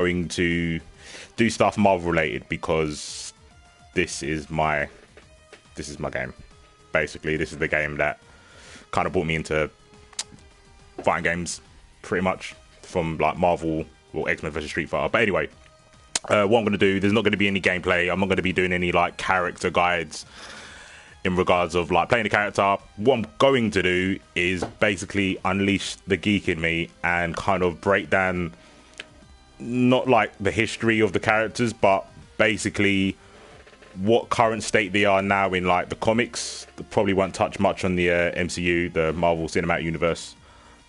going to do stuff Marvel related because this is my game. Basically, this is the game that kind of brought me into fighting games, pretty much, from like Marvel or X-Men vs Street Fighter. But anyway, what I'm going to do, there's not going to be any gameplay. I'm not going to be doing any like character guides in regards of like playing the character. What I'm going to do is basically unleash the geek in me and kind of break down not like the history of the characters, but basically what current state they are now in like the comics. Probably won't touch much on the MCU, the Marvel Cinematic Universe.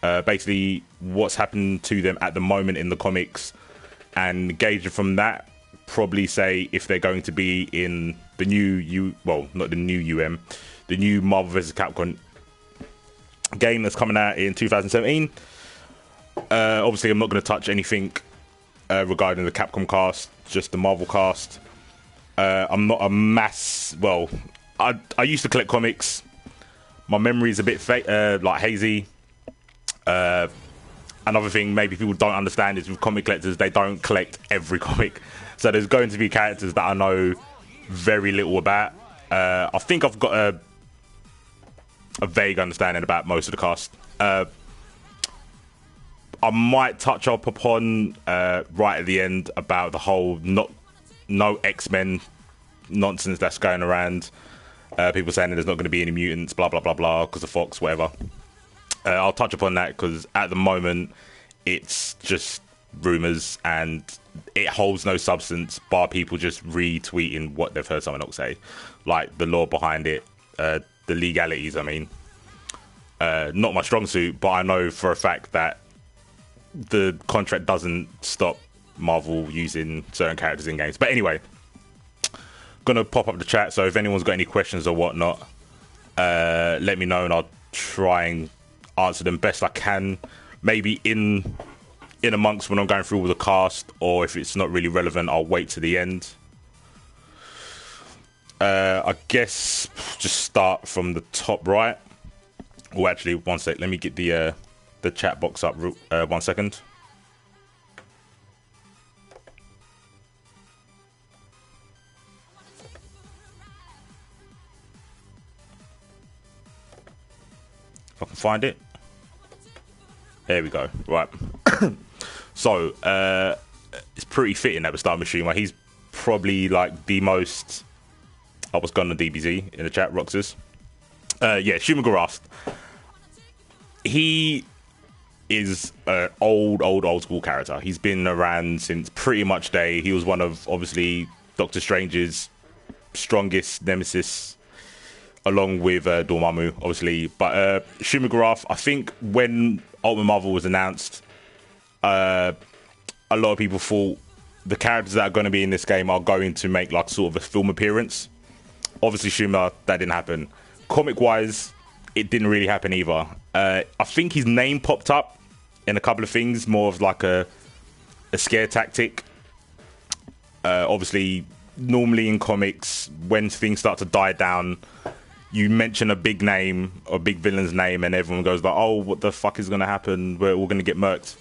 Basically what's happened to them at the moment in the comics, and gauge it from that. Probably say if they're going to be in the new not the new the new Marvel vs Capcom game that's coming out in 2017. Obviously I'm not going to touch anything regarding the Capcom cast, just the Marvel cast. I'm not a I used to collect comics. My memory is a bit like hazy. Another thing maybe people don't understand is with comic collectors, they don't collect every comic. So there's going to be characters that I know very little about. I think I've got a vague understanding about most of the cast. I might touch up upon right at the end about the whole no X-Men nonsense that's going around. People saying that there's not going to be any mutants, blah, blah, blah, blah, because of Fox, whatever. I'll touch upon that because at the moment it's just rumours and it holds no substance, bar people just retweeting what they've heard someone else say. Like the law behind it, the legalities, I mean. Not my strong suit, but I know for a fact that the contract doesn't stop Marvel using certain characters in games. But anyway, gonna pop up the chat, so if anyone's got any questions or whatnot, let me know and I'll try and answer them best I can. Maybe in amongst when I'm going through all the cast, or if it's not really relevant, I'll wait to the end. I guess just start from the top right. Oh, actually, one sec. Let me get the chat box up. 1 second. If I can find it. There we go. Right. So, it's pretty fitting that we start with Schumer. He's probably like the most... I was going to DBZ in the chat, Roxas. Yeah, Schumer Garast. He is an old school character. He's been around since pretty much day. He was one of, obviously, Doctor Strange's strongest nemesis, along with Dormammu, obviously. But Schumer Garast, I think when Ultimate Marvel was announced, a lot of people thought the characters that are going to be in this game are going to make like sort of a film appearance. Obviously, Schumer, that didn't happen. Comic-wise, it didn't really happen either. I think his name popped up in a couple of things, more of like a scare tactic. Obviously, normally in comics, when things start to die down, you mention a big name, or a big villain's name, and everyone goes like, oh, what the fuck is going to happen? We're all going to get murked.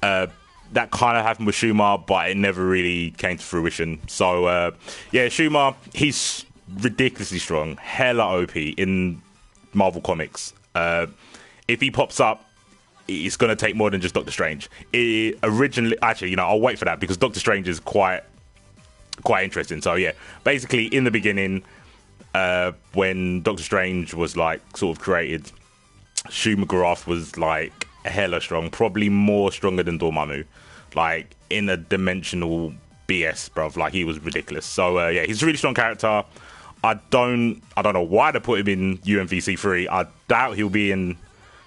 That kind of happened with Schumer, but it never really came to fruition. So, yeah, Schumer, he's ridiculously strong, hella OP in Marvel Comics. If he pops up, it's going to take more than just Doctor Strange. Actually, I'll wait for that because Doctor Strange is quite interesting. So yeah, basically in the beginning, when Doctor Strange was like sort of created, Schumer Garast was like hella strong, probably more stronger than Dormammu, like in a dimensional BS, bruv. Like he was ridiculous. So yeah, he's a really strong character. I don't know why they put him in UMvC3. I doubt he'll be in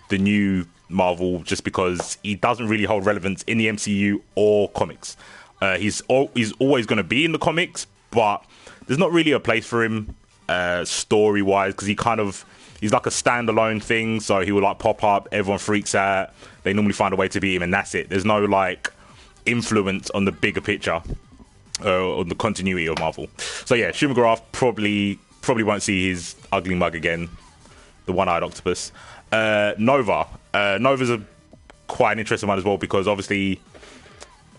the new Marvel just because he doesn't really hold relevance in the MCU or comics. He's always going to be in the comics, but there's not really a place for him story-wise because he's like a standalone thing. So he will like pop up, everyone freaks out. They normally find a way to beat him, and that's it. There's no like influence on the bigger picture. On the continuity of Marvel. So yeah, Schumer Garast probably won't see his ugly mug again, the one-eyed octopus. Nova. Nova's quite an interesting one as well because obviously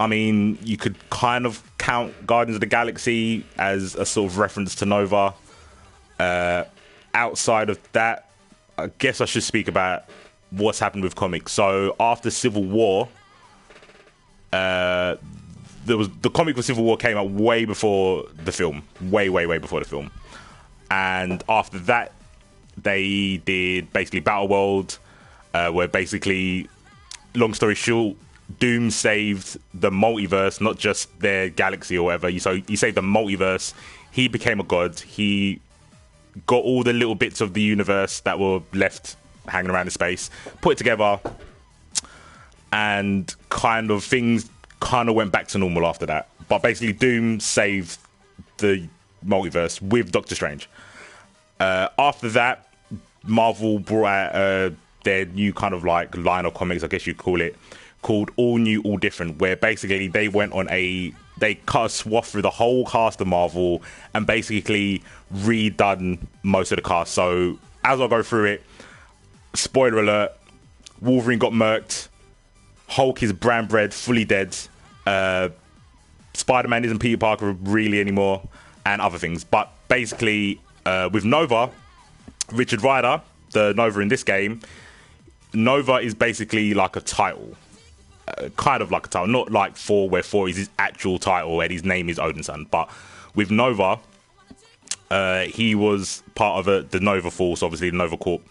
I mean, you could kind of count Guardians of the Galaxy as a sort of reference to Nova. Outside of that, I guess I should speak about what's happened with comics. So after Civil War, the comic for Civil War came out way before the film, way before the film. And after that, they did basically Battle World, where basically, long story short, Doom saved the multiverse, not just their galaxy or whatever. So he saved the multiverse. He became a god. He got all the little bits of the universe that were left hanging around in space, put it together, and kind of things kind of went back to normal after that. But basically, Doom saved the multiverse with Doctor Strange. After that, Marvel brought out their new kind of like line of comics, I guess you'd call it, called All New, All Different, where basically they cut a swath through the whole cast of Marvel and basically redone most of the cast. So as I go through it, spoiler alert, Wolverine got murked, Hulk is brown bread, fully dead, Spider-Man isn't Peter Parker really anymore, and other things. But basically, with Nova, Richard Rider, the Nova in this game, Nova is basically like a title. Kind of like a title, not like Thor, where Thor is his actual title and his name is Odin's son. But with Nova, he was part of the Nova Force, obviously the Nova Corp,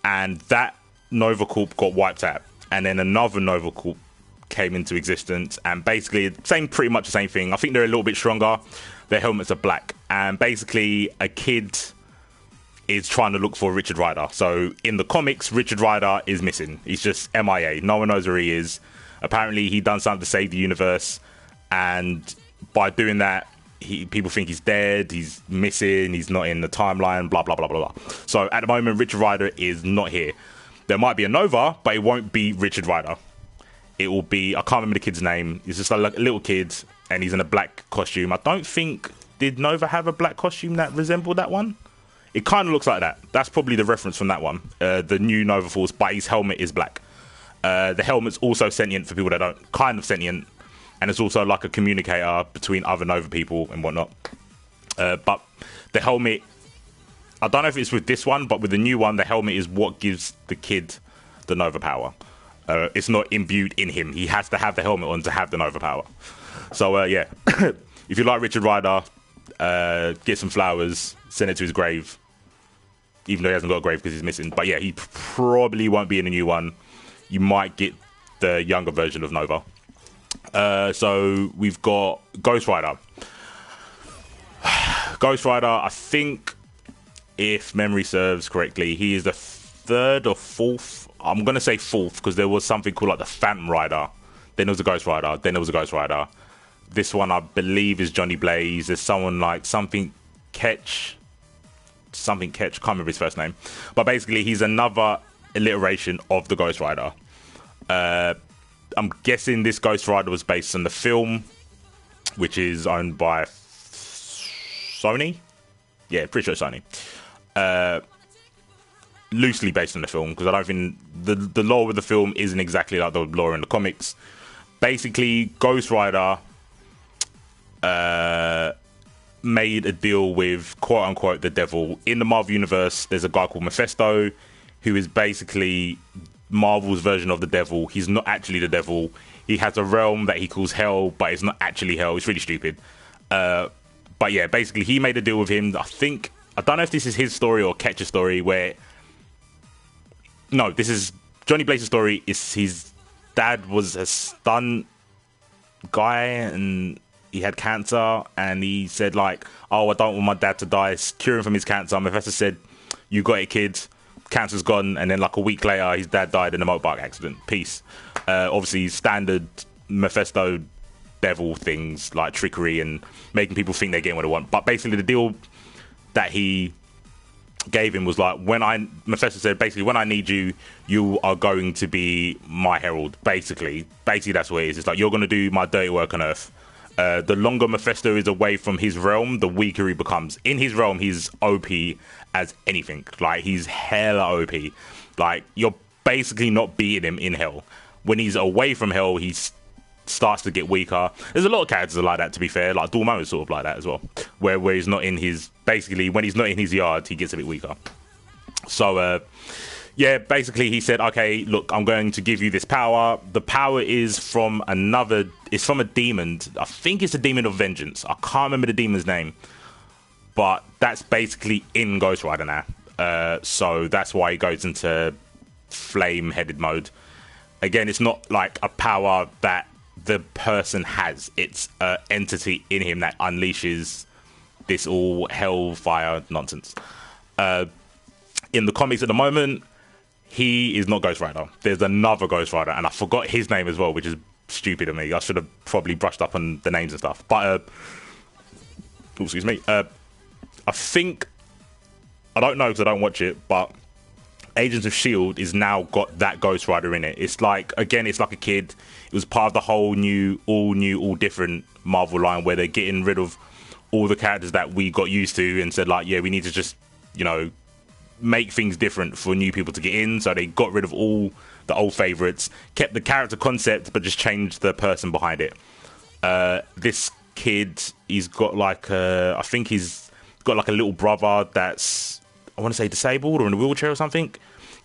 and that Nova Corp got wiped out, and then another Nova Corp came into existence, and basically pretty much the same thing. I think they're a little bit stronger. Their helmets are black, and basically a kid is trying to look for Richard Rider. So in the comics, Richard Rider is missing. He's just MIA. No one knows where he is. Apparently, he done something to save the universe, and by doing that, people think he's dead. He's missing. He's not in the timeline. Blah blah blah blah blah. So at the moment, Richard Rider is not here. There might be a Nova, but it won't be Richard Rider. It will be, I can't remember the kid's name. He's just like a little kid, and he's in a black costume. I don't think, did Nova have a black costume that resembled that one? It kind of looks like that. That's probably the reference from that one. The new Nova Force, but his helmet is black. The helmet's also sentient for people that don't, kind of sentient. And it's also like a communicator between other Nova people and whatnot. But the helmet, I don't know if it's with this one, but with the new one, the helmet is what gives the kid the Nova power. It's not imbued in him. He has to have the helmet on to have the Nova power. So, yeah. If you like Richard Rider, get some flowers, send it to his grave. Even though he hasn't got a grave because he's missing. But yeah, he probably won't be in a new one. You might get the younger version of Nova. So we've got Ghost Rider. Ghost Rider, I think, if memory serves correctly, he is the third or fourth. I'm going to say fourth because there was something called like the Phantom Rider. Then there was a Ghost Rider. Then there was a Ghost Rider. This one, I believe, is Johnny Blaze. There's someone like something Ketch, can't remember his first name. But basically, he's another alliteration of the Ghost Rider. I'm guessing this Ghost Rider was based on the film, which is owned by Sony. Yeah, pretty sure Sony. Loosely based on the film, because I don't think the lore of the film isn't exactly like the lore in the comics. Basically, Ghost Rider made a deal with quote-unquote the devil. In the Marvel Universe, there's a guy called Mephisto, who is basically Marvel's version of the devil. He's not actually the devil. He has a realm that he calls hell, but it's not actually hell. It's really stupid. But yeah, basically, he made a deal with him. I don't know if this is his story or Ketch's story, where... No, this is Johnny Blaze's story. Is his dad was a stunt guy, and he had cancer, and he said like, oh, I don't want my dad to die, cure him from his cancer. My professor said, you got it, kid, cancer's gone. And then like a week later, his dad died in a motorbike accident. Peace. Obviously standard Mephisto devil things like trickery and making people think they're getting what they want. But basically the deal that he gave him was like, Mephisto said basically, when I need you, you are going to be my herald. Basically that's what it is. It's like, you're going to do my dirty work on Earth. The longer Mephisto is away from his realm, the weaker he becomes. In his realm, he's OP as anything. Like, he's hella OP. Like, you're basically not beating him in hell. When he's away from hell, he's starts to get weaker. There's a lot of characters that are like that, to be fair. Like Dormammu is sort of like that as well, where he's not in his, basically when he's not in his yard, he gets a bit weaker. So yeah, basically he said, okay, look, I'm going to give you this power. The power is from it's from a demon. I think it's a demon of vengeance. I can't remember the demon's name, but that's basically in Ghost Rider now. So that's why he goes into flame-headed mode. Again, it's not like a power that the person has. It's an entity in him that unleashes this all hellfire nonsense. In the comics at the moment, he is not Ghost Rider. There's another Ghost Rider, and I forgot his name as well, which is stupid of me. I should have probably brushed up on the names and stuff. But, excuse me. I think, I don't know because I don't watch it, but Agents of S.H.I.E.L.D. is now got that Ghost Rider in it. It's like, again, it's like a kid. It was part of the whole all different Marvel line where they're getting rid of all the characters that we got used to and said, like, yeah, we need to just, you know, make things different for new people to get in. So they got rid of all the old favorites, kept the character concept, but just changed the person behind it. This kid, he's got like I think he's got like a little brother that's, I want to say disabled or in a wheelchair or something.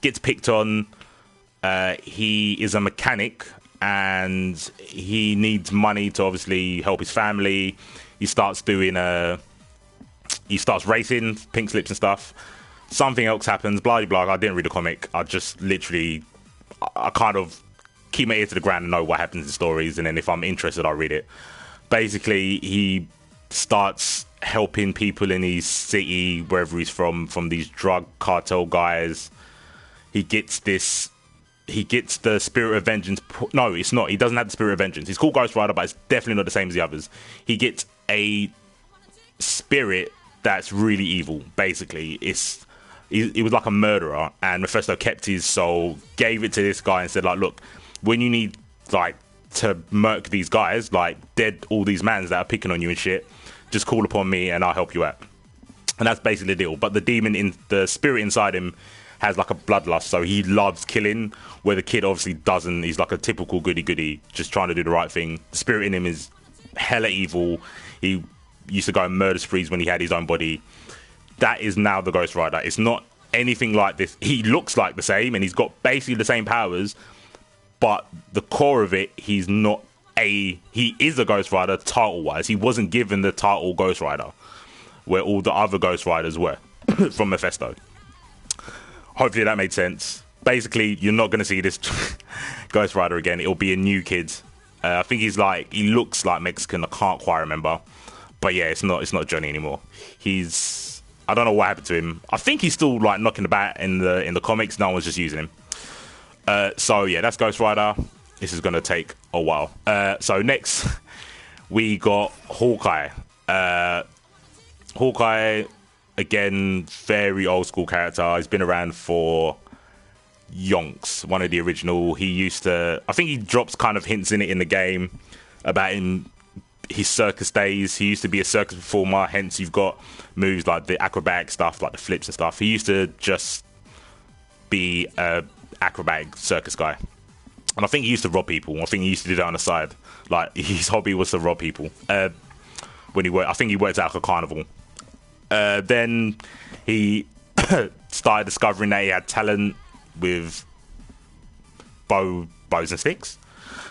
Gets picked on. He is a mechanic and he needs money to obviously help his family. He starts racing, pink slips and stuff. Something else happens, blah, blah, blah. I didn't read the comic. I just literally, I kind of keep my ear to the ground and know what happens in stories. And then if I'm interested, I'll read it. Basically, he starts helping people in his city, wherever he's from these drug cartel guys. He gets the Spirit of Vengeance. No, it's not. He doesn't have the Spirit of Vengeance. He's called Ghost Rider, but it's definitely not the same as the others. He gets a spirit that's really evil, basically. He was like a murderer, and Mephisto kept his soul, gave it to this guy, and said, like, look, when you need, like, to murk these guys, like, dead all these mans that are picking on you and shit, just call upon me, and I'll help you out. And that's basically the deal. But the demon, the spirit inside him, has, like, a bloodlust, so he loves killing, where the kid obviously doesn't. He's like a typical goody-goody, just trying to do the right thing. The spirit in him is hella evil. He used to go and murder sprees when he had his own body. That is now the Ghost Rider. It's not anything like this. He looks like the same, and he's got basically the same powers, but the core of it, he is a Ghost Rider title-wise. He wasn't given the title Ghost Rider, where all the other Ghost Riders were from Mephisto. Hopefully that made sense. Basically, you're not going to see this Ghost Rider again. It'll be a new kid. I think he looks like Mexican. I can't quite remember. But yeah, it's not Johnny anymore. I don't know what happened to him. I think he's still like knocking about in the comics. No one's just using him. So yeah, that's Ghost Rider. This is gonna take a while. So next we got Hawkeye. Hawkeye, again, very old school character. He's been around for yonks. One of the original. I think he drops kind of hints in it in the game about his circus days. He used to be a circus performer, hence you've got moves like the acrobatic stuff, like the flips and stuff. He used to just be a acrobatic circus guy, and I think he used to rob people. I think he used to do that on the side. Like, his hobby was to rob people. I think he worked out like a carnival. Then he started discovering that he had talent with bows and sticks.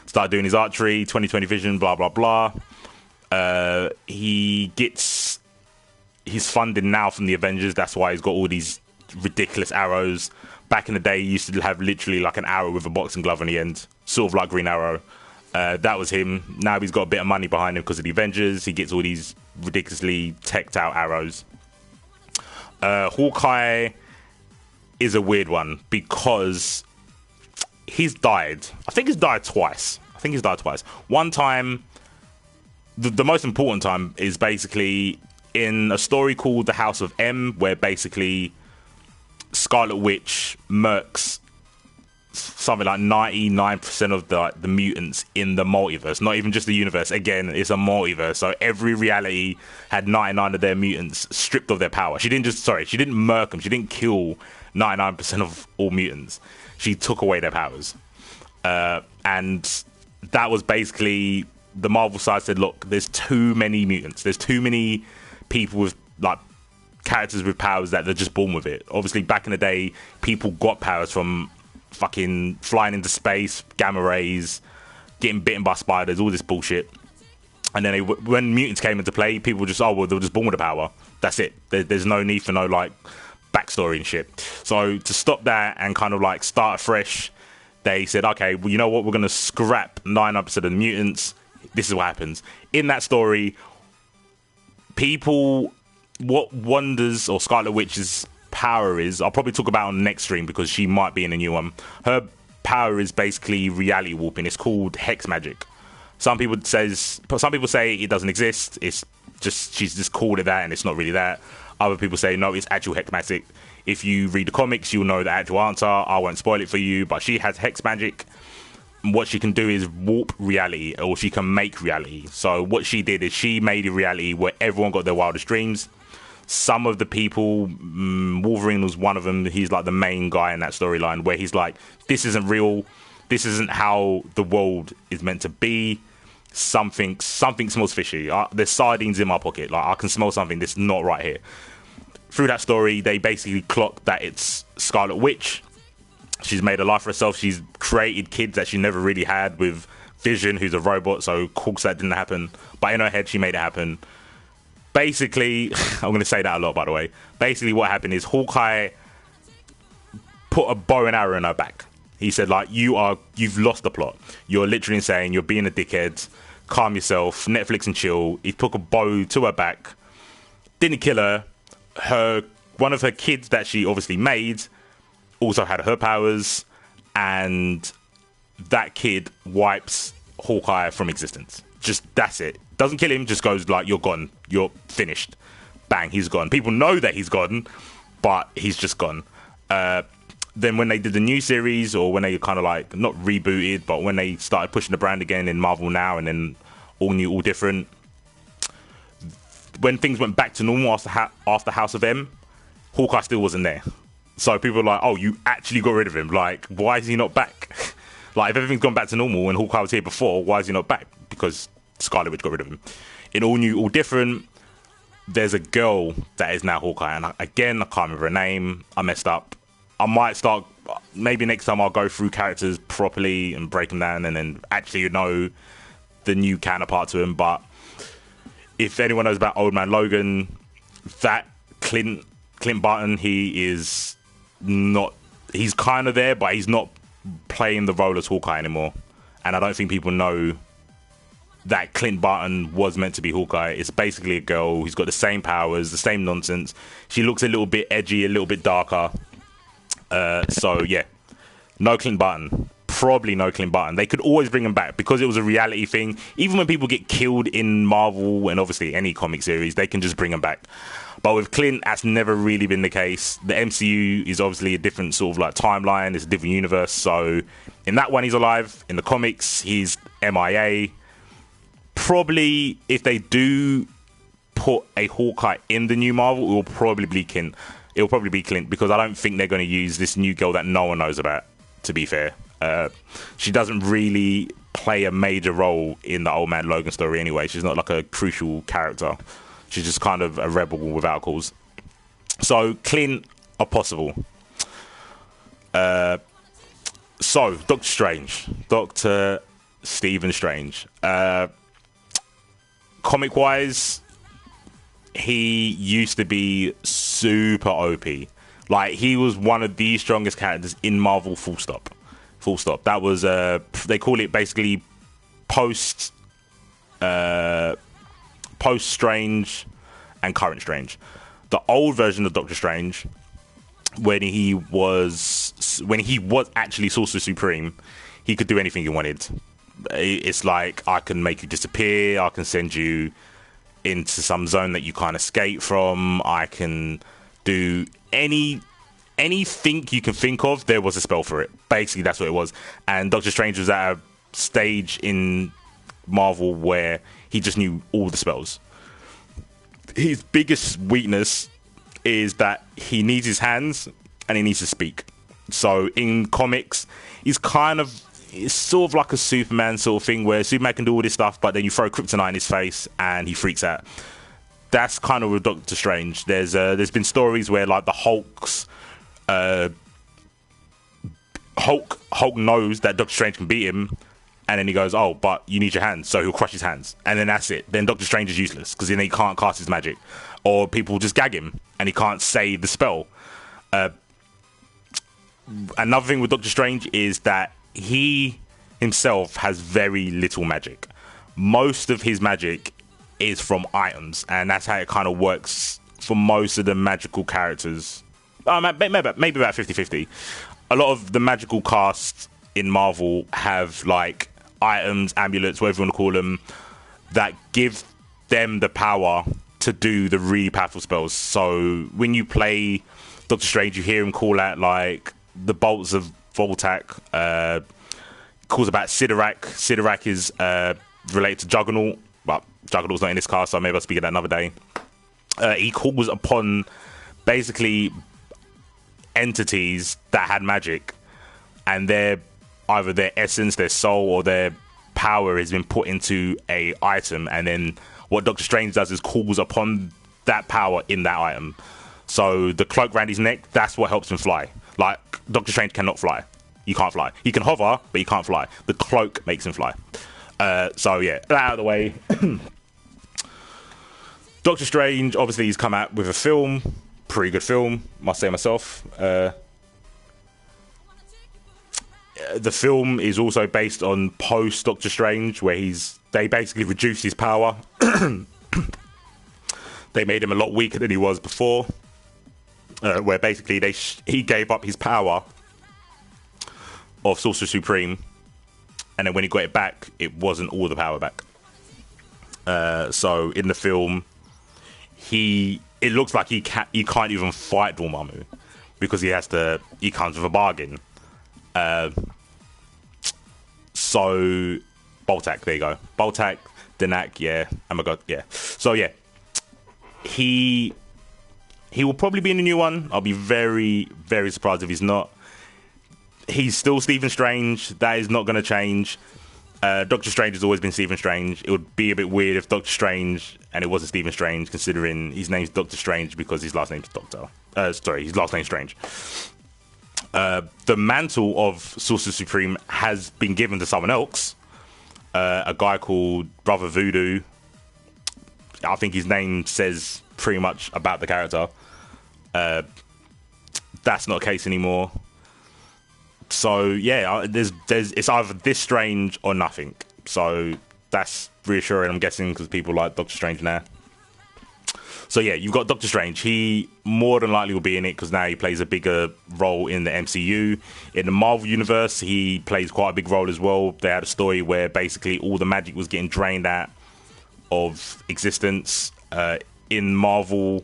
Started doing his archery, 20/20 vision, blah blah blah. He gets his funding now from the Avengers. That's why he's got all these ridiculous arrows. Back in the day, he used to have literally like an arrow with a boxing glove on the end, sort of like Green Arrow. That was him. Now he's got a bit of money behind him because of the Avengers. He gets all these ridiculously teched out arrows. Hawkeye is a weird one because he's died. I think he's died twice. One time, the most important time is basically in a story called The House of M, where basically Scarlet Witch murks something like 99% of the mutants in the multiverse. Not even just the universe. Again, it's a multiverse, so every reality had 99 of their mutants stripped of their power. She didn't murk them. She didn't kill 99% of all mutants. She took away their powers. And that was basically the Marvel side said, look, there's too many mutants. There's too many people with, like, characters with powers that they're just born with it. Obviously, back in the day, people got powers from fucking flying into space, gamma rays, getting bitten by spiders, all this bullshit. And then when mutants came into play, people were just, oh, well, they were just born with a power. That's it. There's no need for no, like, backstory and shit. So to stop that and kind of, like, start fresh, they said, okay, well, you know what? We're going to scrap 9% of the mutants. This is what happens. In that story, what Wanda's or Scarlet Witch's power is, I'll probably talk about on the next stream because she might be in a new one. Her power is basically reality warping. It's called hex magic. Some people say it doesn't exist. It's just, she's just called it that and it's not really that. Other people say no, it's actual hex magic. If you read the comics, you'll know the actual answer. I won't spoil it for you, but she has hex magic. What she can do is warp reality, or she can make reality. So what she did is she made a reality where everyone got their wildest dreams. Some of the people, Wolverine was one of them. He's like the main guy in that storyline where he's like, this isn't real. This isn't how the world is meant to be. Something smells fishy. There's sardines in my pocket. Like, I can smell something that's not right here. Through that story, they basically clocked that it's Scarlet Witch. She's made a life for herself. She's created kids that she never really had with Vision, who's a robot. So, of course, that didn't happen. But in her head, she made it happen. Basically, I'm going to say that a lot, by the way. Basically, what happened is Hawkeye put a bow and arrow in her back. He said, like, you've lost the plot. You're literally insane. You're being a dickhead. Calm yourself. Netflix and chill. He took a bow to her back. Didn't kill her. One of her kids that she obviously made also had her powers. And that kid wipes Hawkeye from existence. Just, that's it. Doesn't kill him. Just goes, like, you're gone. You're finished. Bang, he's gone. People know that he's gone, but he's just gone. Then when they did the new series, or when they kind of like, not rebooted, but when they started pushing the brand again in Marvel Now and then all new, all different, when things went back to normal after House of M, Hawkeye still wasn't there. So people were like, oh, you actually got rid of him. Like, why is he not back? Like, if everything's gone back to normal and Hawkeye was here before, why is he not back? Because Scarlet Witch got rid of him. In all new, all different, there's a girl that is now Hawkeye. And again, I can't remember her name. I messed up. I might start, maybe next time I'll go through characters properly and break them down and then actually know the new counterpart to him. But if anyone knows about Old Man Logan, that Clint Barton, he's kind of there, but he's not playing the role as Hawkeye anymore. And I don't think people know that Clint Barton was meant to be Hawkeye. It's basically a girl who's got the same powers, the same nonsense. She looks a little bit edgy, a little bit darker. So yeah, no Clint Barton. Probably no Clint Barton. They could always bring him back because it was a reality thing. Even when people get killed in Marvel and obviously any comic series, they can just bring him back. But with Clint, that's never really been the case. The MCU is obviously a different sort of like timeline. It's a different universe. So in that one, he's alive. In the comics, he's MIA. Probably if they do put a Hawkeye in the new Marvel, it will probably be Clint. It'll probably be Clint because I don't think they're going to use this new girl that no one knows about, to be fair. She doesn't really play a major role in the Old Man Logan story anyway. She's not like a crucial character. She's just kind of a rebel without cause. So, Clint are possible. So, Doctor Strange. Dr. Stephen Strange. Comic-wise, he used to be super OP. Like, he was one of the strongest characters in Marvel, full stop. Full stop. That was, they call it basically post-Strange and current Strange. The old version of Doctor Strange, when he was actually Sorcerer Supreme, he could do anything he wanted. It's like, I can make you disappear, I can send you into some zone that you can't escape from, I can do anything you can think of. There was a spell for it. Basically, that's what it was. And Doctor Strange was at a stage in Marvel where he just knew all the spells. His biggest weakness is that he needs his hands and he needs to speak. So in comics, he's kind of it's sort of like a Superman sort of thing where Superman can do all this stuff, but then you throw kryptonite in his face and he freaks out. That's kind of with Doctor Strange. There's been stories where like the Hulk knows that Doctor Strange can beat him, and then he goes, oh, but you need your hands, so he'll crush his hands, and then that's it. Then Doctor Strange is useless because then he can't cast his magic, or people just gag him and he can't say the spell. Another thing with Doctor Strange is that he himself has very little magic. Most of his magic is from items, and that's how it kind of works for most of the magical characters. Maybe about 50-50. A lot of the magical casts in Marvel have like items, amulets, whatever you want to call them, that give them the power to do the really powerful spells. So when you play Doctor Strange, you hear him call out like the bolts of Voltac, calls about Sidorak. Sidorak is related to Juggernaut, but Juggernaut's not in this cast, so maybe I'll speak of that another day. He calls upon basically entities that had magic, and either their essence, their soul, or their power has been put into a item, and then what Doctor Strange does is calls upon that power in that item. So the cloak around his neck, that's what helps him fly. Like, Doctor Strange cannot fly. He can't fly. He can hover, but he can't fly. The cloak makes him fly. So yeah, that out of the way. Doctor Strange, obviously, he's come out with a film. Pretty good film, must say myself. The film is also based on post Doctor Strange, where they basically reduced his power. They made him a lot weaker than he was before, where basically he gave up his power of Sorcerer Supreme, and then when he got it back, it wasn't all the power back. So in the film, it looks like he can't even fight Dormammu because he comes with a bargain. So Voltac, there you go. Voltac, Danak, yeah. Oh my god, yeah. So yeah, he will probably be in the new one. I'll be very, very surprised if he's not. He's still Stephen Strange. That is not going to change. Doctor Strange has always been Stephen Strange. It would be a bit weird if Doctor Strange and it wasn't Stephen Strange, considering his name's Doctor Strange because his last name's Doctor. His last name's Strange. The mantle of Sorcerer Supreme has been given to someone else. A guy called Brother Voodoo. I think his name says pretty much about the character. That's not the case anymore. So yeah, it's either this Strange or nothing. So that's reassuring, I'm guessing, because people like Doctor Strange now. So yeah, you've got Doctor Strange. He more than likely will be in it because now he plays a bigger role in the MCU. In the Marvel Universe, he plays quite a big role as well. They had a story where basically all the magic was getting drained out of existence. In Marvel,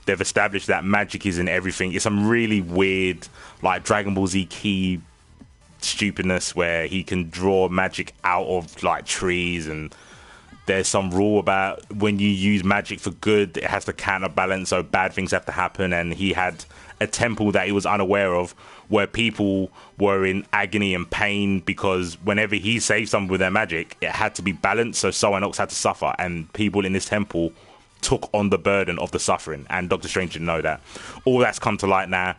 they've established that magic is in everything. It's some really weird, like Dragon Ball Z key stupidness where he can draw magic out of like trees, and there's some rule about when you use magic for good, it has to counterbalance, so bad things have to happen. And he had a temple that he was unaware of where people were in agony and pain because whenever he saved someone with their magic, it had to be balanced, so someone else had to suffer, and people in this temple took on the burden of the suffering, and Doctor Strange didn't know that. All that's come to light now.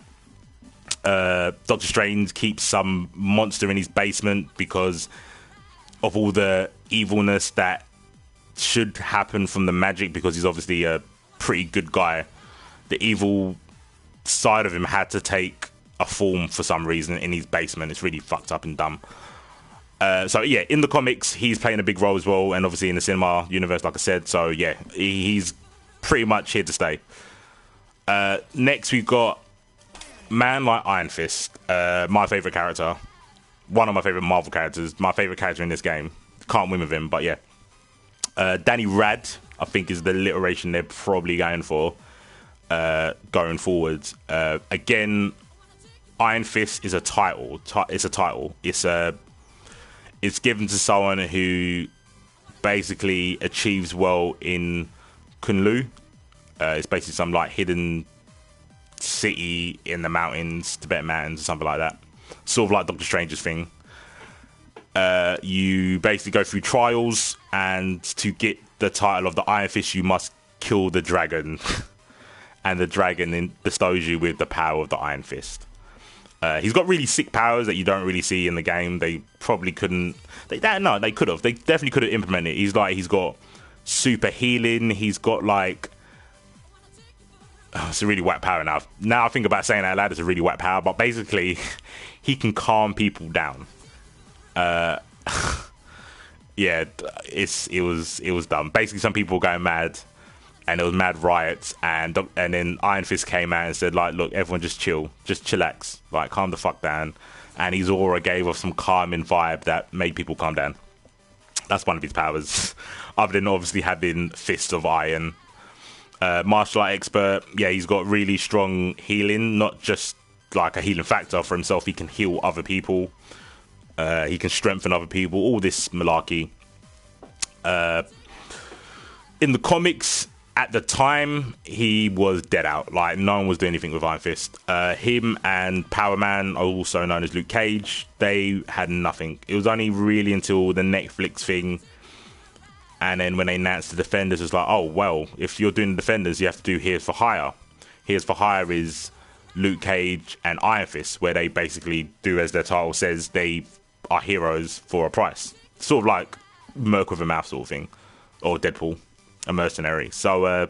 Doctor Strange keeps some monster in his basement because of all the evilness that should happen from the magic, because he's obviously a pretty good guy. The evil side of him had to take a form for some reason in his basement. It's really fucked up and dumb. So yeah, in the comics, he's playing a big role as well, and obviously in the cinema universe, like I said. So yeah, he's pretty much here to stay. Next, we've got man like Iron Fist, my favorite character, one of my favorite Marvel characters, my favorite character in this game. Can't win with him, but yeah. Danny Rad, I think, is the alliteration they're probably going for going forward. Again, Iron Fist is a title. It's a title. It's given to someone who basically achieves well in Kunlu. It's basically some like hidden city in the mountains, Tibetan mountains, or something like that. Sort of like Doctor Strange's thing. You basically go through trials, and to get the title of the Iron Fist, you must kill the dragon, and the dragon bestows you with the power of the Iron Fist. He's got really sick powers that you don't really see in the game. They probably couldn't. They could have. They definitely could have implemented it. He's got super healing. He's got like. Oh, it's a really whack power now. Now I think about saying that out loud, it's a really whack power. But basically, he can calm people down. Yeah, it was dumb. Basically, some people were going mad, and there was mad riots, and then Iron Fist came out and said, like, look, everyone just chill, just chillax, like, calm the fuck down. And his aura gave off some calming vibe that made people calm down. That's one of his powers, other than obviously having Fist of Iron. Martial art expert, yeah, he's got really strong healing, not just like a healing factor for himself. He can heal other people. He can strengthen other people. All this malarkey. In the comics, at the time, he was dead out. Like, no one was doing anything with Iron Fist. Him and Power Man, also known as Luke Cage, they had nothing. It was only really until the Netflix thing, and then when they announced the Defenders, it was like, oh, well, if you're doing the Defenders, you have to do Here's for Hire. Here's for Hire is Luke Cage and Iron Fist, where they basically do, as their title says, they are heroes for a price. Sort of like Merc with a mouth sort of thing. Or Deadpool, a mercenary. So,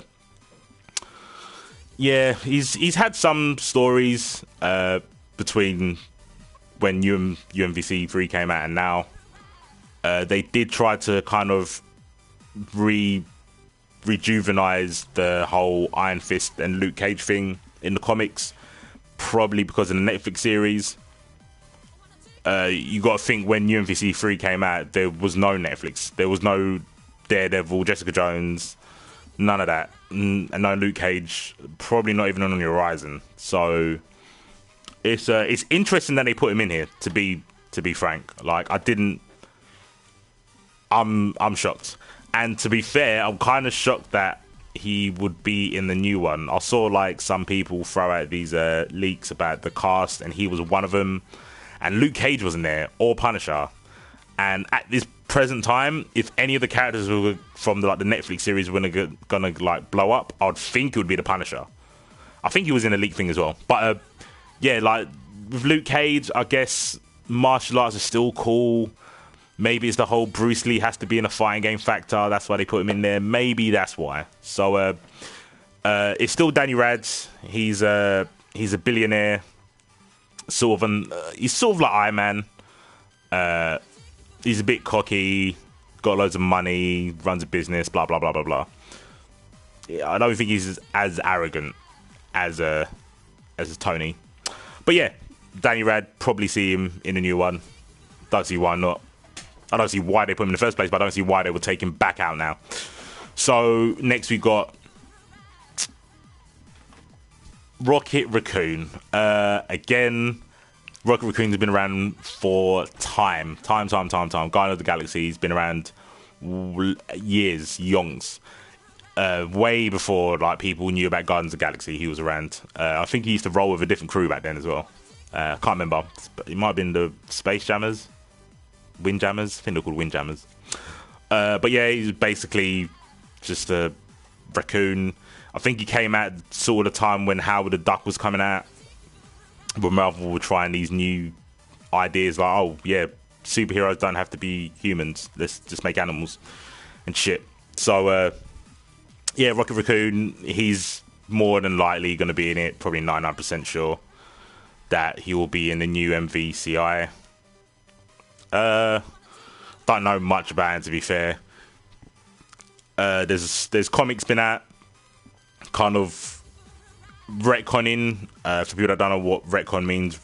yeah, he's had some stories between when UMvC3 came out and now. They did try to kind of rejuvenize the whole Iron Fist and Luke Cage thing in the comics, probably because of the Netflix series. You got to think, when UMvC3 came out, there was no Netflix, there was no Daredevil, Jessica Jones, none of that, and no Luke Cage, probably not even on the horizon. So it's interesting that they put him in here. To be frank, like, I'm shocked. And to be fair, I'm kind of shocked that he would be in the new one. I saw like some people throw out these leaks about the cast, and he was one of them. And Luke Cage wasn't there, or Punisher. And at this present time, if any of the characters were from the Netflix series were gonna like blow up, I'd think it would be the Punisher. I think he was in a leak thing as well. But yeah, like with Luke Cage, I guess martial arts are still cool. Maybe it's the whole Bruce Lee has to be in a fighting game factor. That's why they put him in there. Maybe that's why. So it's still Danny Rad. He's a billionaire. He's sort of like Iron Man. He's a bit cocky, got loads of money, runs a business, blah blah blah blah blah. Yeah, I don't think he's as arrogant as Tony. But yeah, Danny Rad, probably see him in a new one. Don't see why not. I don't see why they put him in the first place, but I don't see why they would take him back out now. So next we got Rocket Raccoon. Again, Rocket Raccoon's been around for time. Guardian of the Galaxy, he's been around years, yonks. Way before like people knew about Guardians of the Galaxy, he was around. I think he used to roll with a different crew back then as well. I can't remember. It might have been the Space Jammers. Windjammers? I think they're called Windjammers. But yeah, he's basically just a raccoon. I think he came out sort of the time when Howard the Duck was coming out, when Marvel were trying these new ideas like, oh yeah, superheroes don't have to be humans, let's just make animals and shit. So yeah, Rocket Raccoon, he's more than likely going to be in it, probably 99% sure that he will be in the new UMvCi. Don't know much about him, to be fair. There's comics been out, kind of retconning. For people that don't know what retcon means,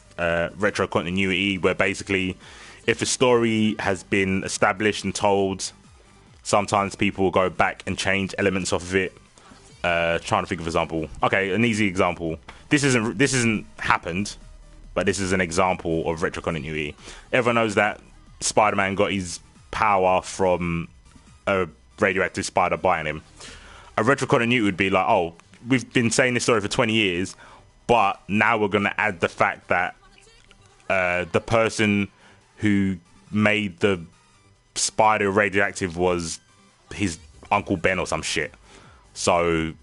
retro continuity, where basically if a story has been established and told, sometimes people will go back and change elements of it. Trying to think of an example. Okay, an easy example. This isn't happened, but this is an example of retro continuity. Everyone knows that Spider-Man got his power from a radioactive spider biting him. A retro continuity would be like, oh, we've been saying this story for 20 years, but now we're going to add the fact that the person who made the spider radioactive was his Uncle Ben or some shit. So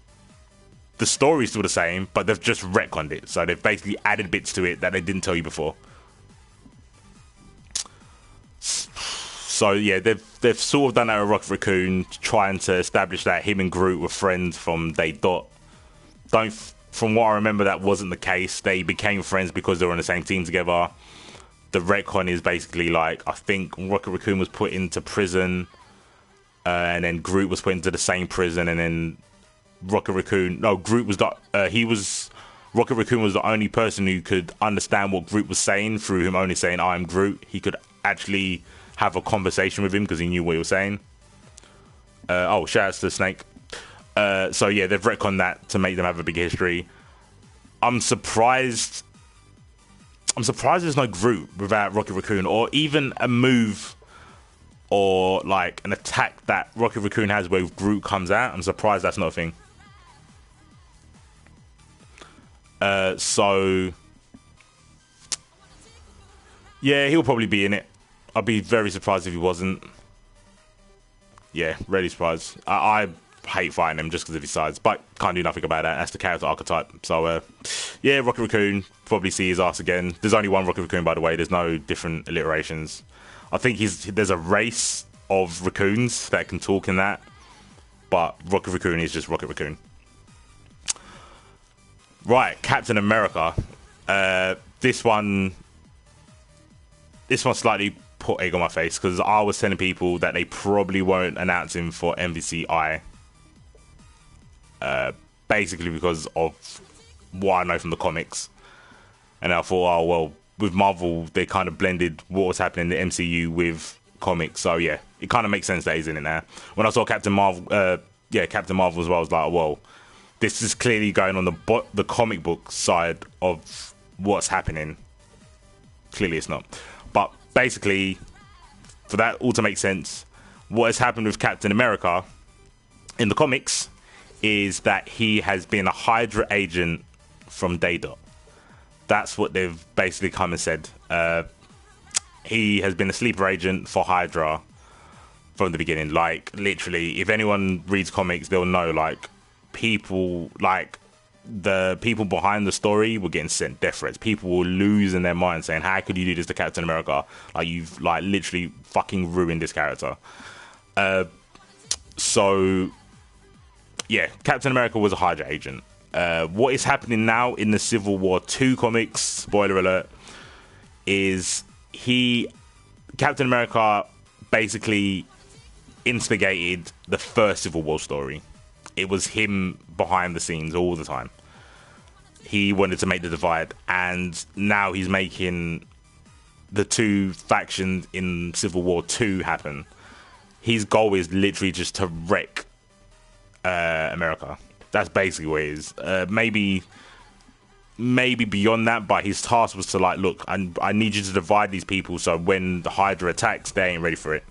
the story's still the same, but they've just retconned it. So they've basically added bits to it that they didn't tell you before. So yeah, they've sort of done that with Rocket Raccoon, trying to establish that him and Groot were friends from day dot. From what I remember, that wasn't the case. They became friends because they were on the same team together. The retcon is basically like, I think Rocket Raccoon was put into prison, and then Groot was put into the same prison, and then Rocket Raccoon was the only person who could understand what Groot was saying through him only saying "I am Groot." He could actually have a conversation with him because he knew what he was saying. Shout outs to Snake. So yeah, they've retconned that to make them have a big history. I'm surprised there's no Groot without Rocket Raccoon, or even a move or like an attack that Rocket Raccoon has where Groot comes out. I'm surprised that's not a thing. So yeah, he'll probably be in it. I'd be very surprised if he wasn't. Yeah, really surprised. I hate fighting him just because of his size, but can't do nothing about that. That's the character archetype. So yeah, Rocket Raccoon, probably see his ass again. There's only one Rocket Raccoon, by the way. There's no different alliterations. I think there's a race of raccoons that can talk in that, but Rocket Raccoon is just Rocket Raccoon. Right, Captain America. This one slightly put egg on my face because I was telling people that they probably won't announce him for UMvCi. Basically because of what I know from the comics. And I thought, oh, well, with Marvel, they kind of blended what was happening in the MCU with comics. So, yeah, it kind of makes sense that he's in it now. When I saw Captain Marvel as well, I was like, well, this is clearly going on the comic book side of what's happening. Clearly it's not. But basically, for that all to make sense, what has happened with Captain America in the comics is that he has been a Hydra agent from day dot. That's what they've basically come and said. He has been a sleeper agent for Hydra from the beginning. Like, literally, if anyone reads comics, they'll know, like, the people behind the story were getting sent death threats. People were losing their minds saying, how could you do this to Captain America? Like, you've, like, literally fucking ruined this character. So, yeah, Captain America was a Hydra agent. What is happening now in the Civil War 2 comics, spoiler alert, is Captain America basically instigated the first Civil War story. It was him behind the scenes all the time. He wanted to make the divide, and now he's making the two factions in Civil War 2 happen. His goal is literally just to wreck America. That's basically what it is. Maybe beyond that, but his task was to, like, look, I need you to divide these people so when the Hydra attacks, they ain't ready for it.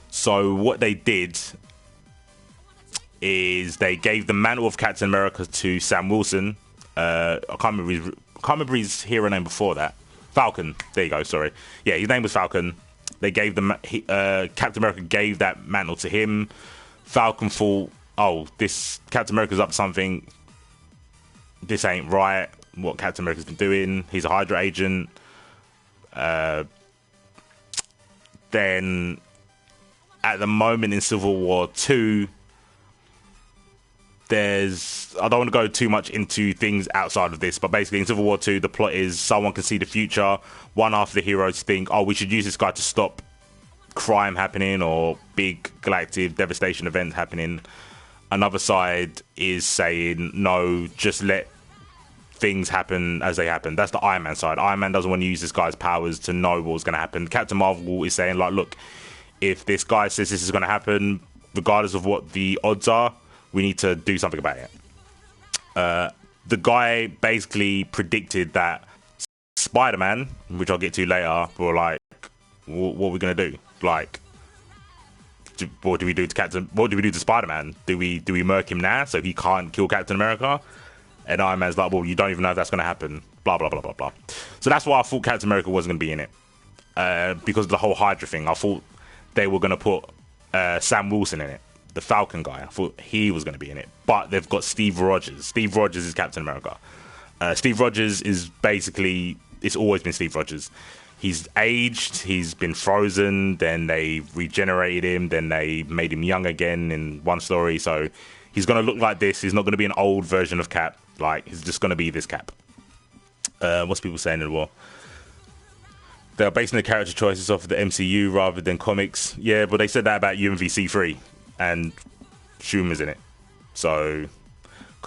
So what they did is they gave the mantle of Captain America to Sam Wilson. I can't remember his hero name before that. Falcon. There you go. Sorry. Yeah, his name was Falcon. They gave Captain America gave that mantle to him. Falcon thought, oh, this Captain America's up to something. This ain't right. What Captain America's been doing. He's a Hydra agent. Then, at the moment in Civil War 2, I don't want to go too much into things outside of this, but basically in Civil War 2, the plot is someone can see the future. One half of the heroes think, oh, we should use this guy to stop crime happening or big galactic devastation events happening. Another side is saying, no, just let things happen as they happen. That's the Iron Man side. Iron Man doesn't want to use this guy's powers to know what's going to happen. Captain Marvel is saying, like, look, if this guy says this is going to happen, regardless of what the odds are, we need to do something about it. The guy basically predicted that Spider-Man, which I'll get to later, were like, what are we going to do? Like, what do we do to Spider-Man? Do we murk him now so he can't kill Captain America? And Iron Man's like, well, you don't even know if that's going to happen. Blah, blah, blah, blah, blah. So that's why I thought Captain America wasn't going to be in it. because of the whole Hydra thing. I thought they were going to put Sam Wilson in it, the Falcon guy. I thought he was going to be in it, but they've got Steve Rogers. Steve Rogers is Captain America. Steve Rogers is basically, it's always been Steve Rogers. He's aged, he's been frozen, then they regenerated him, then they made him young again in one story. So he's going to look like this. He's not going to be an old version of Cap. Like, he's just going to be this Cap. What's people saying as well? They're basing the character choices off of the MCU rather than comics. Yeah, but they said that about UMvC3 and Schumer's in it. So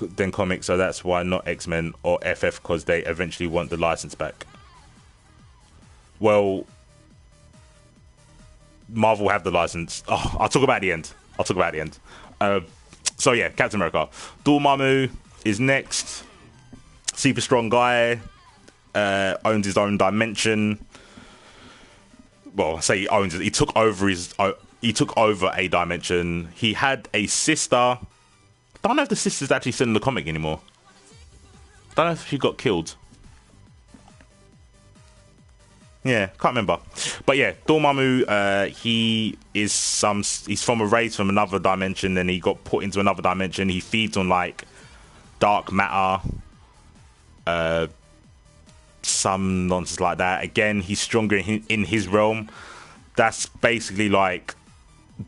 then comics, so that's why not X-Men or FF, because they eventually want the license back. Well, Marvel have the license. Oh, I'll talk about the end. So yeah, Captain America. Dormammu is next. Super strong guy. Owns his own dimension. Well, I say he owns it. He took over a dimension. He had a sister. I don't know if the sister's actually still in the comic anymore. I don't know if she got killed. Yeah, can't remember. But yeah, Dormammu, he's from a race from another dimension, and he got put into another dimension. He feeds on like dark matter, some nonsense like that. Again, he's stronger in his realm. That's basically like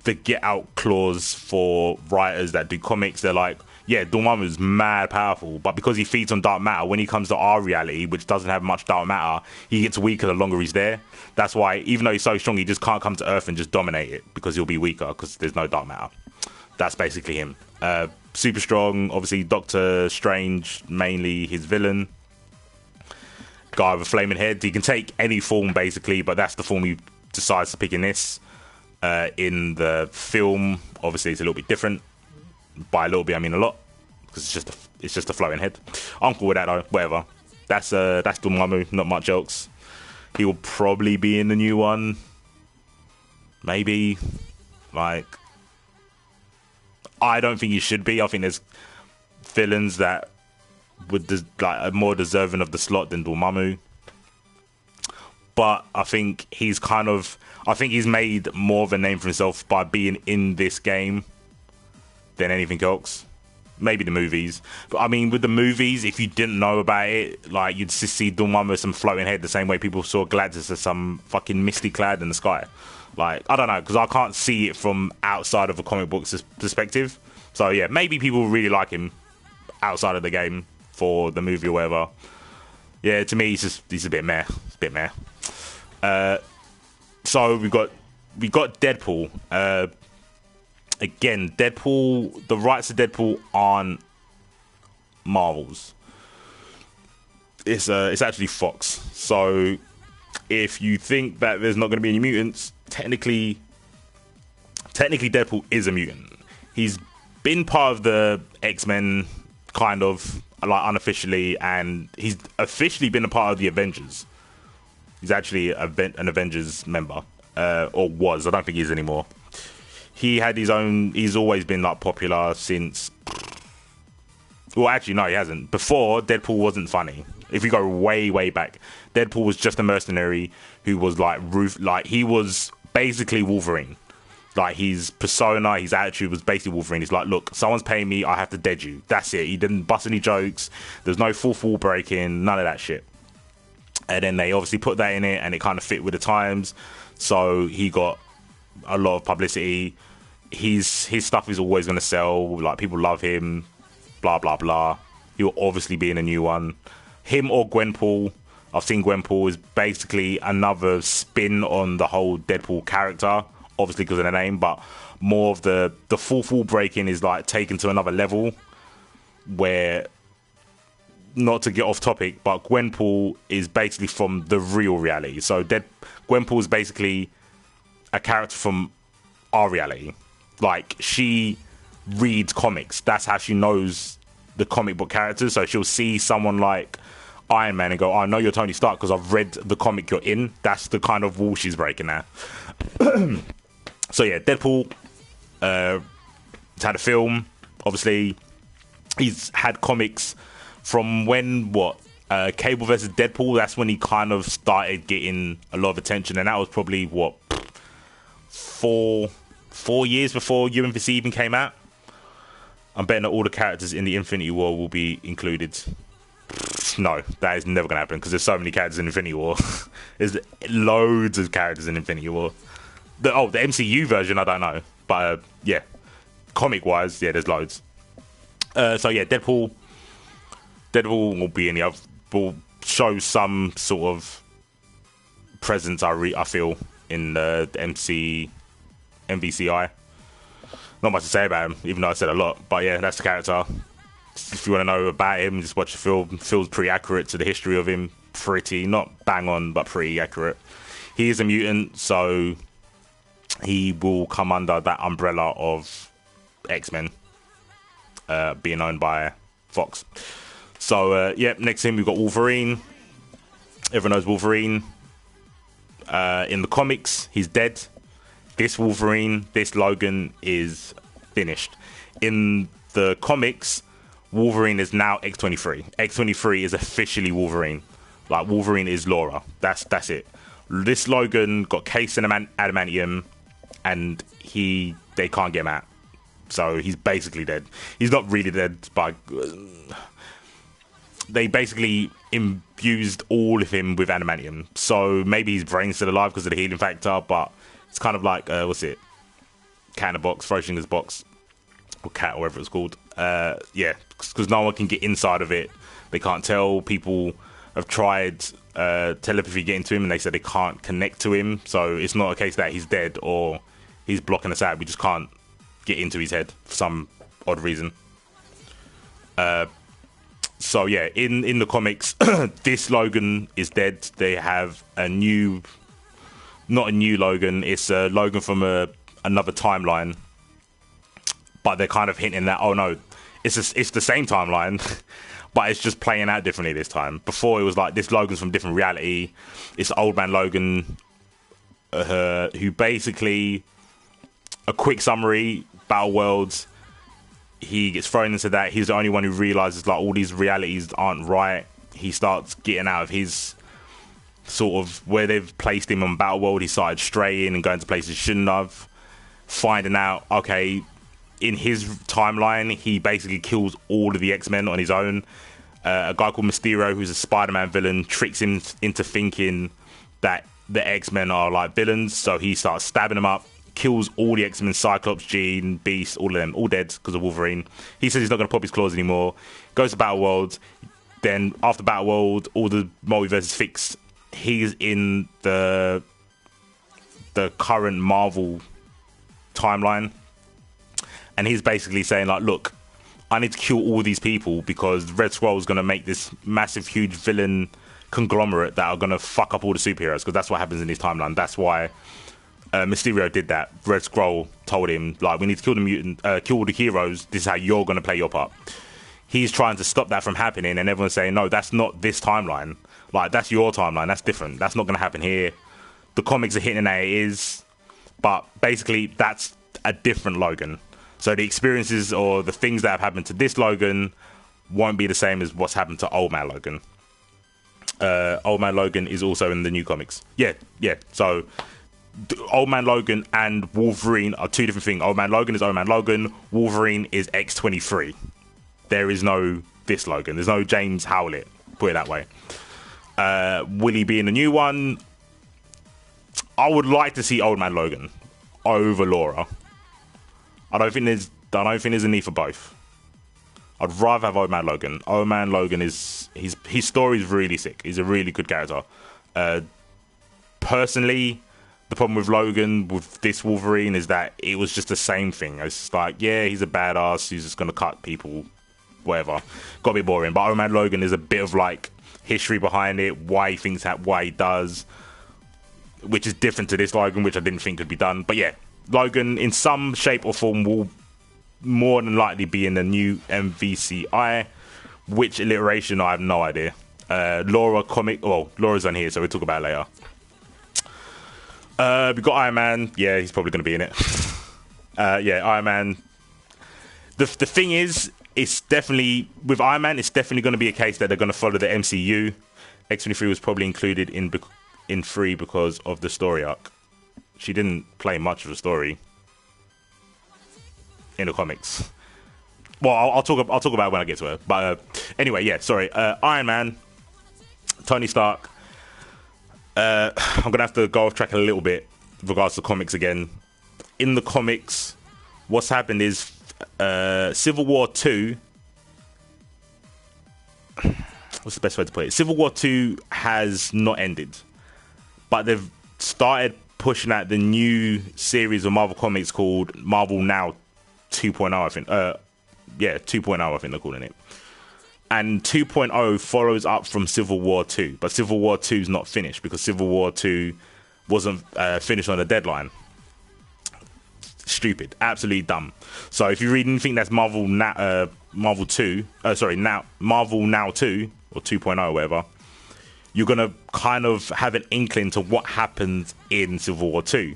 the get out clause for writers that do comics. They're like, yeah, Dormammu's mad powerful, but because he feeds on dark matter, when he comes to our reality, which doesn't have much dark matter, he gets weaker the longer he's there. That's why, even though he's so strong, he just can't come to Earth and just dominate it, because he'll be weaker because there's no dark matter. That's basically him. Super strong, obviously. Doctor Strange, mainly his villain. Guy with a flaming head. He can take any form, basically, but that's the form he decides to pick in this. In the film, obviously, it's a little bit different. By a little bit, I mean a lot, because it's just a floating head. I'm cool with that though. Whatever. That's Dormammu. Not much else. He will probably be in the new one. Maybe. Like, I don't think he should be. I think there's villains that would are more deserving of the slot than Dormammu. But I think he's made more of a name for himself by being in this game than anything else. Maybe the movies. But I mean, with the movies, if you didn't know about it, like, you'd just see Dormammu with some floating head the same way people saw Galactus as some fucking misty cloud in the sky. Like, I don't know, because I can't see it from outside of a comic book's perspective. So yeah, maybe people really like him outside of the game for the movie or whatever. Yeah, to me, he's a bit meh. It's a bit meh. So we got Deadpool. Again, Deadpool, the rights to Deadpool aren't Marvel's. It's actually Fox. So if you think that there's not going to be any mutants, technically Deadpool is a mutant. He's been part of the X-Men, kind of, like, unofficially, and he's officially been a part of the Avengers. He's actually an Avengers member, or was. I don't think he is anymore. He had his own. He's always been like popular since. Well, actually, no, he hasn't. Before, Deadpool wasn't funny. If we go way back, Deadpool was just a mercenary who was like he was basically Wolverine. Like, his persona, his attitude was basically Wolverine. He's like, look, someone's paying me, I have to dead you. That's it. He didn't bust any jokes. There's no fourth wall breaking, none of that shit. And then they obviously put that in it, and it kind of fit with the times. So he got a lot of publicity. His stuff is always going to sell. Like, people love him. Blah blah blah. He'll obviously be in a new one. Him or Gwenpool. I've seen Gwenpool is basically another spin on the whole Deadpool character. Obviously because of the name, but more of the fourth wall breaking is like taken to another level. Where, not to get off topic, but Gwenpool is basically from the real reality. So Gwenpool is basically a character from our reality. Like, she reads comics. That's how she knows the comic book characters. So she'll see someone like Iron Man and go, oh, I know you're Tony Stark because I've read the comic you're in. That's the kind of wall she's breaking now. So yeah, Deadpool he's had a film. Obviously, he's had comics from when, Cable versus Deadpool, that's when he kind of started getting a lot of attention, and that was probably, what, 4 years before UMvC even came out. I'm betting that all the characters in the Infinity War will be included. No, that is never going to happen, because there's so many characters in Infinity War. There's loads of characters in Infinity War. The MCU version, I don't know. But, yeah, comic-wise, yeah, there's loads. So, yeah, Deadpool will be in the... will show some sort of presence, I feel, in the UMvCi. Not much to say about him, even though I said a lot. But yeah, that's the character. If you want to know about him, just watch the film. Feels pretty accurate to the history of him. Pretty, not bang on, but pretty accurate. He is a mutant, so he will come under that umbrella of X-Men, being owned by Fox. So, yeah, next thing we've got Wolverine. Everyone knows Wolverine. In the comics, he's dead. This Wolverine, this Logan is finished. In the comics, Wolverine is now X-23. X-23 is officially Wolverine. Like, Wolverine is Laura. That's it. This Logan got cased in adamantium, and they can't get him out. So he's basically dead. He's not really dead, but they basically infused all of him with adamantium. So maybe his brain's still alive because of the healing factor, but it's kind of like, what's it? Cat in a box, Schrodinger's box, or cat, or whatever it's called. Yeah, because no one can get inside of it. They can't tell. People have tried telepathy getting to him, and they said they can't connect to him. So it's not a case that he's dead or he's blocking us out. We just can't get into his head for some odd reason. So yeah, in the comics, this Logan is dead. They have not a new Logan. It's a Logan from another timeline, but they're kind of hinting that, oh no, it's the same timeline, but it's just playing out differently this time. Before it was like, this Logan's from a different reality. It's Old Man Logan, who basically, a quick summary, Battle Worlds, he gets thrown into that. He's the only one who realizes like all these realities aren't right. He starts getting out of his sort of where they've placed him on Battle World. He started straying and going to places he shouldn't have. Finding out, okay, in his timeline, he basically kills all of the X-Men on his own. A guy called Mysterio, who's a Spider-Man villain, tricks him into thinking that the X-Men are like villains. So he starts stabbing them up, kills all the X-Men, Cyclops, Jean, Beast, all of them, all dead because of Wolverine. He says he's not going to pop his claws anymore. Goes to Battle World. Then after Battle World, all the multiverse is fixed. He's in the current Marvel timeline, and he's basically saying like, look, I need to kill all these people because Red Skull is going to make this massive, huge villain conglomerate that are going to fuck up all the superheroes, because that's what happens in his timeline. That's why Mysterio did that. Red Skull told him, like, we need to kill kill all the heroes. This is how you're going to play your part. He's trying to stop that from happening, and everyone's saying, no, that's not this timeline. Like, that's your timeline. That's different. That's not going to happen here. The comics are hitting that it is, but basically that's a different Logan. So the experiences or the things that have happened to this Logan won't be the same as what's happened to Old Man Logan. Old Man Logan is also in the new comics. Yeah. So Old Man Logan and Wolverine are two different things. Old Man Logan is Old Man Logan. Wolverine is X-23. There is no this Logan. There's no James Howlett, put it that way. Will he be in the new one? I would like to see Old Man Logan over Laura. I don't think there's a need for both. I'd rather have Old Man Logan. Old Man Logan his story is really sick. He's a really good character. Personally, the problem with Logan, with this Wolverine, is that it was just the same thing. It's like, yeah, he's a badass. He's just gonna cut people, whatever. Got a bit boring. But Old Man Logan is a bit of like history behind it, why he thinks that, why he does, which is different to this Logan, which I didn't think could be done. But yeah, Logan in some shape or form will more than likely be in the new UMvCi. Which alliteration, I have no idea. Laura comic, well, Laura's on here, so we'll talk about it later. We've got Iron Man. Yeah, he's probably going to be in it. Yeah, Iron Man. The thing is, it's definitely, with Iron Man, it's definitely going to be a case that they're going to follow the MCU. X-23 was probably included in 3 because of the story arc. She didn't play much of a story in the comics. Well, I'll talk about it when I get to her. But anyway, yeah, sorry. Iron Man, Tony Stark. I'm going to have to go off track a little bit with regards to comics again. In the comics, what's happened is Civil War 2... What's the best way to put it? Civil War 2 has not ended. But they've started pushing out the new series of Marvel Comics called Marvel Now 2.0, I think. 2.0, I think they're calling it. And 2.0 follows up from Civil War 2. But Civil War 2 is not finished because Civil War 2 wasn't finished on a deadline. Stupid. Absolutely dumb. So if you read anything that's Marvel Now, Marvel 2, Marvel Now 2, or 2.0 or whatever, you're going to kind of have an inkling to what happened in Civil War 2.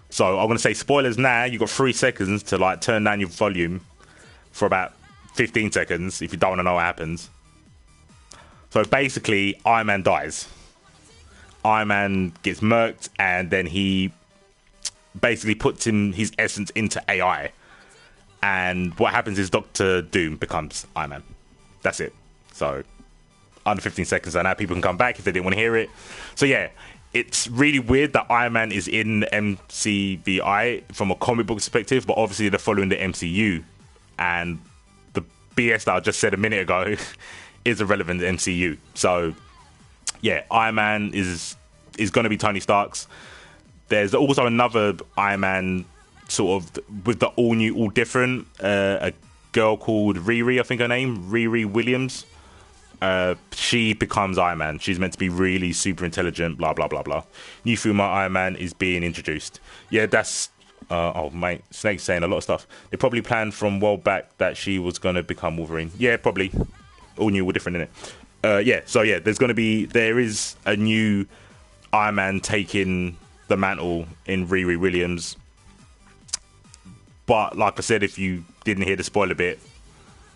So I'm going to say spoilers now. You've got 3 seconds to like turn down your volume for about 15 seconds if you don't want to know what happens. So basically, Iron Man dies. Iron Man gets murked, and then he basically puts his essence into AI. And what happens is Doctor Doom becomes Iron Man. That's it. So under 15 seconds, so now people can come back if they didn't want to hear it. So yeah, it's really weird that Iron Man is in UMvCi from a comic book perspective, but obviously they're following the MCU. And the BS that I just said a minute ago is irrelevant to MCU. So yeah, Iron Man is going to be Tony Stark's. There's also another Iron Man sort of with the all new, all different, a girl called Riri, I think her name, Riri Williams. She becomes Iron Man. She's meant to be really super intelligent, blah, blah, blah, blah. New film Iron Man is being introduced. Yeah, that's... oh, mate, Snake's saying a lot of stuff. They probably planned from well back that she was going to become Wolverine. Yeah, probably. All new, all different, innit? Yeah, so yeah, there is a new Iron Man taking the mantle in Riri Williams. But like I said, if you didn't hear the spoiler bit,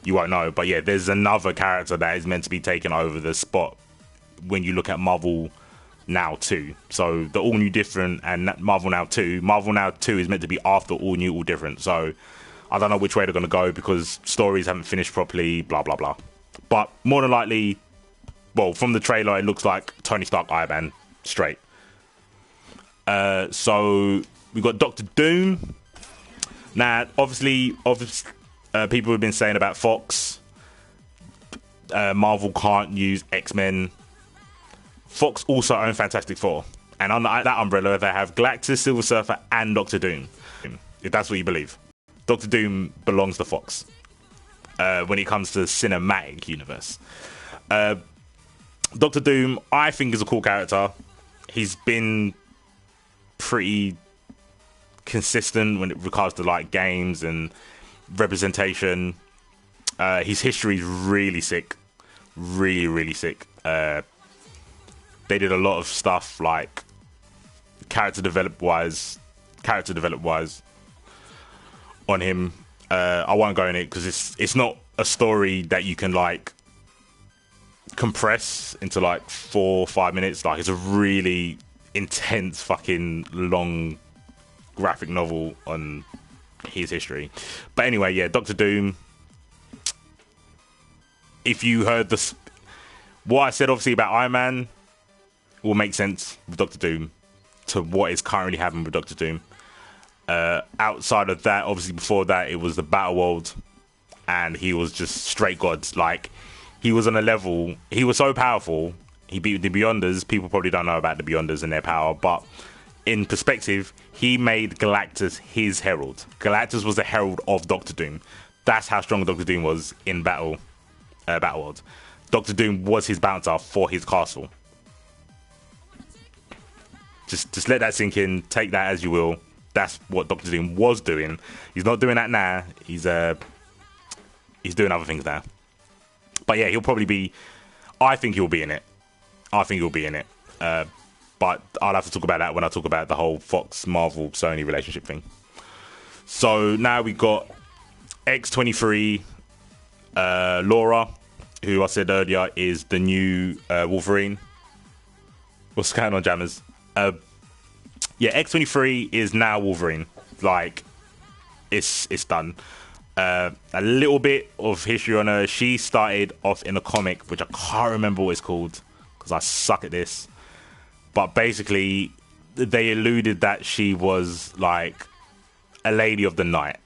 you won't know. But yeah, there's another character that is meant to be taking over the spot when you look at Marvel Now 2. So the all new different and Marvel Now 2. Marvel Now 2 is meant to be after all new, all different. So I don't know which way they're going to go because stories haven't finished properly, blah, blah, blah. But more than likely, well, from the trailer, it looks like Tony Stark, Iron Man, straight. So we got Doctor Doom. Now, obviously, people have been saying about Fox, Marvel can't use X-Men. Fox also own Fantastic Four. And under that umbrella, they have Galactus, Silver Surfer, and Doctor Doom. If that's what you believe. Doctor Doom belongs to Fox when it comes to cinematic universe. Doctor Doom, I think, is a cool character. He's been pretty consistent when it regards to like games and representation. His history is really sick, really sick. They did a lot of stuff like character develop wise on him. I won't go in it because it's not a story that you can like compress into like 4 or 5 minutes. Like, it's a really intense fucking long graphic novel on his history. But anyway, yeah, Doctor Doom. If you heard what I said obviously about Iron Man will make sense with Doctor Doom to what is currently happening with Doctor Doom. Outside of that, obviously before that it was the Battle World, and he was just straight gods. Like, he was on a level, he was so powerful, he beat the Beyonders. People probably don't know about the Beyonders and their power, but in perspective, he made Galactus his herald. Galactus was the herald of Doctor Doom. That's how strong Doctor Doom was in Battle World. Doctor Doom was his bouncer for his castle. Just let that sink in. Take that as you will. That's what Doctor Doom was doing. He's not doing that now. He's doing other things now. But yeah, he'll probably be... I think he'll be in it. But I'll have to talk about that when I talk about the whole Fox, Marvel, Sony relationship thing. So now we got X-23. Laura, who I said earlier is the new Wolverine. What's going on, Jammerz? Yeah, X-23 is now Wolverine. Like, it's done. A little bit of history on her. She started off in a comic, which I can't remember what it's called because I suck at this. But basically, they alluded that she was like a lady of the night.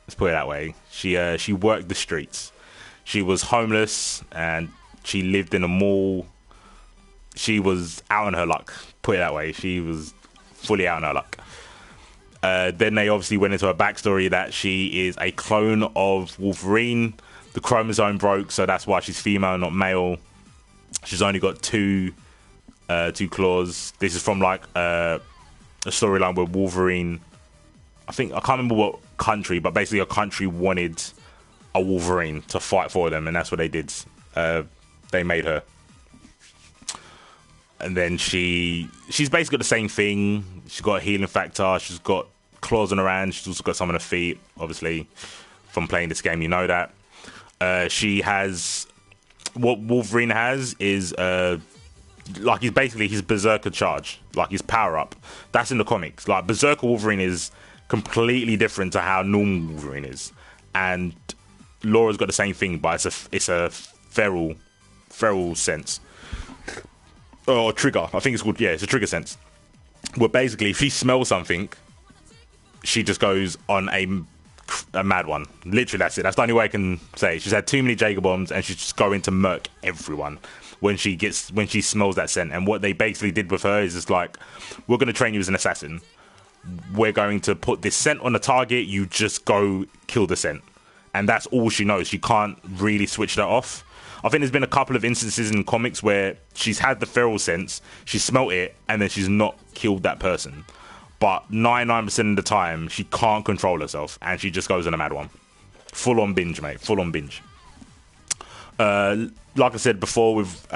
Let's put it that way. She worked the streets. She was homeless and she lived in a mall. She was out on her luck. Put it that way. She was fully out on her luck. Then they obviously went into a backstory that she is a clone of Wolverine. The chromosome broke, so that's why she's female, not male. She's only got two claws. This is from like a storyline where Wolverine, I can't remember what country, but basically a country wanted a Wolverine to fight for them, and that's what they did. They made her. And then she's basically got the same thing. She's got a healing factor. She's got claws on her hands. She's also got some on her feet. Obviously, from playing this game, you know that. She has... What Wolverine has is... like, he's basically his Berserker charge. Like, his power-up. That's in the comics. Like, Berserker Wolverine is completely different to how normal Wolverine is. And Laura's got the same thing, but it's a feral sense. Or trigger. I think it's called... Yeah, it's a trigger sense. Where basically, if she smells something, she just goes on a mad one. Literally, that's it. That's the only way I can say. She's had too many Jaeger bombs, and she's just going to murk everyone when she smells that scent. And what they basically did with her is just like, we're going to train you as an assassin. We're going to put this scent on the target. You just go kill the scent. And that's all she knows. She can't really switch that off. I think there's been a couple of instances in comics where she's had the feral sense, she smelt it, and then she's not killed that person. But 99% of the time, she can't control herself, and she just goes on a mad one. Full on binge, mate. Full on binge. Like I said before with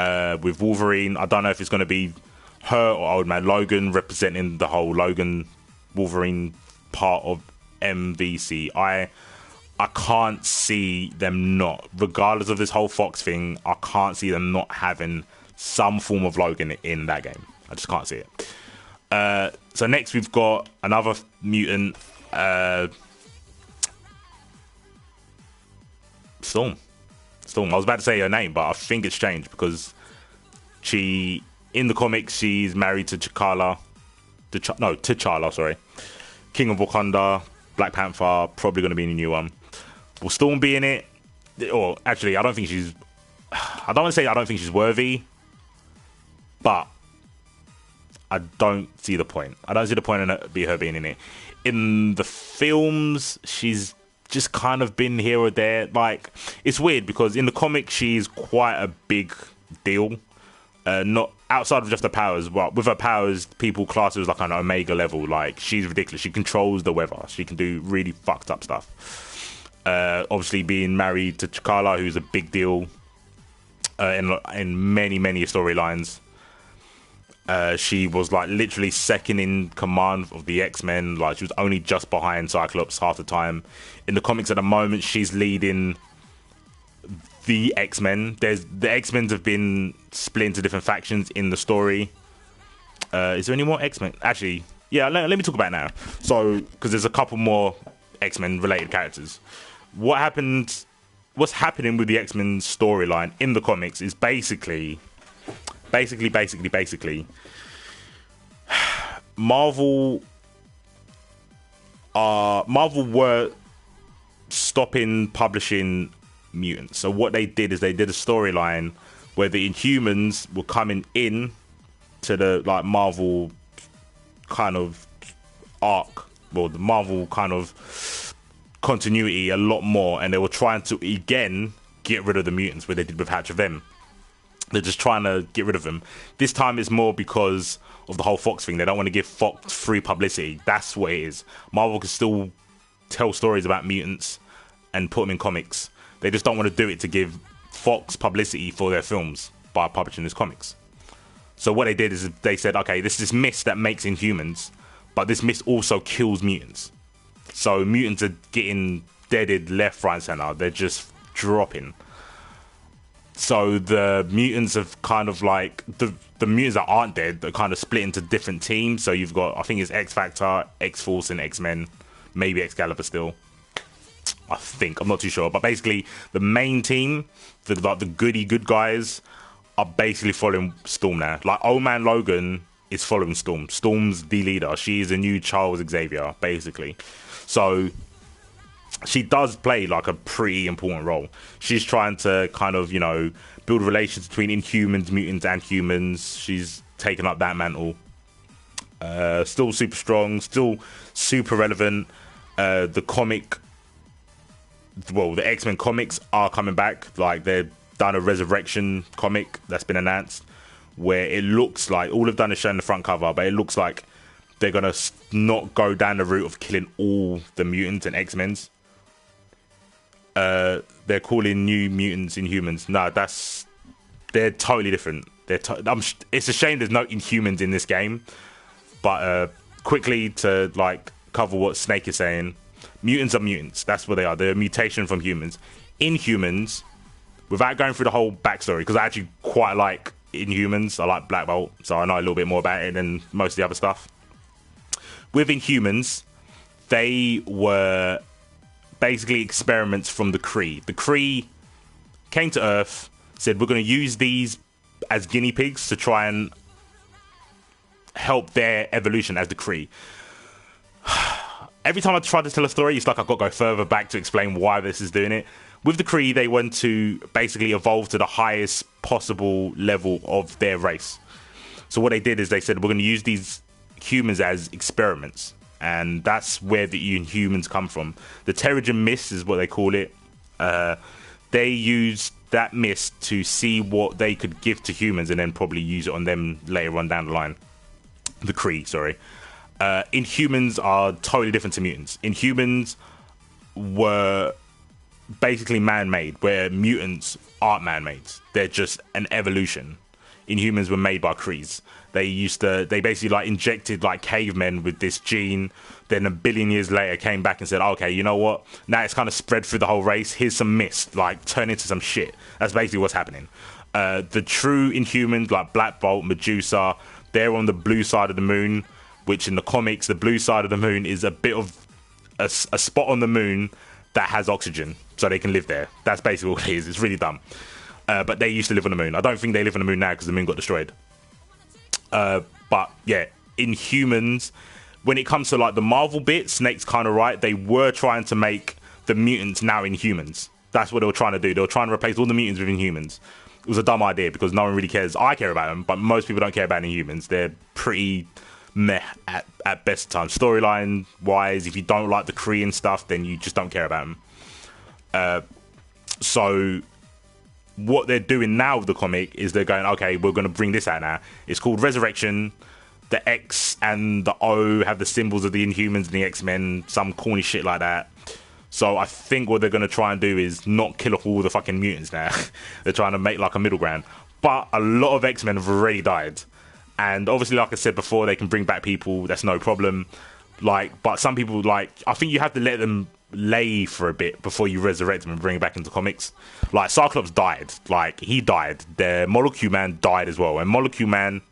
Wolverine, I don't know if it's going to be her or Old Man Logan representing the whole Logan Wolverine part of UMvCi. I can't see them not, regardless of this whole Fox thing, I can't see them not having some form of Logan in that game. I just can't see it. So next we've got another mutant, Storm. I was about to say her name, but I think it's changed because in the comics, she's married to T'Challa, sorry. King of Wakanda, Black Panther, probably going to be in a new one. Will Storm be in it? Or actually, I don't want to say I don't think she's worthy, but I don't see the point. I don't see the point in her being in it. In the films, she's just kind of been here or there. Like, it's weird because in the comics, she's quite a big deal. Not outside of just her powers, but with her powers, people class her as like an Omega level. Like, she's ridiculous. She controls the weather. She can do really fucked up stuff. Obviously, being married to T'Challa, who's a big deal in many storylines. She was like literally second in command of the X-Men. Like, she was only just behind Cyclops half the time. In the comics at the moment, she's leading the X-Men. The X-Men have been split into different factions in the story. Is there any more X-Men? Actually, yeah, let me talk about it now. So, because there's a couple more X-Men related characters. What's happening with the X-Men storyline in the comics is basically Marvel were stopping publishing mutants. So what they did is they did a storyline where the Inhumans were coming in to the like Marvel kind of arc, well, the Marvel kind of continuity a lot more, and they were trying to again get rid of the mutants where they did with Hatch of Them. They're just trying to get rid of them. This time it's more because of the whole Fox thing. They don't want to give Fox free publicity. That's what it is. Marvel can still tell stories about mutants and put them in comics. They just don't want to do it to give Fox publicity for their films by publishing these comics. So what they did is they said, okay, this is this mist that makes Inhumans, but this mist also kills mutants. So mutants are getting deaded left, right, and center. They're just dropping. So the mutants have kind of like the mutants that aren't dead, they're kind of split into different teams. So you've got, I think it's X Factor, X Force, and X Men, maybe Excalibur still. I think, I'm not too sure, but basically the main team, the goody good guys, are basically following Storm now. Like Old Man Logan is following Storm. Storm's the leader. She is a new Charles Xavier, basically. So she does play like a pretty important role. She's trying to kind of, you know, build relations between Inhumans, mutants, and humans. She's taken up that mantle. Still super strong, still super relevant. The X-Men comics are coming back. Like, they've done a Resurrection comic that's been announced, where it looks like, all they've done is showing the front cover, but it looks like they're going to not go down the route of killing all the mutants and X-Men's. They're calling New Mutants Inhumans. No, they're totally different. It's a shame there's no Inhumans in this game. But quickly to like cover what Snake is saying, mutants are mutants. That's what they are. They're a mutation from humans. Inhumans, without going through the whole backstory, because I actually quite like Inhumans. I like Black Bolt, so I know a little bit more about it than most of the other stuff. With Inhumans, they were basically experiments from the Kree. The Kree came to Earth, said, we're going to use these as guinea pigs to try and help their evolution as the Kree. Every time I try to tell a story, it's like I've got to go further back to explain why this is doing it. With the Kree, they want to basically evolve to the highest possible level of their race. So what they did is they said, we're going to use these humans as experiments. And that's where the Inhumans come from. The Terrigen Mist is what they call it. They used that mist to see what they could give to humans and then probably use it on them later on down the line. The Kree, sorry. Inhumans are totally different to mutants. Inhumans were basically man-made, where mutants aren't man-made. They're just an evolution. Inhumans were made by Krees. They basically like injected like cavemen with this gene. Then a billion years later came back and said, okay, you know what? Now it's kind of spread through the whole race. Here's some mist, like turn into some shit. That's basically what's happening. The true Inhumans, like Black Bolt, Medusa, they're on the blue side of the moon, which in the comics, the blue side of the moon is a bit of a spot on the moon that has oxygen, so they can live there. That's basically what it is. It's really dumb. But they used to live on the moon. I don't think they live on the moon now because the moon got destroyed. But yeah, Inhumans, when it comes to like the Marvel bit, Snake's kind of right. They were trying to make the mutants now Inhumans. That's what they were trying to do. They were trying to replace all the mutants with Inhumans. It was a dumb idea because no one really cares. I care about them, but most people don't care about Inhumans. They're pretty meh at best times. Storyline wise, if you don't like the Korean stuff, then you just don't care about them. So what they're doing now with the comic is they're going, okay, we're going to bring this out now. It's called Resurrection. The X and the O have the symbols of the Inhumans and the X-Men, some corny shit like that. So I think what they're going to try and do is not kill off all the fucking mutants now. They're trying to make like a middle ground. But a lot of X-Men have already died. And obviously, like I said before, they can bring back people. That's no problem. Like, but some people, like, I think you have to let them lay for a bit before you resurrect them and bring it back into comics. Like, Cyclops died. Like, he died. The Molecule Man died as well. And Multiple Man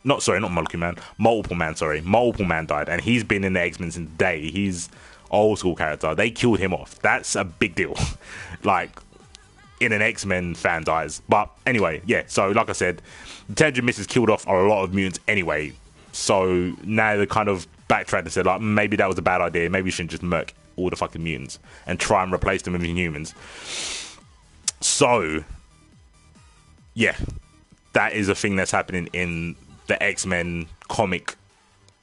died. And he's been in the X-Men since day. He's old school character. They killed him off. That's a big deal. Like, in an X-Men fan dies. But anyway, yeah. So, like I said, the Terrigen Mist has killed off a lot of mutants anyway. So now they kind of backtracked and said, like, maybe that was a bad idea. Maybe we shouldn't just murk all the fucking mutants and try and replace them with humans. So, yeah, that is a thing that's happening in the X-Men comic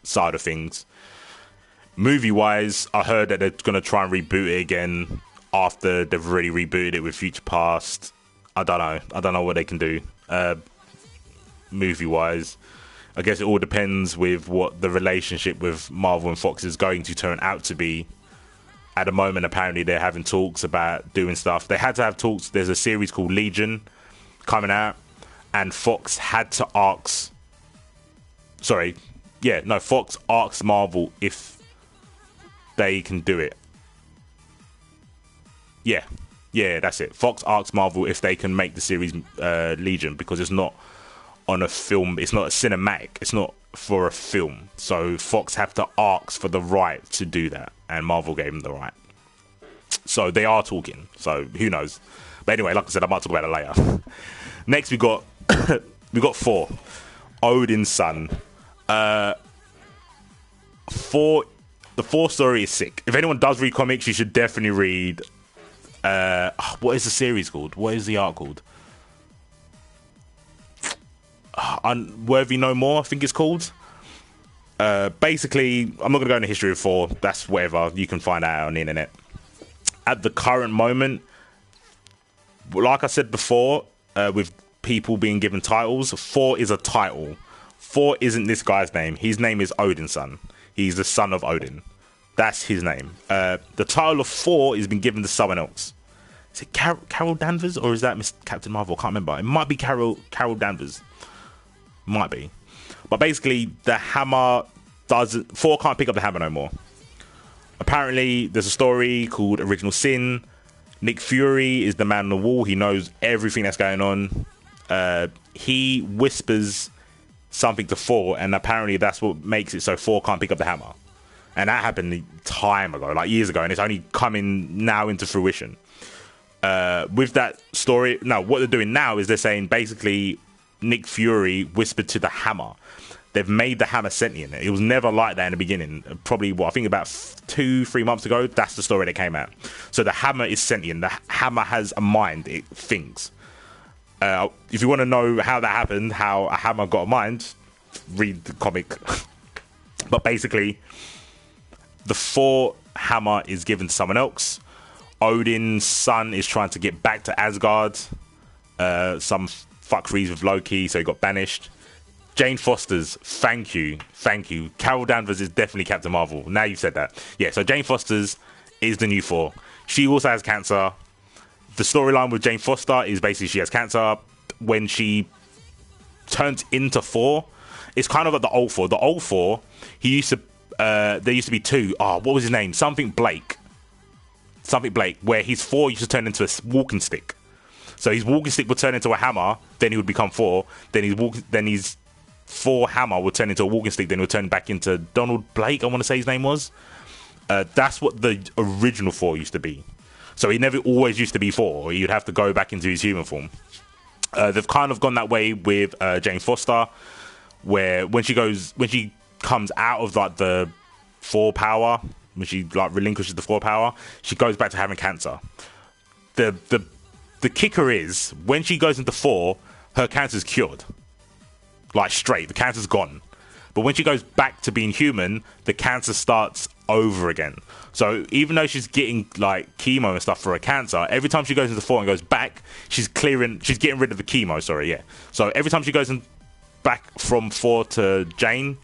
side of things. Movie-wise, I heard that they're going to try and reboot it again after they've already rebooted it with Future Past. I don't know what they can do. Movie-wise, I guess it all depends with what the relationship with Marvel and Fox is going to turn out to be. At the moment, apparently, they're having talks about doing stuff. They had to have talks. There's a series called Legion coming out, and Fox had to ask... Fox asked Marvel if they can do it. Yeah, Yeah, that's it. Fox asked Marvel if they can make the series Legion because it's not on a film. It's not a cinematic. It's not for a film. So Fox have to ask for the right to do that, and Marvel gave them the right. So they are talking. So who knows? But anyway, like I said, I might talk about it later. Next, we got Thor, Odin's son. The Thor story is sick. If anyone does read comics, you should definitely read. What is the series called? What is the arc called? Unworthy No More, I think it's called. Basically, I'm not going to go into history of Thor. That's whatever. You can find out on the internet. At the current moment, like I said before, with people being given titles, Thor is a title. Thor isn't this guy's name. His name is Odin's son. He's the son of Odin. That's his name. The title of Thor has been given to someone else. Is it Carol Danvers or is that Miss Captain Marvel? I can't remember. It might be Carol Danvers. Might be. But basically, the hammer doesn't... Thor can't pick up the hammer no more. Apparently, there's a story called Original Sin. Nick Fury is the man on the wall. He knows everything that's going on. He whispers something to Thor, and apparently that's what makes it so Thor can't pick up the hammer. And that happened time ago, like years ago, and it's only coming now into fruition. With that story, now what they're doing now is they're saying basically Nick Fury whispered to the hammer. They've made the hammer sentient. It was never like that in the beginning. Probably, I think about 2-3 months ago, that's the story that came out. So the hammer is sentient. The hammer has a mind. It thinks. If you want to know how that happened, how a hammer got a mind, read the comic. But basically, the Thor hammer is given to someone else. Odin's son is trying to get back to Asgard. Some fuckeries with Loki, so he got banished. Jane Foster's, thank you. Carol Danvers is definitely Captain Marvel. Now you've said that. Yeah, so Jane Foster's is the new Thor. She also has cancer. The storyline with Jane Foster is basically she has cancer. When she turns into Thor, it's kind of like the old Thor. The old Thor, there used to be two. What was his name? Something Blake, where his Thor used to turn into a walking stick. So his walking stick would turn into a hammer, then he would become Thor. Then his Thor hammer would turn into a walking stick, then it would turn back into Donald Blake, I want to say his name was. That's what the original Thor used to be. So he never always used to be Thor. You'd have to go back into his human form. They've kind of gone that way with Jane Foster, where when she comes out of like the Thor power, when she like relinquishes the Thor power, she goes back to having cancer. The kicker is when she goes into Thor, her cancer's cured. Like straight, the cancer's gone. But when she goes back to being human, the cancer starts over again. So even though she's getting like chemo and stuff for her cancer, every time she goes into Thor and goes back, she's getting rid of the chemo. So every time she goes back from Thor to Jane,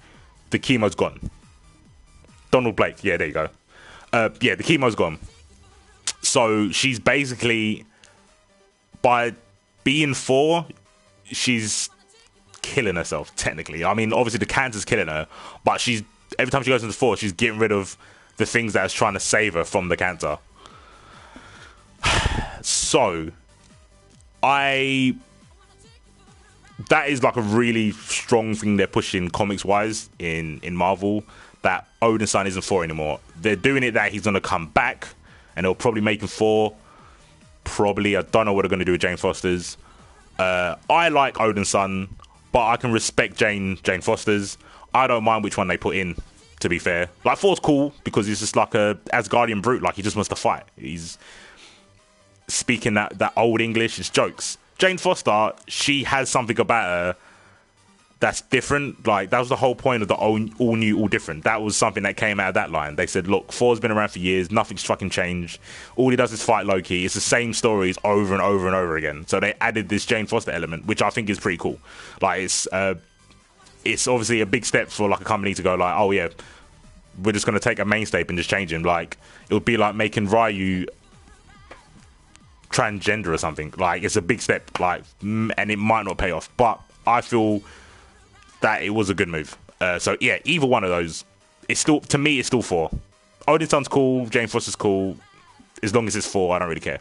the chemo's gone. Donald Blake, yeah, there you go. The chemo's gone. So she's basically, by being Thor, she's killing herself, technically. I mean, obviously the cancer's killing her, but every time she goes into Thor, she's getting rid of the things that is trying to save her from the cancer. So, that is like a really strong thing they're pushing comics-wise in Marvel, that Odin's son isn't Thor anymore. They're doing it that he's going to come back, and they'll probably make him Thor. Probably, I don't know what they're going to do with Jane Foster's. I like Odin's son, but I can respect Jane Foster's. I don't mind which one they put in, to be fair. Like, Thor's cool because he's just like a Asgardian brute. Like, he just wants to fight. He's speaking that old English. It's jokes. Jane Foster, she has something about her that's different. Like, that was the whole point of the all new, all different. That was something that came out of that line. They said, look, Thor's been around for years. Nothing's fucking changed. All he does is fight Loki. It's the same stories over and over and over again. So they added this Jane Foster element, which I think is pretty cool. Like, it's obviously a big step for like a company to go like, oh yeah, we're just going to take a mainstay and just change him. Like, it would be like making Ryu transgender or something. Like, it's a big step, like, and it might not pay off, but I feel that it was a good move. So yeah, either one of those, it's still, to me, it's still Thor. Odin's son's cool, Jane Foster's cool. As long as it's Thor, I don't really care.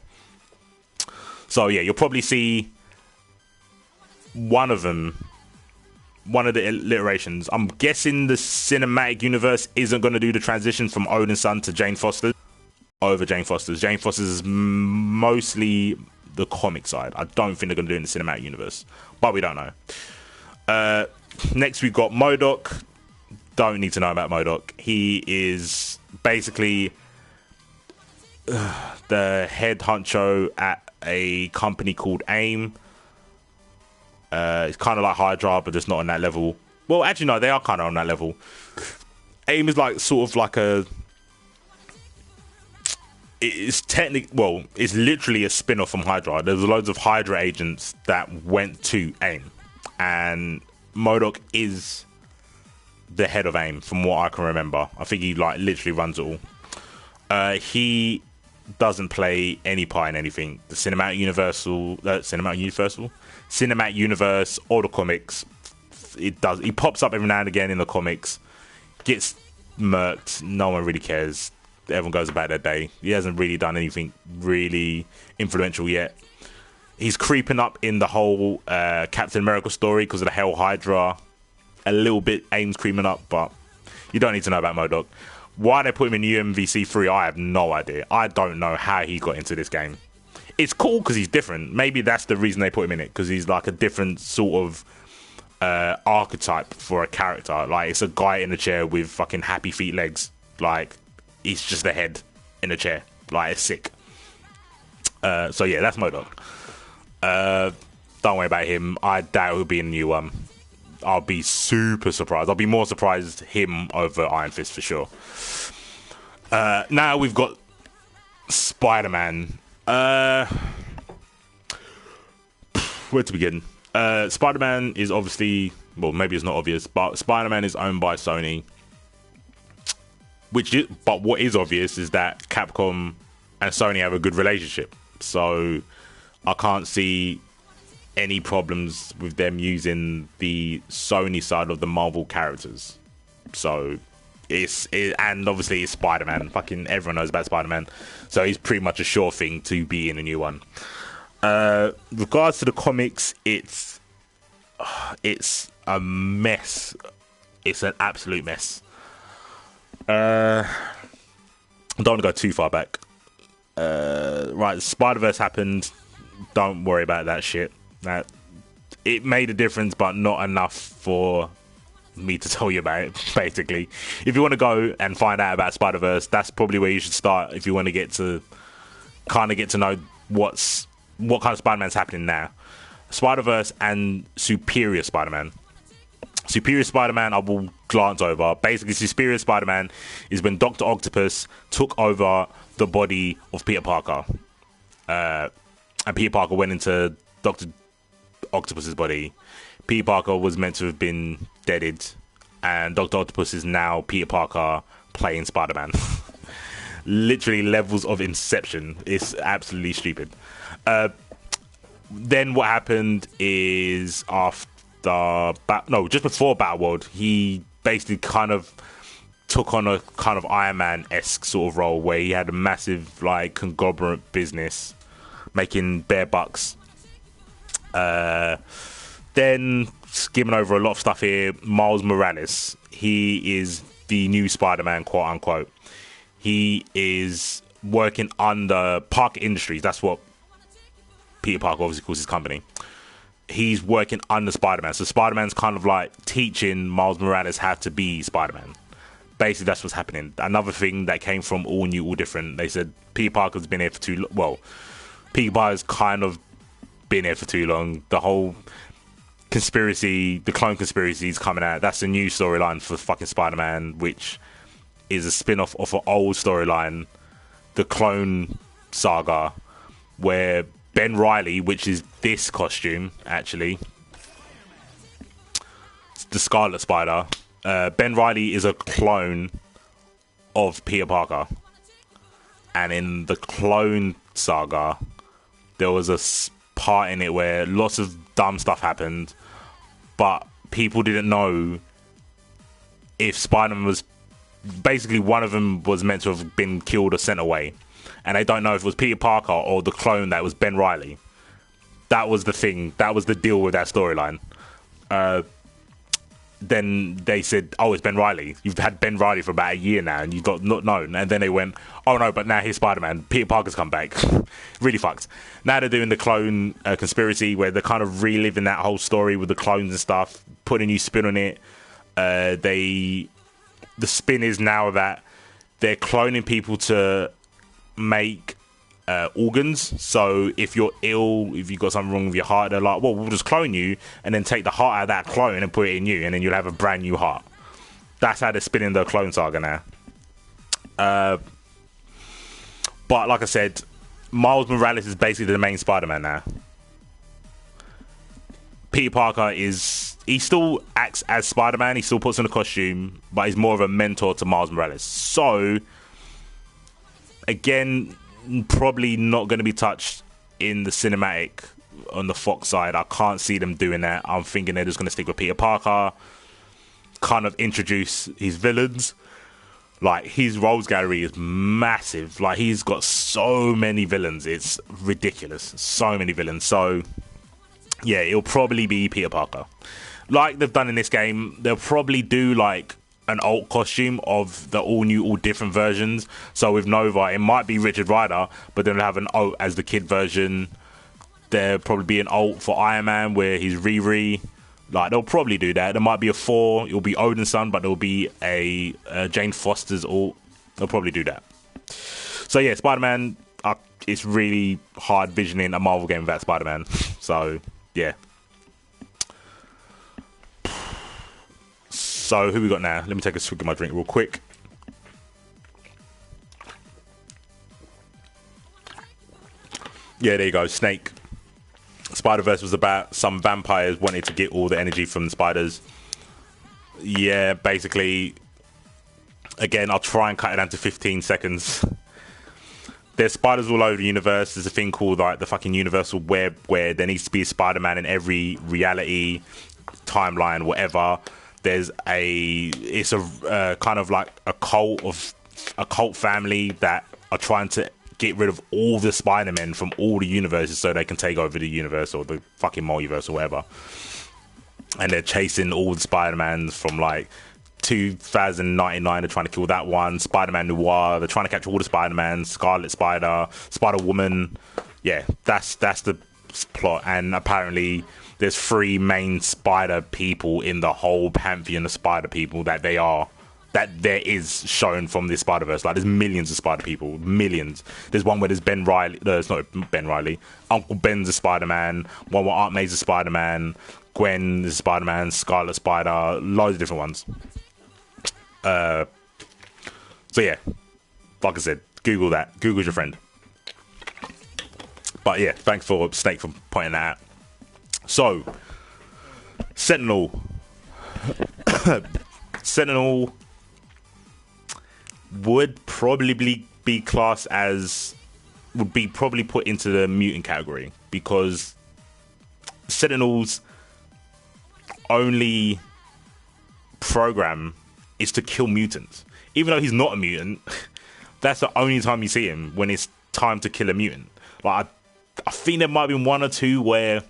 So yeah, you'll probably see one of the iterations. I'm guessing the cinematic universe isn't going to do the transition from Odin's son to Jane Foster over Jane Foster's. Jane Foster's is mostly the comic side. I don't think they're going to do it in the cinematic universe, but we don't know. Next, we've got MODOK. Don't need to know about MODOK. He is basically the head honcho at a company called AIM. It's kind of like Hydra, but just not on that level. Well, actually, no, they are kind of on that level. AIM is like sort of like a... It's technically... Well, it's literally a spin-off from Hydra. There's loads of Hydra agents that went to AIM. And MODOK is the head of AIM, from what I can remember. I think he like literally runs it all. He doesn't play any part in anything. The cinematic universe or the comics, it does. He pops up every now and again in the comics, gets murked. No one really cares. Everyone goes about their day. He hasn't really done anything really influential yet. He's creeping up in the whole Captain America story because of the Hell Hydra. A little bit AIM's creeping up, but you don't need to know about MODOK. Why they put him in UMvC3, I have no idea. I don't know how he got into this game. It's cool because he's different. Maybe that's the reason they put him in it, because he's like a different sort of archetype for a character. Like, it's a guy in a chair with fucking happy feet legs. Like, he's just a head in a chair. Like, it's sick. So yeah, that's MODOK. Don't worry about him. I doubt he'll be in the new one. I'll be super surprised. I'll be more surprised him over Iron Fist for sure. Now we've got Spider-Man. Where to begin? Spider-Man is obviously... Well, maybe it's not obvious, but Spider-Man is owned by Sony. But what is obvious is that Capcom and Sony have a good relationship. So I can't see any problems with them using the Sony side of the Marvel characters. So and obviously it's Spider-Man. Fucking everyone knows about Spider-Man. So he's pretty much a sure thing to be in a new one. Regards to the comics, it's a mess. It's an absolute mess. I don't want to go too far back. Right, Spider-Verse happened. Don't worry about that shit. That it made a difference, but not enough for me to tell you about it. Basically, if you want to go and find out about Spider-Verse, that's probably where you should start. If you want to get to know what kind of Spider-Man's happening now. Spider-Verse and Superior Spider-Man. Superior Spider-Man, I will glance over. Basically, Superior Spider-Man is when Dr. Octopus took over the body of Peter Parker. And Peter Parker went into Dr. Octopus's body. Peter Parker was meant to have been deaded. And Dr. Octopus is now Peter Parker playing Spider-Man. Literally levels of Inception. It's absolutely stupid. Then what happened is just before Battleworld, he basically kind of took on a kind of Iron Man-esque sort of role where he had a massive like conglomerate business making bare bucks. Then skimming over a lot of stuff here, Miles Morales, he is the new Spider-Man, quote unquote. He is working under Parker Industries. That's what Peter Parker obviously calls his company. He's working under Spider-Man. So Spider-Man's kind of like teaching Miles Morales how to be Spider-Man. Basically, that's what's happening. Another thing that came from All New, All Different, they said Peter Parker's been here for too long. Well, Peter Parker's kind of been here for too long. The whole conspiracy, the clone conspiracy is coming out. That's a new storyline for fucking Spider-Man, which is a spin-off of an old storyline, the Clone Saga, where Ben Reilly, which is this costume, actually, the Scarlet Spider. Ben Reilly is a clone of Peter Parker. And in the Clone Saga, there was a part in it where lots of dumb stuff happened, but people didn't know if Spider-Man was... Basically, one of them was meant to have been killed or sent away. And they don't know if it was Peter Parker or the clone that was Ben Reilly. That was the thing. That was the deal with that storyline. Then they said, oh, it's Ben Reilly. You've had Ben Reilly for about a year now, and you've not known. And then they went, oh, no, but now here's Spider-Man. Peter Parker's come back. Really fucked. Now they're doing the clone conspiracy, where they're kind of reliving that whole story with the clones and stuff, putting a new spin on it. The spin is now that they're cloning people to make organs. So if you're ill, if you've got something wrong with your heart, they're like, well, we'll just clone you and then take the heart out of that clone and put it in you, and then you'll have a brand new heart. That's how they're spinning the clone saga now. But like I said, Miles Morales is basically the main Spider-Man now. Peter Parker he still acts as Spider-Man, he still puts on a costume, but he's more of a mentor to Miles Morales. So again, probably not going to be touched in the cinematic on the Fox side. I can't see them doing that. I'm thinking they're just going to stick with Peter Parker, kind of introduce his villains. Like, his rogues gallery is massive. Like, he's got so many villains. It's ridiculous. So many villains. So, yeah, it'll probably be Peter Parker. Like they've done in this game, they'll probably do, like, an alt costume of the all new, all different versions. So with Nova, it might be Richard Rider, but then they'll have an alt as the kid version. There'll probably be an alt for Iron Man where he's Riri. Like, they'll probably do that. There might be a 4, it'll be Odin's son, but there'll be a Jane Foster's alt. They'll probably do that. So yeah, Spider-Man, it's really hard visioning a Marvel game without Spider-Man. So yeah. So, who we got now? Let me take a swig of my drink real quick. Yeah, there you go. Snake. Spider-Verse was about some vampires wanting to get all the energy from the spiders. Yeah, basically. Again, I'll try and cut it down to 15 seconds. There's spiders all over the universe. There's a thing called, like, the fucking universal web, where there needs to be a Spider-Man in every reality, timeline, whatever. It's a kind of like a cult family that are trying to get rid of all the Spider-Men from all the universes so they can take over the universe or the fucking multiverse or whatever. And they're chasing all the Spider-Mans from, like, 2099. They're trying to kill that one. Spider-Man Noir. They're trying to capture all the Spider-Mans. Scarlet Spider, Spider-Woman. Yeah, that's the plot. And apparently there's 3 main spider people in the whole pantheon of spider people that there is shown from this Spider-Verse. Like, there's millions of spider people. Millions. There's one where there's Ben Reilly. No, it's not Ben Reilly. Uncle Ben's a Spider-Man. One where Aunt May's a Spider-Man. Gwen is a Spider-Man. Scarlet Spider. Loads of different ones. So yeah. Like I said, Google that. Google's your friend. But yeah, thanks for Snake for pointing that out. So, Sentinel. Sentinel would probably be classed as, would be probably put into the mutant category, because Sentinel's only program is to kill mutants. Even though he's not a mutant, that's the only time you see him, when it's time to kill a mutant. Like, I think there might have been 1 or 2 where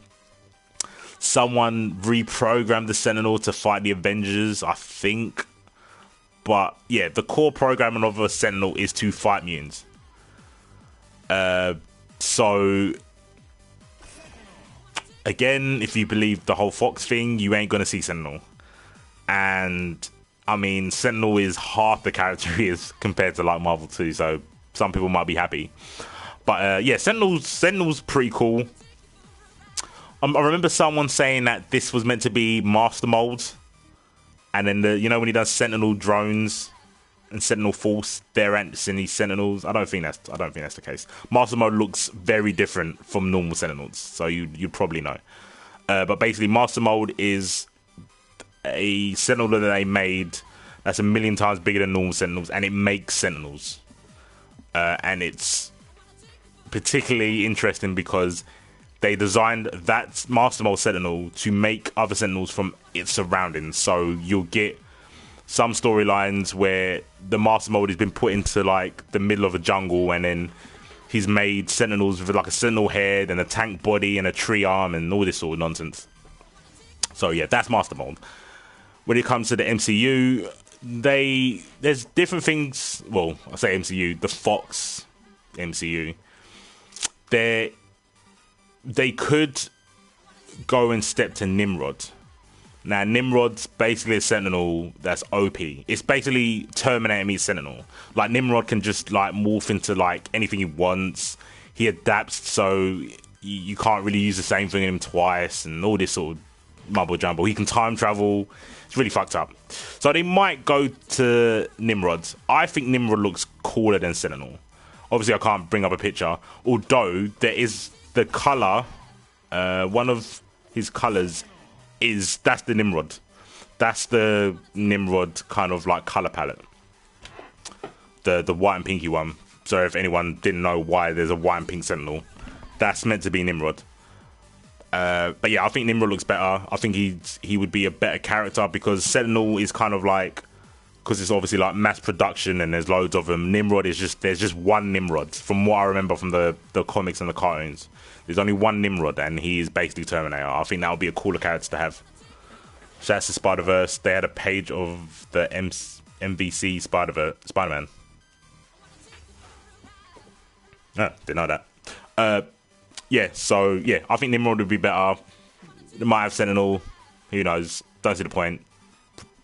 someone reprogrammed the Sentinel to fight the Avengers, I think. But yeah, the core programming of a Sentinel is to fight mutants. So again, if you believe the whole Fox thing, you ain't gonna see Sentinel. And I mean, Sentinel is half the character he is compared to, like, Marvel 2, so some people might be happy. But yeah, Sentinel's pretty cool. I remember someone saying that this was meant to be Master Mold, and then when he does Sentinel drones and Sentinel Force, they're ants in these Sentinels. I don't think that's the case. Master Mode looks very different from normal Sentinels, so you'd probably know. But basically, Master Mode is a Sentinel that they made that's 1,000,000 times bigger than normal Sentinels, and it makes Sentinels. And it's particularly interesting because they designed that Master Mold Sentinel to make other Sentinels from its surroundings. So you'll get some storylines where the Master Mold has been put into, like, the middle of a jungle, and then he's made Sentinels with like a Sentinel head and a tank body and a tree arm and all this sort of nonsense. So yeah, that's Master Mold. When it comes to the MCU, there's different things. Well, I say MCU, the Fox MCU. They could go and step to Nimrod. Now, Nimrod's basically a Sentinel that's OP. It's basically Terminator meets Sentinel. Like, Nimrod can just, like, morph into, like, anything he wants. He adapts, so you can't really use the same thing in him twice and all this sort of mumble jumble. He can time travel. It's really fucked up. So they might go to Nimrod. I think Nimrod looks cooler than Sentinel. Obviously, I can't bring up a picture. Although, there is the colour. One of his colours that's the Nimrod. That's the Nimrod kind of like colour palette. The white and pinky one. So if anyone didn't know why there's a white and pink Sentinel, that's meant to be Nimrod. But yeah, I think Nimrod looks better. I think he would be a better character because Sentinel is kind of like, because it's obviously like mass production and there's loads of them. Nimrod is there's just one Nimrod from what I remember from the comics and the cartoons. There's only one Nimrod, and he is basically Terminator. I think that would be a cooler character to have. So that's the Spider-Verse. They had a page of the UMvC Spider-Man. No, didn't know that. Yeah, so, yeah, I think Nimrod would be better. They might have Sentinel. Who knows? Don't see the point.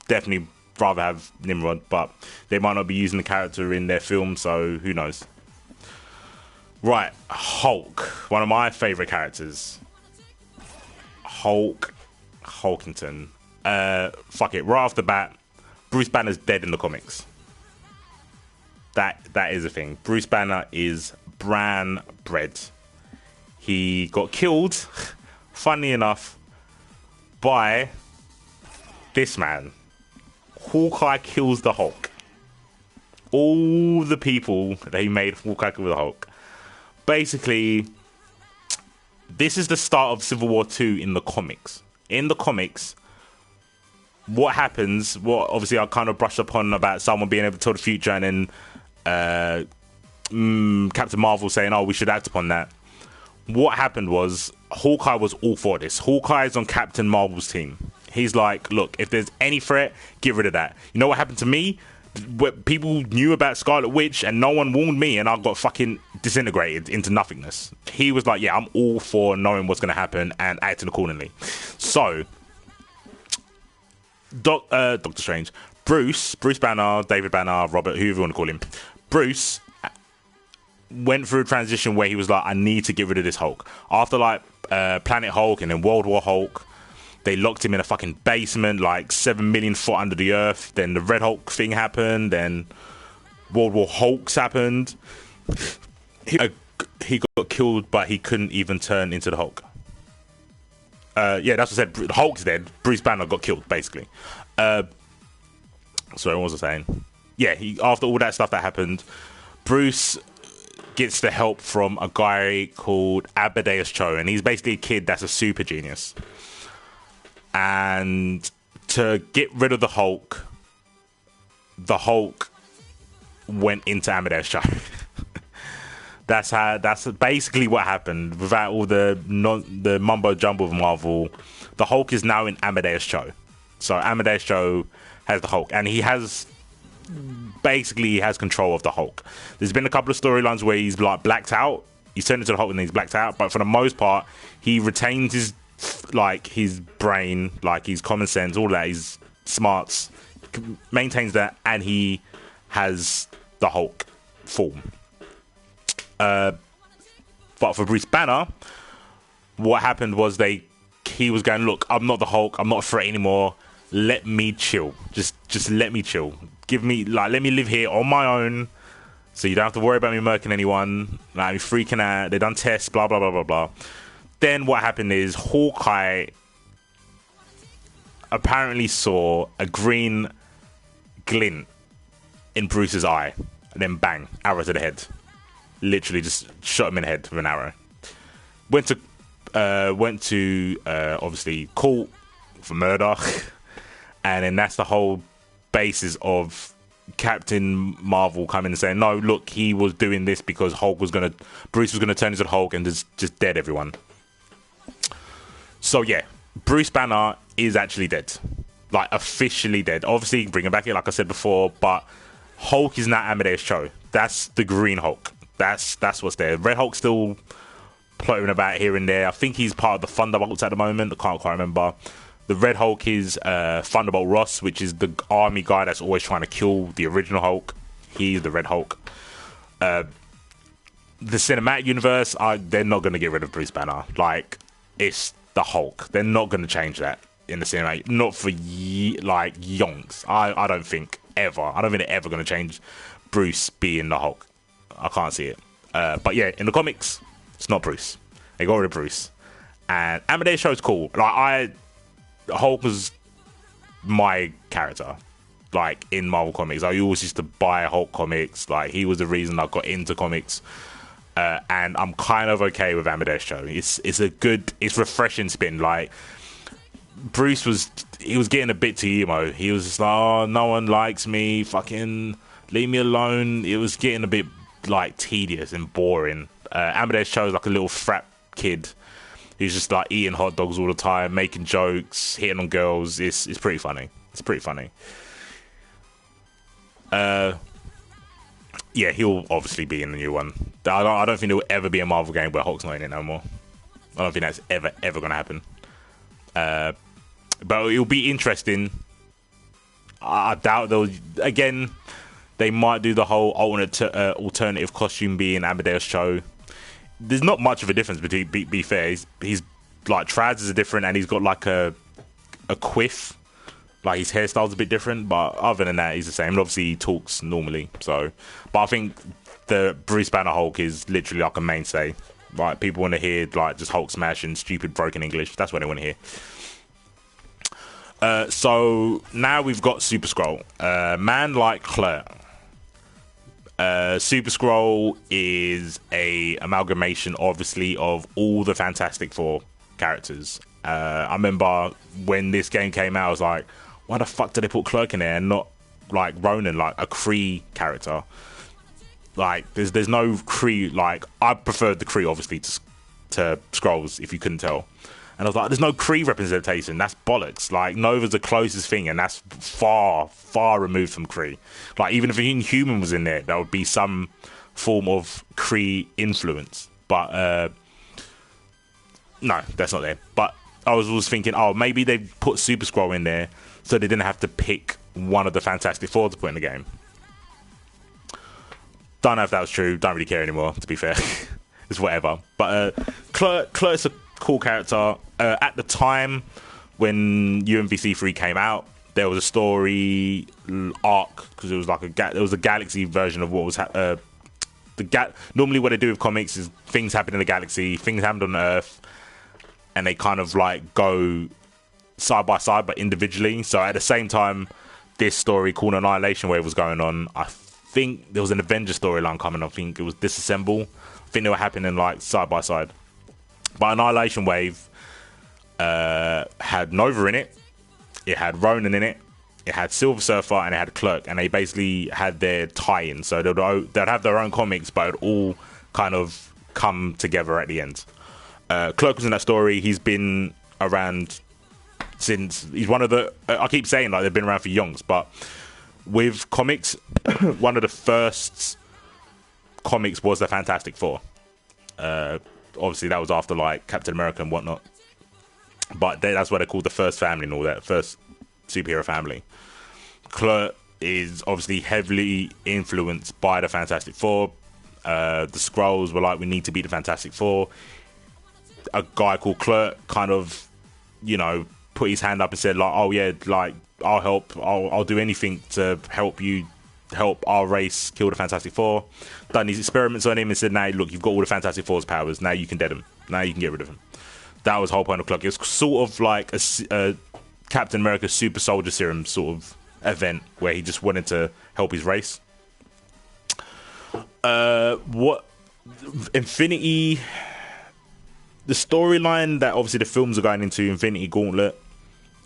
Definitely rather have Nimrod, but they might not be using the character in their film, so who knows? Right, Hulk. One of my favourite characters. Hulkington. Fuck it. Right off the bat, Bruce Banner's dead in the comics. That is a thing. Bruce Banner is bran bread. He got killed, funny enough, by this man. Hawkeye kills the Hulk. All the people that he made Hawkeye kill the Hulk. Basically, this is the start of Civil War 2 in the comics. In the comics, what happens, what obviously I kind of brushed upon about someone being able to tell the future and then Captain Marvel saying, oh, we should act upon that. What happened was Hawkeye was all for this. Hawkeye's on Captain Marvel's team. He's like, look, if there's any threat, get rid of that. You know what happened to me? People knew about Scarlet Witch and no one warned me and I got fucking disintegrated into nothingness. He was like, yeah, I'm all for knowing what's going to happen and acting accordingly. So, Doctor Strange, Bruce Banner, David Banner, Robert, whoever you want to call him, Bruce went through a transition where he was like, I need to get rid of this Hulk. After like Planet Hulk and then World War Hulk, they locked him in a fucking basement, like 7 million foot under the earth. Then the Red Hulk thing happened. Then World War Hulks happened. He got killed, but he couldn't even turn into the Hulk. Yeah, that's what I said. Hulk's dead. Bruce Banner got killed, basically. Sorry, what was I saying? Yeah, after all that stuff that happened, Bruce gets the help from a guy called Amadeus Cho, and he's basically a kid that's a super genius. And to get rid of the Hulk went into Amadeus Cho. That's basically what happened. Without all the mumbo jumbo of Marvel, the Hulk is now in Amadeus Cho. So Amadeus Cho has the Hulk, and he has control of the Hulk. There's been a couple of storylines where he's like blacked out. He's turned into the Hulk and he's blacked out, but for the most part, he retains his brain, like his common sense, all that, his smarts, maintains that, and he has the Hulk form. But for Bruce Banner, what happened was he was going, look, I'm not the Hulk, I'm not a threat anymore. Let me chill. Just let me chill. Let me live here on my own, so you don't have to worry about me murking anyone. Like, I'm freaking out. They done tests, blah blah blah blah blah. Then what happened is Hawkeye apparently saw a green glint in Bruce's eye, and then bang, arrow to the head. Literally just shot him in the head with an arrow. Went to obviously court for murder, and then that's the whole basis of Captain Marvel coming and saying, no, look, he was doing this because Bruce was gonna turn into the Hulk and just dead everyone. So yeah, Bruce Banner is actually dead, like officially dead. Obviously, bring him back in, like I said before, but Hulk is not Amadeus Cho. That's the Green Hulk. That's what's there. Red Hulk's still floating about here and there. I think he's part of the Thunderbolts at the moment. I can't quite remember. The Red Hulk is Thunderbolt Ross, which is the army guy that's always trying to kill the original Hulk. He's the Red Hulk. The cinematic universe, they're not going to get rid of Bruce Banner. Like, it's the Hulk. They're not going to change that in the cinematic. Not for yonks. I don't think ever. I don't think they're ever going to change Bruce being the Hulk. I can't see it. But yeah, in the comics, it's not Bruce. They got rid of Bruce. And Amadeus Cho is cool. Like, Hulk was my character, like, in Marvel Comics. I always used to buy Hulk comics. Like, he was the reason I got into comics. And I'm kind of okay with Amadeus Cho. It's refreshing spin. Like, Bruce was getting a bit too emo. He was just like, oh, no one likes me, fucking leave me alone. It was getting a bit, like, tedious and boring. Amadeus Cho is like a little frat kid. He's just like eating hot dogs all the time, making jokes, hitting on girls. It's pretty funny. It's pretty funny. Yeah, he'll obviously be in the new one. I don't think there will ever be a Marvel game where Hulk's not in it no more. I don't think that's ever going to happen. But it'll be interesting. I doubt again, they might do the whole alternative costume being Amadeus Cho. There's not much of a difference between. Be fair, he's like trousers are different, and he's got like a quiff. Like, his hairstyle's a bit different, but other than that, he's the same. And obviously, he talks normally. So, but I think the Bruce Banner Hulk is literally like a mainstay. Like, people want to hear like just Hulk smash and stupid broken English. That's what they want to hear. So now we've got Super Skrull, man like Clerk. Super Skrull is a amalgamation, obviously, of all the Fantastic Four characters. I remember when this game came out, I was like, why the fuck did they put Clerk in there and not like Ronan, like a Kree character? Like, there's no Kree. Like, I preferred the Kree, obviously, to Skrulls, if you couldn't tell. And I was like, there's no Kree representation. That's bollocks. Like, Nova's the closest thing, and that's far, far removed from Kree. Like, even if a Inhuman was in there, that would be some form of Kree influence. But, no, that's not there. But I was thinking, oh, maybe they put Super Skrull in there so they didn't have to pick one of the Fantastic Four to put in the game. Don't know if that was true. Don't really care anymore, to be fair. It's whatever. But Clerk's a cool character. At the time when UMvC3 came out, there was a story arc, because it was like there was a galaxy version of what was normally what they do with comics is things happen in the galaxy, things happen on Earth, and they kind of like go side by side but individually. So at the same time this story called Annihilation Wave was going on, I think there was an Avengers storyline coming. I think it was Disassemble. I think they were happening like side by side. But Annihilation Wave had Nova in it, it had Ronan in it, it had Silver Surfer, and it had Clerk, and they basically had their tie-in. So they'd have their own comics, but it'd all kind of come together at the end. Clerk was in that story. He's been around since, he's one of the, I keep saying like they've been around for yonks, but with comics, one of the first comics was the Fantastic Four. Obviously that was after like Captain America and whatnot, but that's what they're called, the first family and all that, first superhero family. Clerk is obviously heavily influenced by the Fantastic Four. The Skrulls were like, we need to beat the Fantastic Four. A guy called Clerk kind of, you know, put his hand up and said like, oh yeah, like I'll help, I'll do anything to help you, help our race kill the Fantastic Four. Done these experiments on him and said, now look, you've got all the Fantastic Four's powers, now you can dead him, now you can get rid of him. That was the whole point of Clerk. It was sort of like a Captain America Super Soldier Serum sort of event where he just wanted to help his race. What Infinity, the storyline that obviously the films are going into, Infinity Gauntlet.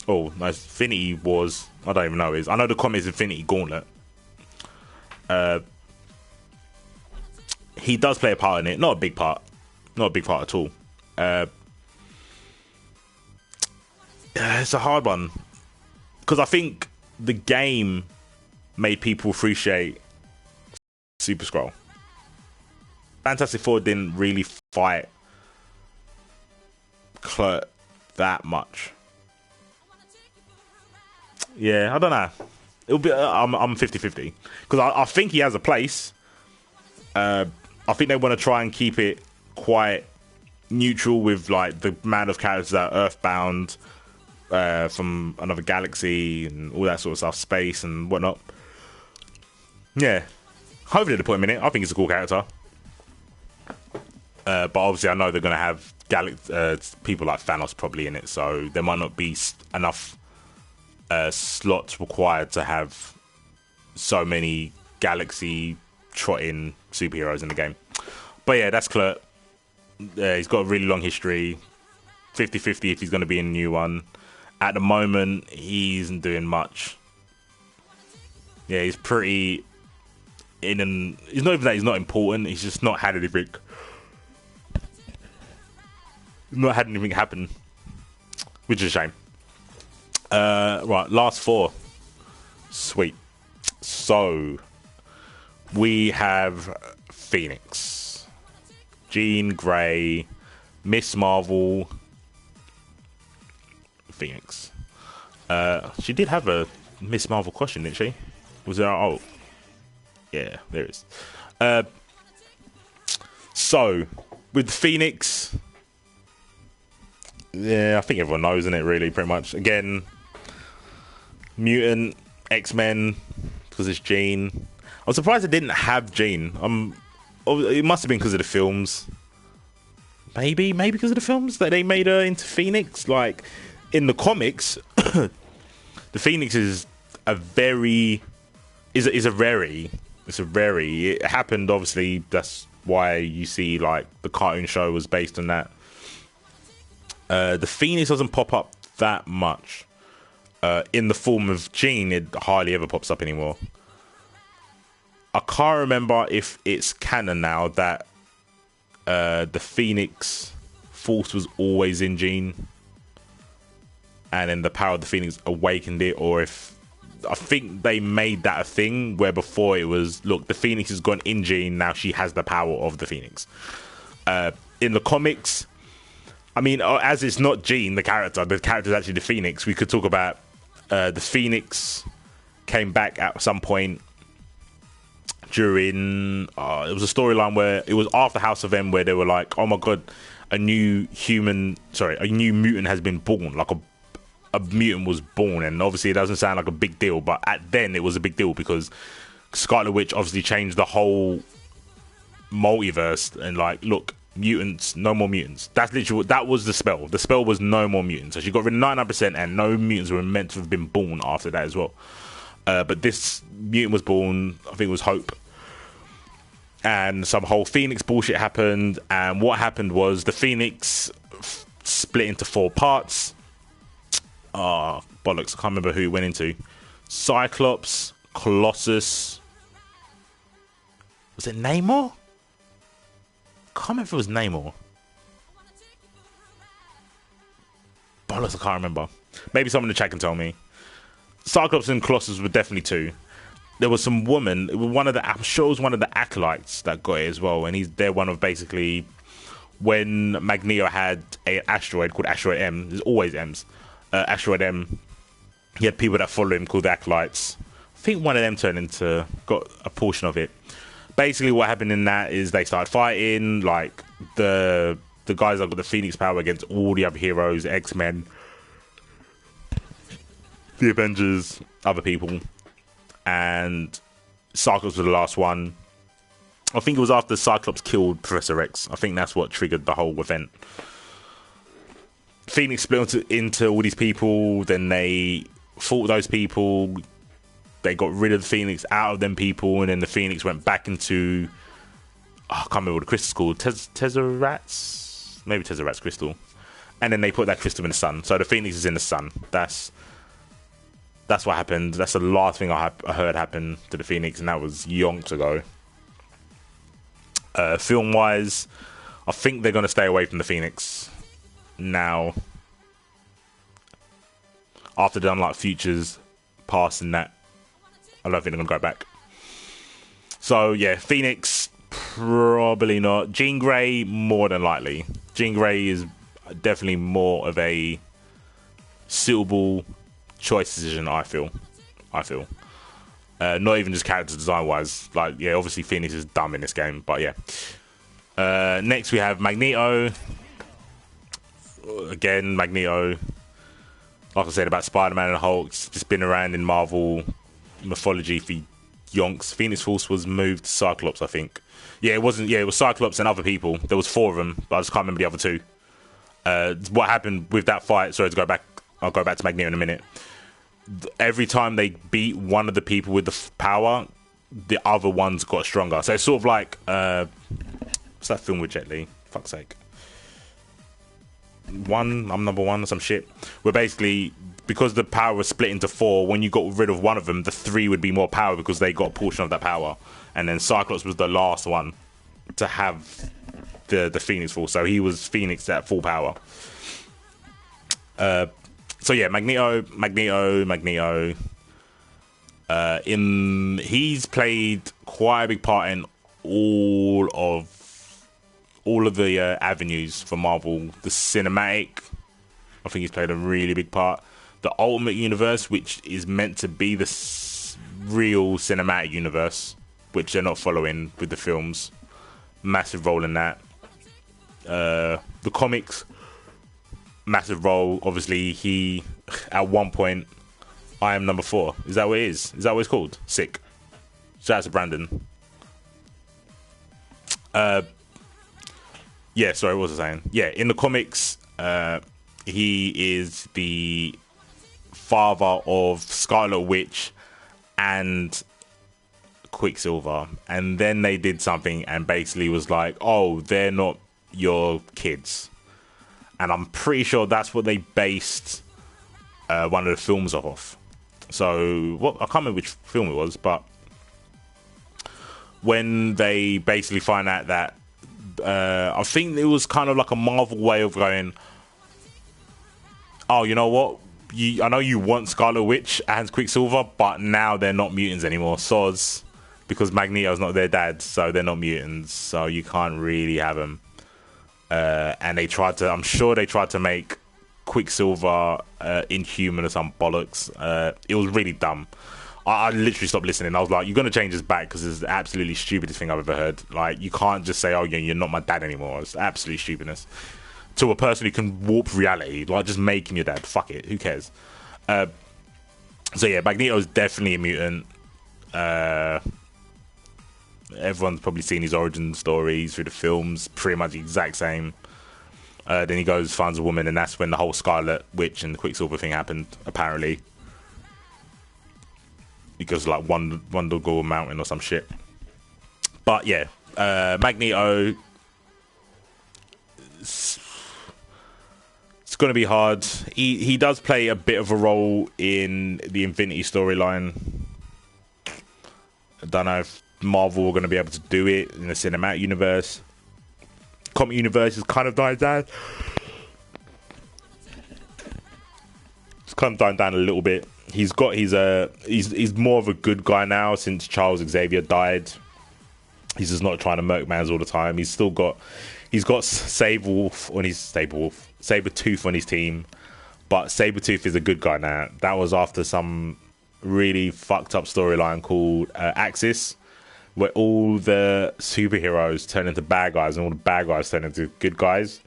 Oh, no, Infinity Wars. I don't even know. I know the comic is Infinity Gauntlet. He does play a part in it, not a big part at all. It's a hard one because I think the game made people appreciate Super Skrull. Fantastic Four didn't really fight Clerk that much. Yeah, I don't know. It'll be. I'm 50-50 because I think he has a place. I think they want to try and keep it quite neutral with like the amount of characters that are Earthbound from another galaxy and all that sort of stuff, space and whatnot. Yeah, hopefully they put him in it. I think he's a cool character. But obviously, I know they're going to have people like Thanos probably in it, so there might not be enough slots required to have so many galaxy trotting superheroes in the game. But yeah, that's Clerk. He's got a really long history. 50-50 if he's going to be in a new one. At the moment, he isn't doing much. Yeah, he's pretty in an... It's not even that he's not important. He's just not had anything. He's not had anything happen. Which is a shame. Right, last four. Sweet. So, we have Phoenix, Jean Grey, Miss Marvel, Phoenix. She did have a Miss Marvel costume, didn't she? Was there? Oh, yeah, there is. So, with Phoenix, yeah, I think everyone knows, isn't it? Really, pretty much. Again, mutant, X-Men, because it's Jean. I'm surprised it didn't have Jean. It must have been because of the films. Maybe because of the films that they made her into Phoenix. Like in the comics, the Phoenix is a very. It happened, obviously. That's why you see like the cartoon show was based on that. The Phoenix doesn't pop up that much. In the form of Jean, it hardly ever pops up anymore. I can't remember if it's canon now that the Phoenix Force was always in Jean, and then the power of the Phoenix awakened it, or if I think they made that a thing where before it was, look, the Phoenix has gone in Jean, now she has the power of the Phoenix. In the comics, I mean, as it's not Jean, the character is actually the Phoenix. We could talk about the Phoenix came back at some point during it was a storyline where it was after House of M, where they were like, oh my god, a new mutant has been born. Like a mutant was born, and obviously it doesn't sound like a big deal, but then it was a big deal because Scarlet Witch obviously changed the whole multiverse, and like, look, mutants, no more mutants. That's literally that was the spell. The spell was no more mutants. So she got rid of 99%, and no mutants were meant to have been born after that as well. But this mutant was born. I think it was Hope, and some whole Phoenix bullshit happened. And what happened was the Phoenix split into 4 parts. Bollocks! I can't remember who it went into. Cyclops, Colossus. Was it Namor? Can't remember if it was Namor. Bollocks, I can't remember. Maybe someone in the chat can tell me. Cyclops and Colossus were definitely 2. There was some woman, I'm sure it was one of the acolytes that got it as well, and they're one of basically when Magneto had an asteroid called Asteroid M. There's always M's. Asteroid M. He had people that follow him called the acolytes. I think one of them got a portion of it. Basically, what happened in that is they started fighting, like the guys that got the Phoenix power against all the other heroes, X-Men, the Avengers, other people, and Cyclops was the last one. I think it was after Cyclops killed Professor X. I think that's what triggered the whole event. Phoenix split into all these people, then they fought those people. They got rid of the Phoenix out of them people, and then the Phoenix went back into... I can't remember what the crystal's called. Tesseract's? Maybe Tesseract's crystal. And then they put that crystal in the sun. So the Phoenix is in the sun. That's That's what happened. That's the last thing I heard happen to the Phoenix, and that was yonks ago. Film-wise, I think they're going to stay away from the Phoenix now. After they've done like Futures, Past, and that, I don't think they're going to go back. So yeah, Phoenix, probably not. Jean Grey, more than likely. Jean Grey is definitely more of a suitable choice decision, I feel. Not even just character design wise. Like, yeah, obviously Phoenix is dumb in this game, but yeah. Next we have Magneto. Again, Magneto, like I said about Spider-Man and Hulk, it's just been around in Marvel mythology for yonks. Phoenix Force was moved to Cyclops, I think. Yeah, it wasn't. Yeah, it was Cyclops and other people. There was 4 of them, but I just can't remember the other 2. What happened with that fight? Sorry to go back. I'll go back to Magneto in a minute. Every time they beat one of the people with the power, the other ones got stronger. So it's sort of like what's that film with Jet Li? Fuck's sake. I'm number 1 or some shit. Where basically, because the power was split into 4, when you got rid of one of them, the 3 would be more power because they got a portion of that power. And then Cyclops was the last one to have the Phoenix Force. So he was Phoenix at full power. So yeah, Magneto. He's played quite a big part in all of the avenues for Marvel. The cinematic, I think he's played a really big part. The Ultimate Universe, which is meant to be the real cinematic universe, which they're not following with the films. Massive role in that. The comics, massive role. Obviously, he at one point, I am number 4. Is that what it is? Is that what it's called? Sick. Shout out to Brandon. Yeah, sorry, what was I saying? Yeah, in the comics, he is the father of Scarlet Witch and Quicksilver. And then they did something and basically was like, oh, they're not your kids. And I'm pretty sure that's what they based one of the films off. So, I can't remember which film it was, but when they basically find out that I think it was kind of like a Marvel way of going, oh, you know what? I know you want Scarlet Witch and Quicksilver, but now they're not mutants anymore. Soz, because Magneto's not their dad, so they're not mutants, so you can't really have them. And I'm sure they tried to make Quicksilver Inhuman or some bollocks. It was really dumb. I literally stopped listening. I was like, you're going to change this back because it's the absolutely stupidest thing I've ever heard. Like, you can't just say, oh, yeah, you're not my dad anymore. It's absolute stupidness. To a person who can warp reality, like, just make him your dad. Fuck it. Who cares? So, yeah, Magneto's definitely a mutant. Everyone's probably seen his origin stories through the films. Pretty much the exact same. Then he goes, finds a woman, and that's when the whole Scarlet Witch and the Quicksilver thing happened, apparently. He goes like Wondergore Mountain or some shit. But yeah, Magneto, it's going to be hard. He does play a bit of a role in the Infinity storyline. I don't know if Marvel are going to be able to do it in the cinematic universe. Comic universe has kind of died down. It's kind of dying down a little bit. He's got he's more of a good guy now since Charles Xavier died. He's just not trying to murk mans all the time. He's got Sabretooth on his team, but Sabretooth is a good guy now. That was after some really fucked up storyline called Axis, where all the superheroes turn into bad guys and all the bad guys turn into good guys.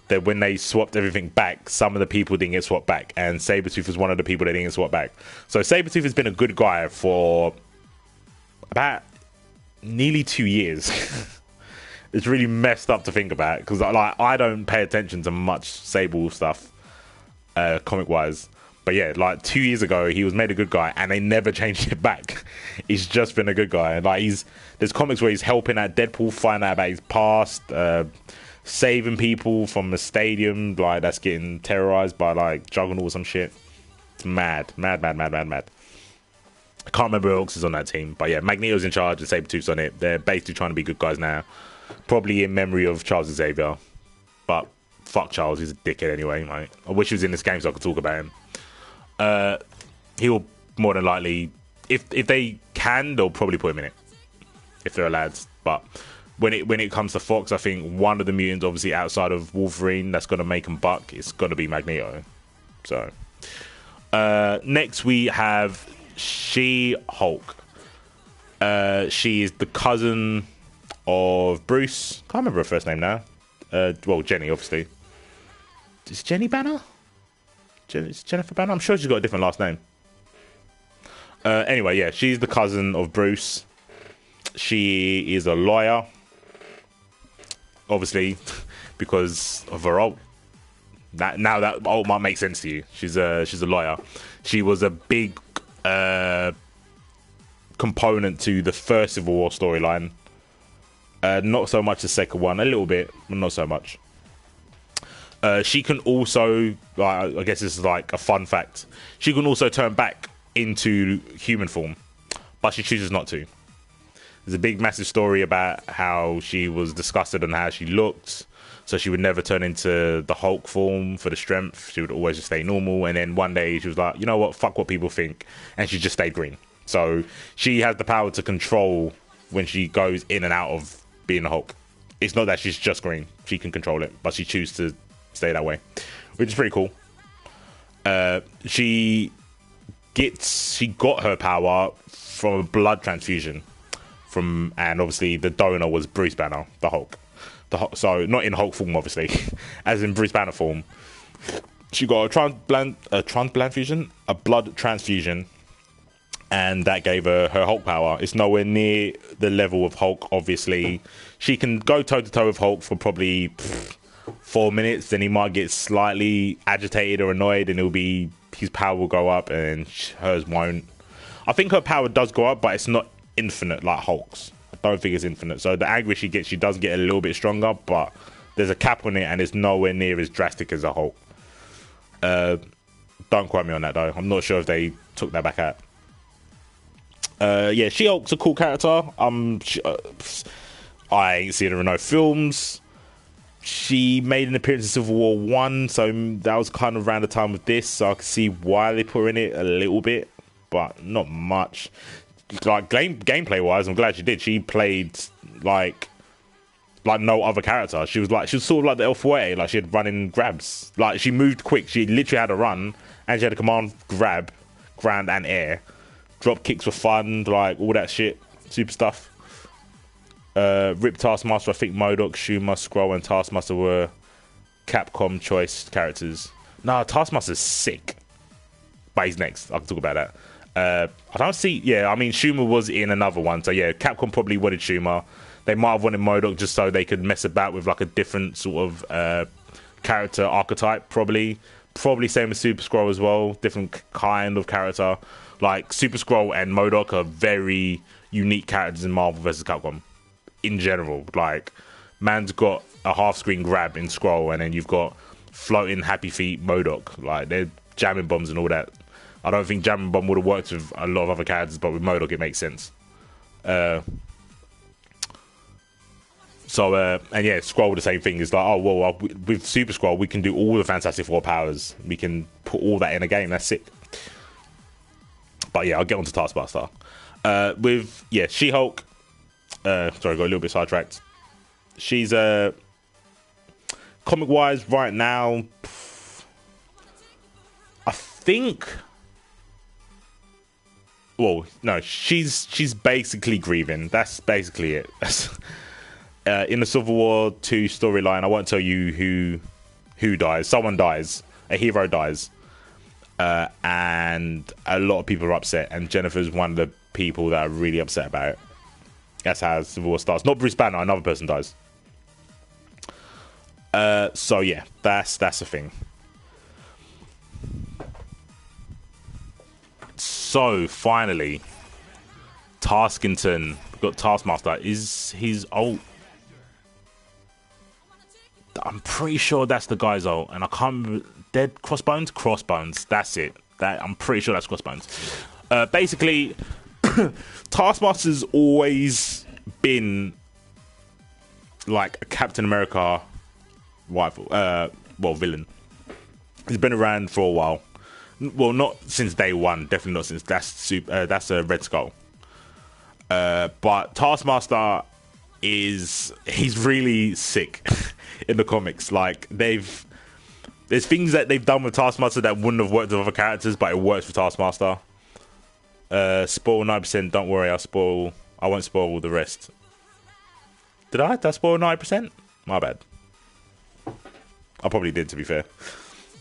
That when they swapped everything back, some of the people didn't get swapped back, and Sabretooth was one of the people that didn't get swapped back. So Sabretooth has been a good guy for about nearly 2 years. It's really messed up to think about, because like, I don't pay attention to much Sable stuff, comic-wise. But yeah, like 2 years ago, he was made a good guy, and they never changed it back. He's just been a good guy. Like there's comics where he's helping out Deadpool find out about his past, saving people from a stadium like that's getting terrorized by like Juggernaut or some shit. It's mad. I can't remember who else is on that team, but yeah, Magneto's in charge and Sabretooth's on it. They're basically trying to be good guys now, probably in memory of Charles Xavier, but fuck Charles, he's a dickhead anyway, mate. I wish he was in this game so I could talk about him. He'll more than likely, if they can, they'll probably put him in it if they're allowed. But when it comes to Fox, I think one of the mutants, obviously outside of Wolverine, that's going to make him buck, it's going to be Magneto. So next we have She-Hulk. She is the cousin of Bruce. Can't remember her first name now. Well, Jenny, obviously. Is Jenny Banner? Is Jennifer Banner? I'm sure she's got a different last name. Anyway, yeah, she's the cousin of Bruce. She is a lawyer, obviously, because of her ult. Now that ult might make sense to you. She's a lawyer. She was a big component to the first Civil War storyline. Not so much the second one, a little bit, but not so much. She can also, I guess this is like a fun fact, she can also turn back into human form, but she chooses not to. There's a big massive story about how she was disgusted on how she looked, so she would never turn into the Hulk form for the strength. She would always just stay normal, and then one day she was like, you know what, fuck what people think, and she just stayed green. So she has the power to control when she goes in and out of being a Hulk. It's not that she's just green, she can control it, but she chooses to stay that way, which is pretty cool. She got her power from a blood transfusion and obviously the donor was Bruce Banner, the Hulk. So not in Hulk form, obviously, as in Bruce Banner form. She got a blood transfusion, and that gave her Hulk power. It's nowhere near the level of Hulk, obviously. She can go toe-to-toe with Hulk for probably 4 minutes, then he might get slightly agitated or annoyed, and his power will go up, and hers won't. I think her power does go up, but it's not infinite like Hulk's. I don't think it's infinite. So the angrier she gets, she does get a little bit stronger, but there's a cap on it, and it's nowhere near as drastic as a Hulk. Don't quote me on that, though. I'm not sure if they took that back out. Yeah, She-Hulk's a cool character. I ain't seen her in no films. She made an appearance in Civil War 1, so that was kind of around the time of this, so I can see why they put her in it a little bit, but not much. Like, gameplay-wise, I'm glad she did. She played like no other character. She was sort of like the El Fuerte, like she had running grabs. Like, she moved quick. She literally had a run, and she had a command grab, ground and air. Drop kicks were fun, like all that shit, super stuff. Rip Taskmaster, I think MODOK, Schumer, Skrull, and Taskmaster were Capcom choice characters. Nah, Taskmaster's sick. But he's next. I can talk about that. I don't see... Yeah, I mean, Schumer was in another one. So yeah, Capcom probably wanted Schumer. They might have wanted MODOK just so they could mess about with like a different sort of character archetype, probably. Probably same with Super Skrull as well. Different kind of character. Like, Super Skrull and MODOK are very unique characters in Marvel vs. Capcom. In general, like, man's got a half-screen grab in Skrull, and then you've got floating happy feet MODOK. Like, they're jamming bombs and all that. I don't think jamming bomb would have worked with a lot of other characters, but with MODOK it makes sense. And yeah, Skrull the same thing. It's like, oh well, with Super Skrull we can do all the Fantastic Four powers. We can put all that in a game. That's sick. But yeah, I'll get on to Taskmaster. With She-Hulk. Sorry, got a little bit sidetracked. She's comic wise right now, I think. Well, no, she's basically grieving. That's basically it. In the Civil War 2 storyline, I won't tell you who dies. Someone dies. A hero dies. And a lot of people are upset. And Jennifer's one of the people that are really upset about it. That's how Civil War starts. Not Bruce Banner, another person dies. So yeah, that's the thing. So finally, Taskington got Taskmaster. Is his ult? I'm pretty sure that's the guy's ult, and I can't remember. Dead Crossbones. That's it. That I'm pretty sure that's Crossbones. Basically, Taskmaster's always been like a Captain America rival, villain. He's been around for a while. Well, not since day one. Definitely not since that's a Red Skull. But Taskmaster he's really sick in the comics. Like there's things that they've done with Taskmaster that wouldn't have worked with other characters, but it works with Taskmaster. Spoil 9%. Don't worry, I won't spoil the rest. Did I spoil 9%? My bad. I probably did, to be fair.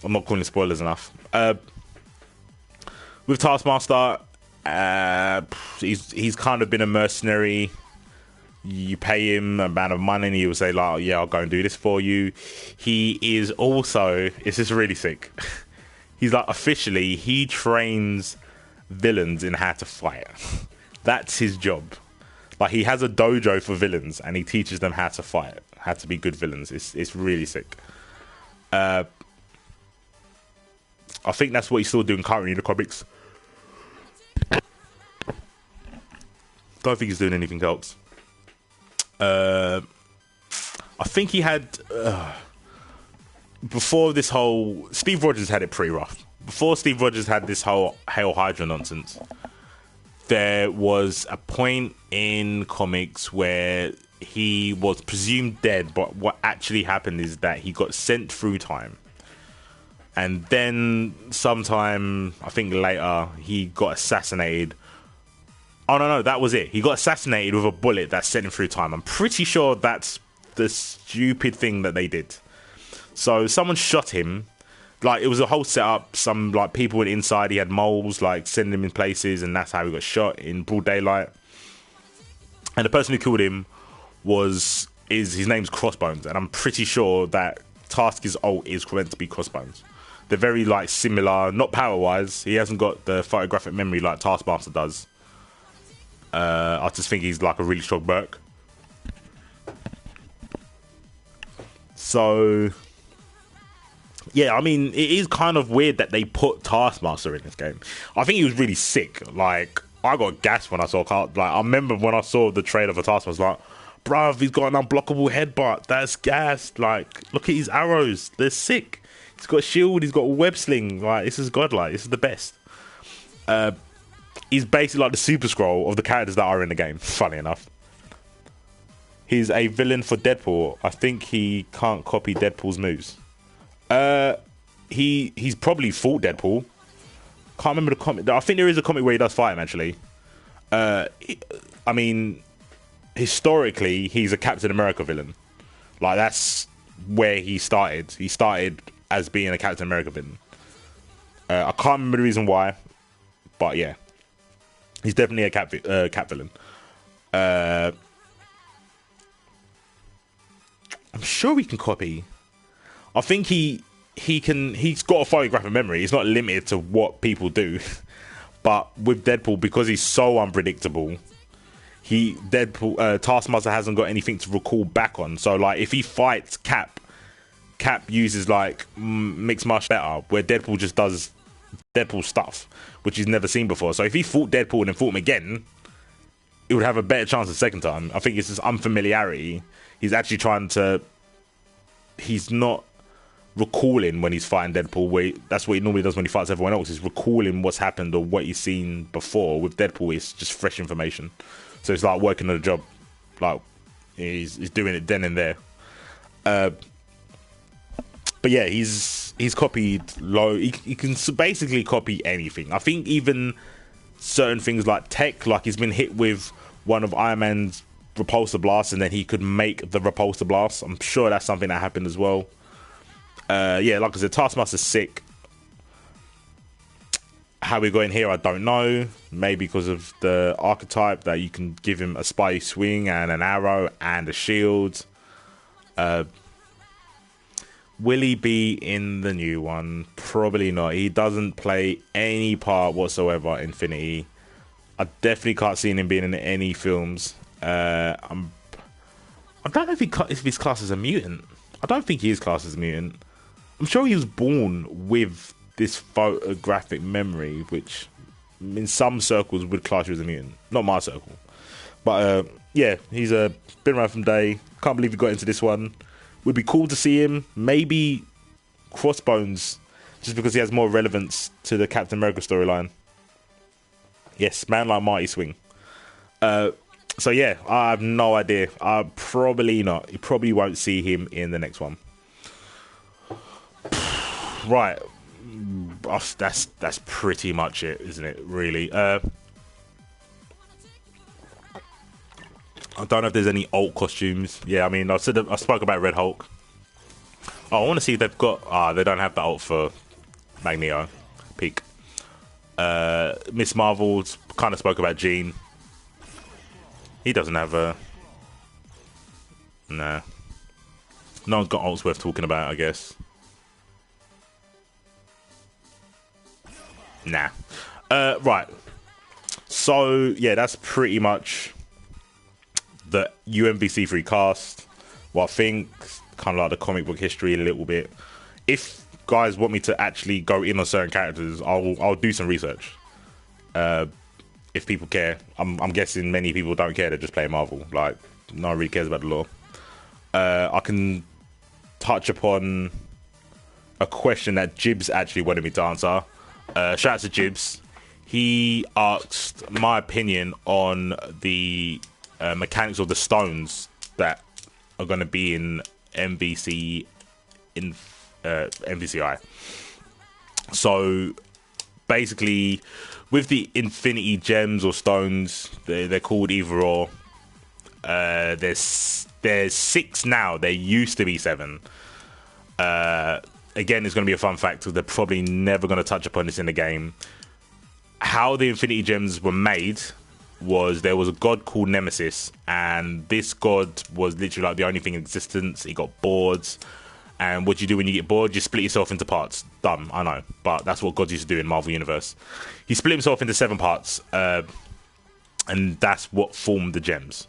I'm not calling spoilers enough. With Taskmaster, he's kind of been a mercenary. You pay him a amount of money and he will say, like, yeah, I'll go and do this for you. He is also, it's just really sick. He's like, officially, he trains villains in how to fight. That's his job. Like, he has a dojo for villains and he teaches them how to fight, how to be good villains. It's really sick. I think that's what he's still doing currently in the comics. Don't think he's doing anything else. I think he had before this whole Steve Rogers had it pretty rough. Before Steve Rogers had this whole Hail Hydra nonsense, there was a point in comics where he was presumed dead, but what actually happened is that he got sent through time. And then sometime, I think later, he got assassinated. Oh, no, that was it. He got assassinated with a bullet that sent him through time. I'm pretty sure that's the stupid thing that they did. So someone shot him. Like, it was a whole setup. Some, like, people went inside. He had moles, like, sending him in places, and that's how he got shot in broad daylight. And the person who killed him his name's Crossbones. And I'm pretty sure that Task's ult is meant to be Crossbones. They're very, like, similar. Not power-wise. He hasn't got the photographic memory like Taskmaster does. I just think he's like a really strong Merc. So, yeah, I mean, it is kind of weird that they put Taskmaster in this game. I think he was really sick. Like, I got gassed when I saw I remember when I saw the trailer for Taskmaster, I was like, bruv, he's got an unblockable headbutt. That's gassed. Like, look at his arrows. They're sick. He's got a shield. He's got a web sling. Like, this is godlike. This is the best. He's basically like the Super Skrull of the characters that are in the game, funny enough. He's a villain for Deadpool. I think he can't copy Deadpool's moves. He's probably fought Deadpool. Can't remember the comic. I think there is a comic where he does fight him, actually. I mean, historically, he's a Captain America villain. Like, that's where he started. He started as being a Captain America villain. I can't remember the reason why, but yeah. He's definitely a cat villain. I'm sure he can copy. I think he's got a photographic memory. He's not limited to what people do. But with Deadpool, because he's so unpredictable, Taskmaster hasn't got anything to recall back on. So, like, if he fights Cap uses, like, mixed martial art, where Deadpool just does Deadpool stuff, which he's never seen before. So if he fought Deadpool and then fought him again, it would have a better chance the second time. I think it's just unfamiliarity. He's actually he's not recalling when he's fighting Deadpool. That's what he normally does when he fights everyone else. He's recalling what's happened or what he's seen before. With Deadpool, it's just fresh information. So it's like working on a job. Like, he's doing it then and there. But yeah, he's copied low. He can basically copy anything. I think even certain things like tech, like he's been hit with one of Iron Man's repulsor blasts, and then he could make the repulsor blast. I'm sure that's something that happened as well. Yeah, like I said, Taskmaster's sick. How we got in here, I don't know. Maybe because of the archetype that you can give him a spy swing and an arrow and a shield. Will he be in the new one? Probably not. He doesn't play any part whatsoever in Infinity. I definitely can't see him being in any films. I don't know if he's classed as a mutant. I don't think he is classed as a mutant. I'm sure he was born with this photographic memory, which in some circles would class you as a mutant. Not my circle. But yeah, he's been around from day. Can't believe he got into this one. Would be cool to see him. Maybe Crossbones, just because he has more relevance to the Captain America storyline. Yes, man like Marty Swing. So yeah, I have no idea. Probably not. You probably won't see him in the next one. Right. That's pretty much it, isn't it? Really. I don't know if there's any alt costumes. Yeah, I mean, I spoke about Red Hulk. Oh, I want to see if they've got. They don't have the alt for Magneto. Peak. Miss Marvel's kind of spoke about Jean. He doesn't have a. Nah. No one's got alts worth talking about, I guess. Nah. Right. So, yeah, that's pretty much the UMvC3 cast. Well, I think kind of like the comic book history a little bit. If guys want me to actually go in on certain characters, I'll do some research. If people care. I'm guessing many people don't care, they're just playing Marvel. Like, no one really cares about the lore. I can touch upon a question that Jibs actually wanted me to answer. Shout out to Jibs. He asked my opinion on the mechanics of the stones that are going to be in UMvCi. So basically, with the Infinity Gems or stones, they're called either or. There's 6 now. There used to be 7. Again, it's going to be a fun fact. They're probably never going to touch upon this in the game. How the Infinity Gems were made was there was a god called Nemesis, and this god was literally like the only thing in existence. He got bored, and what you do when you get bored, you split yourself into parts. Dumb, I know, but that's what gods used to do in Marvel Universe. He split himself into 7 parts, and that's what formed the gems.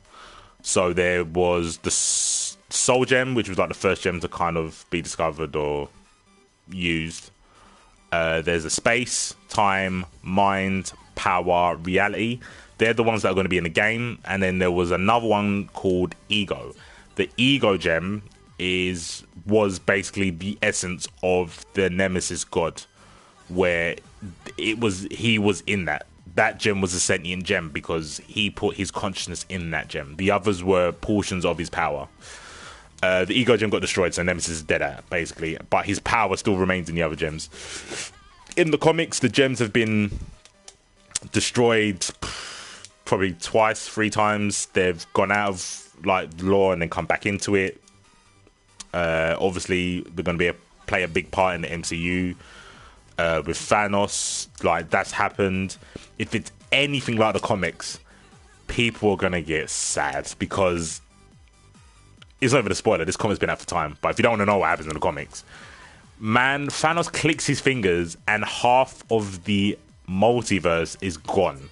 So there was the Soul Gem, which was like the first gem to kind of be discovered or used. There's a space, time, mind, power, reality. They're the ones that are going to be in the game. And then there was another one called Ego. The Ego Gem was basically the essence of the Nemesis god, where he was in that. That gem was a sentient gem because he put his consciousness in that gem. The others were portions of his power. The Ego Gem got destroyed, so Nemesis is dead at, basically. But his power still remains in the other gems. In the comics, the gems have been destroyed probably 3 times. They've gone out of like lore and then come back into it. Obviously, they're going to play a big part in the MCU. With Thanos, like, that's happened. If it's anything like the comics, people are going to get sad because it's not even a spoiler. This comic's been out for time. But if you don't want to know what happens in the comics, man, Thanos clicks his fingers and half of the multiverse is gone.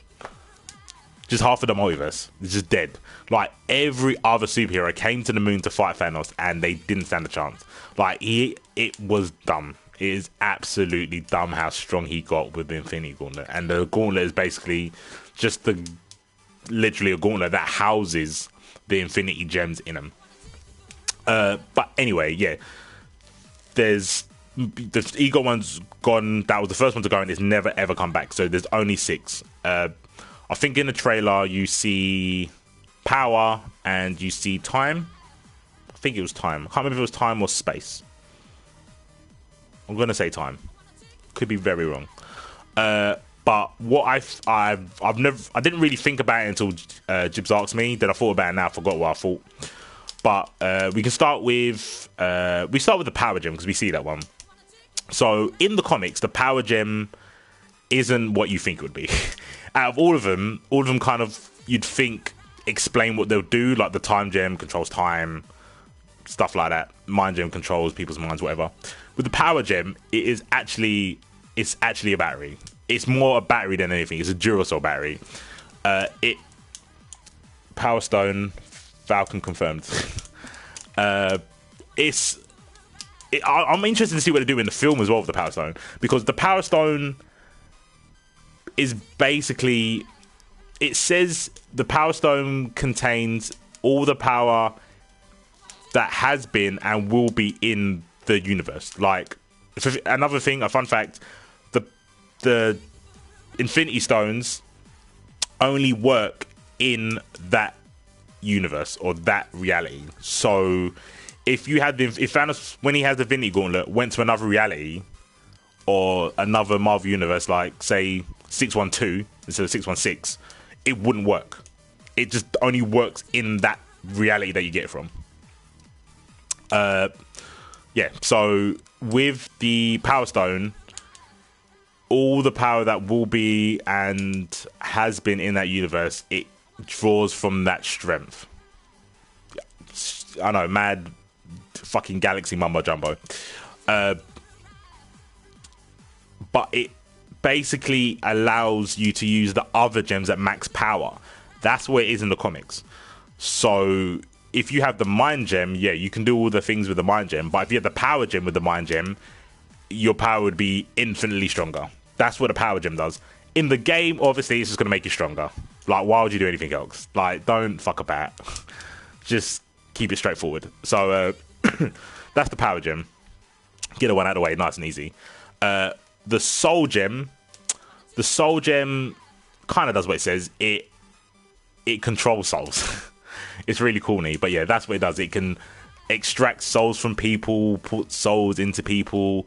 Just half of the multiverse is just dead. Like, every other superhero came to the moon to fight Thanos and they didn't stand a chance. Like, it was dumb. It is absolutely dumb how strong he got with the Infinity Gauntlet. And the Gauntlet is basically just literally a gauntlet that houses the Infinity Gems in them. But anyway, yeah. The Ego one's gone. That was the first one to go and it's never ever come back. So there's only 6. I think in the trailer you see power and you see time. I think it was time. I can't remember if it was time or space. I'm gonna say time. Could be very wrong. But what I didn't really think about it until Jibs asked me. Then I thought about it now. I forgot what I thought. But we can start with the power gem because we see that one. So in the comics, the power gem isn't what you think it would be. Out of all of them kind of you'd think explain what they'll do. Like the time gem controls time, stuff like that. Mind gem controls people's minds, whatever. With the power gem, it's actually a battery. It's more a battery than anything. It's a Duracell battery. Power Stone, Falcon confirmed. It's I'm interested to see what they do in the film as well with the Power Stone, because the Power Stone is basically, it says the Power Stone contains all the power that has been and will be in the universe. Like, another thing, a fun fact, the Infinity Stones only work in that universe or that reality. So if Thanos, when he has the Infinity Gauntlet, went to another reality or another Marvel universe, like say 612 instead of 616, it wouldn't work. It just only works in that reality that you get it from. Yeah, so with the Power Stone, all the power that will be and has been in that universe, it draws from that strength. I know, mad fucking galaxy mumbo jumbo. But it basically allows you to use the other gems at max power. That's where it is in the comics. So if you have the Mind Gem, yeah, you can do all the things with the Mind Gem. But if you have the Power Gem with the Mind Gem, your power would be infinitely stronger. That's what a Power Gem does. In the game, obviously, it's just going to make you stronger. Like, why would you do anything else? Like, don't fuck about. Just keep it straightforward. So, that's the Power Gem. Get the one out of the way, nice and easy. The Soul Gem kind of does what it says. It controls souls. It's really corny, but yeah, that's what it does. It can extract souls from people, put souls into people.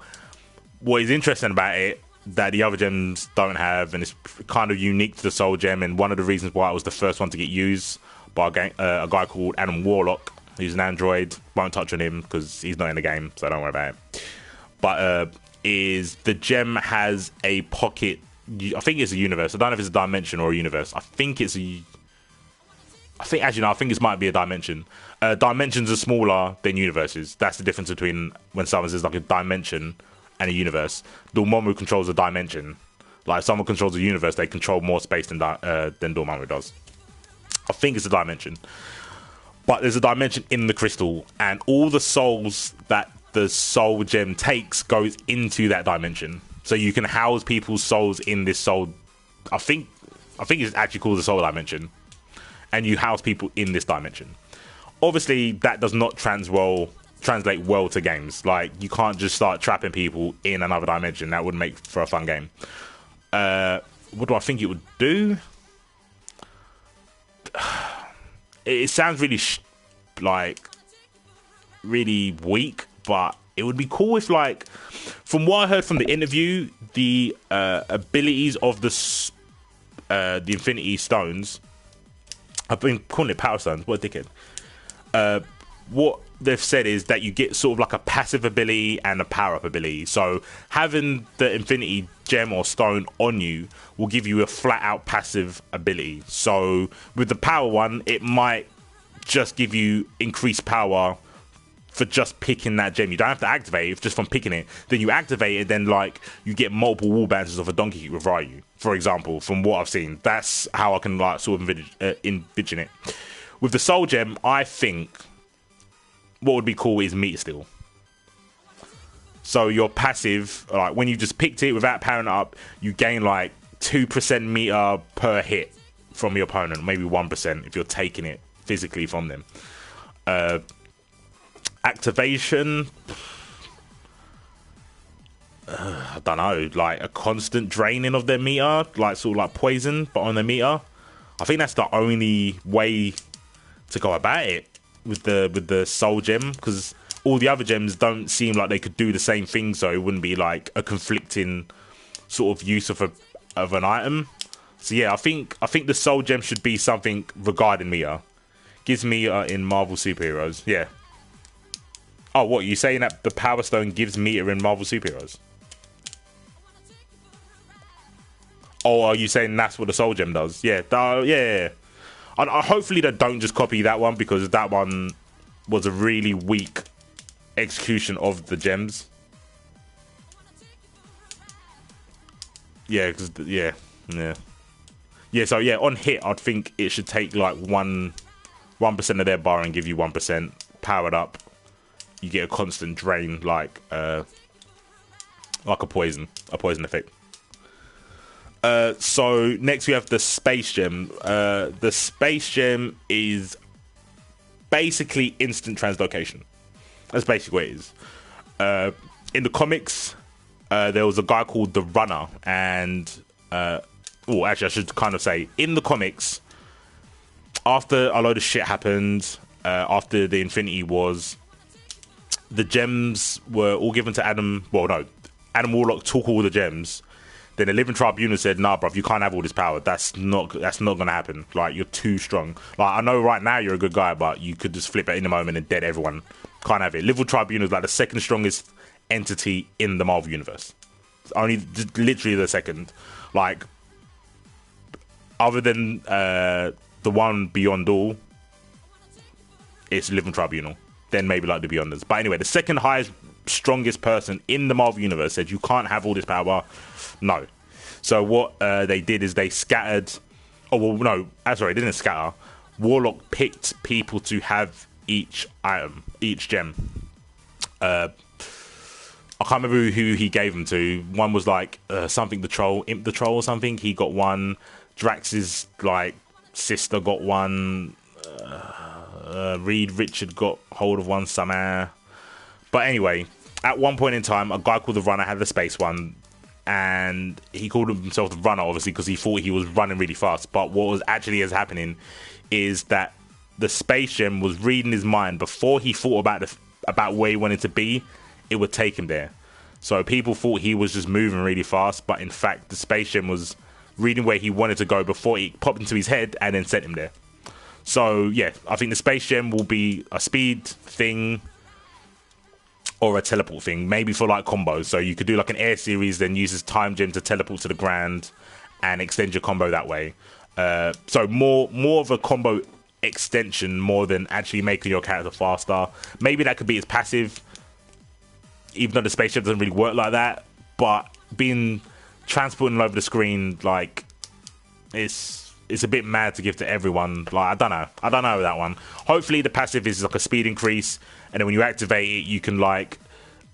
What is interesting about it that the other gems don't have, and it's kind of unique to the Soul Gem, and one of the reasons why it was the first one to get used by a guy called Adam Warlock, who's an android. Won't touch on him because he's not in the game, so don't worry about it. But is the gem has a pocket. I think it's a universe. I don't know if it's a dimension or a universe. I think it might be a dimension. Dimensions are smaller than universes. That's the difference between when someone says like a dimension and a universe. Dormammu controls a dimension. Like, if someone controls a universe, they control more space than Dormammu does. I think it's a dimension. But there's a dimension in the crystal, and all the souls that the Soul Gem takes goes into that dimension. So you can house people's souls in this soul. I think it's actually called the Soul Dimension. And you house people in this dimension. Obviously, that does not translate well to games. Like, you can't just start trapping people in another dimension. That would make for a fun game. What do I think it would do? It sounds really really weak, but it would be cool if, like, from what I heard from the interview, the abilities of the Infinity Stones. I've been calling it Power Stones. What a dickhead. What they've said is that you get sort of like a passive ability and a power-up ability. So having the Infinity Gem or Stone on you will give you a flat-out passive ability. So with the power one, it might just give you increased power for just picking that gem. You don't have to activate it, just from picking it. Then you activate it, then like you get multiple wall bounces of a donkey kick with Ryu, for example, from what I've seen. That's how I can like sort of envision it. With the Soul Gem, I think what would be cool is meter steal. So your passive, like when you just picked it without powering it up, you gain like 2% meter per hit from your opponent, maybe 1% if you're taking it physically from them. Activation, I don't know, like a constant draining of their meter, like sort of like poison, but on their meter. I think that's the only way to go about it with the Soul Gem, because all the other gems don't seem like they could do the same thing, so it wouldn't be like a conflicting sort of use of an item. So yeah, I think the Soul Gem should be something regarding meter. Gives meter in Marvel superheroes, yeah. Oh, what, you saying that the Power Stone gives meter in Marvel superheroes? Oh, are you saying that's what the Soul Gem does? Yeah, yeah. Hopefully they don't just copy that one, because that one was a really weak execution of the gems. Yeah, so yeah, on hit, I'd think it should take like 1% of their bar and give you 1% powered up. you get a constant drain, like a poison effect. So next we have the Space Gem. The Space Gem is basically instant translocation. That's basically what it is. In the comics, there was a guy called the Runner, and actually I should kind of say, in the comics, after a load of shit happened, after the Infinity Wars, the gems were all given to Adam. Well, no, Adam Warlock took all the gems. Then the Living Tribunal said, "Nah, bruv, you can't have all this power. That's not gonna happen. Like, you're too strong. Like, I know right now you're a good guy, but you could just flip it in a moment and dead everyone. Can't have it." Living Tribunal is like the second strongest entity in the Marvel universe. Only literally the second. Like, other than the one Beyond All, it's Living Tribunal. Then maybe like the Beyonders. But anyway, the second highest, strongest person in the Marvel universe said, "You can't have all this power." No. So what they did is they scattered. Oh well, no. Sorry, they didn't scatter. Warlock picked people to have each item, each gem. I can't remember who he gave them to. One was like something the Troll, Imp the Troll or something. He got one. Drax's like sister got one. Reed Richard got hold of one somehow. But anyway, at one point in time, a guy called the Runner had the space one, and he called himself the Runner, obviously, because he thought he was running really fast. But what was actually happening is that the space gem was reading his mind before he thought about where he wanted to be. It would take him there. So people thought he was just moving really fast, but in fact, the space gem was reading where he wanted to go before it popped into his head and then sent him there. So yeah, I think the space gem will be a speed thing or a teleport thing, maybe for like combos. So you could do like an air series, then use this time gem to teleport to the ground and extend your combo that way. So more of a combo extension more than actually making your character faster. Maybe that could be his passive, even though the spaceship doesn't really work like that. But being transporting over the screen, like, it's a bit mad to give to everyone. Like, I don't know that one. Hopefully the passive is like a speed increase, and then when you activate it, you can like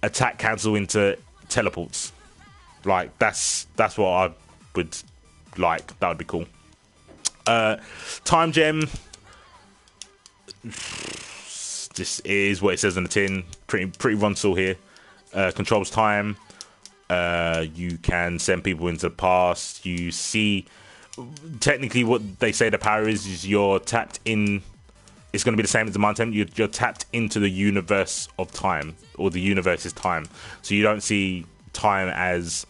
attack cancel into teleports. Like, that's what I would like. That would be cool. Time gem. This is what it says on the tin. Pretty runsel here. Controls time. You can send people into the past. You see, technically what they say the power is you're tapped in. It's going to be the same as the mind temp. You're tapped into the universe of time, or the universe is time. So you don't see time as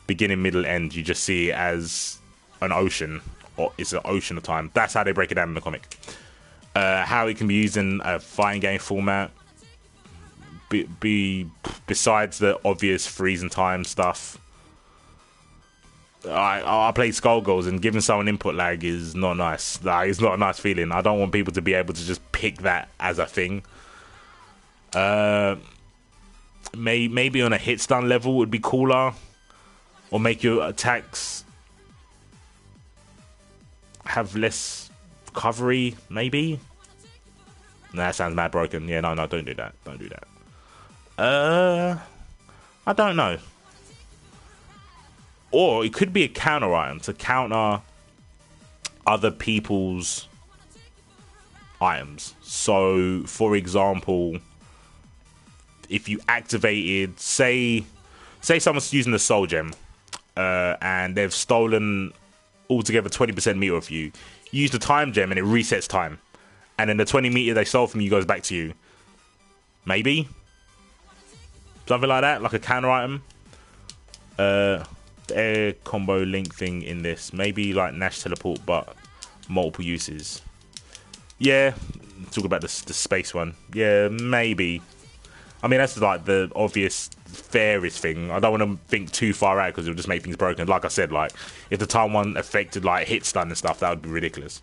beginning, middle, end. You just see it as an ocean, or it's an ocean of time. That's how they break it down in the comic. How it can be used in a fighting game format. Besides the obvious freezing time stuff, I played Skullgirls, and giving someone input lag is not nice. Like, it's not a nice feeling. I don't want people to be able to just pick that as a thing. Maybe on a hit stun level would be cooler, or make your attacks have less recovery. Maybe. Nah, that sounds mad broken. Yeah, no, don't do that. Don't do that. I don't know. Or it could be a counter item to counter other people's items. So, for example, if you activated, say someone's using the soul gem, and they've stolen altogether 20% meter of you, use the time gem and it resets time. And then the 20 meter they stole from you goes back to you. Maybe? Something like that, like a counter item. The air combo link thing in this. Maybe like Nash teleport, but multiple uses. Yeah, talk about the space one. Yeah, maybe. I mean, that's like the obvious, fairest thing. I don't want to think too far out because it'll just make things broken. Like I said, like if the time one affected like hit stun and stuff, that would be ridiculous.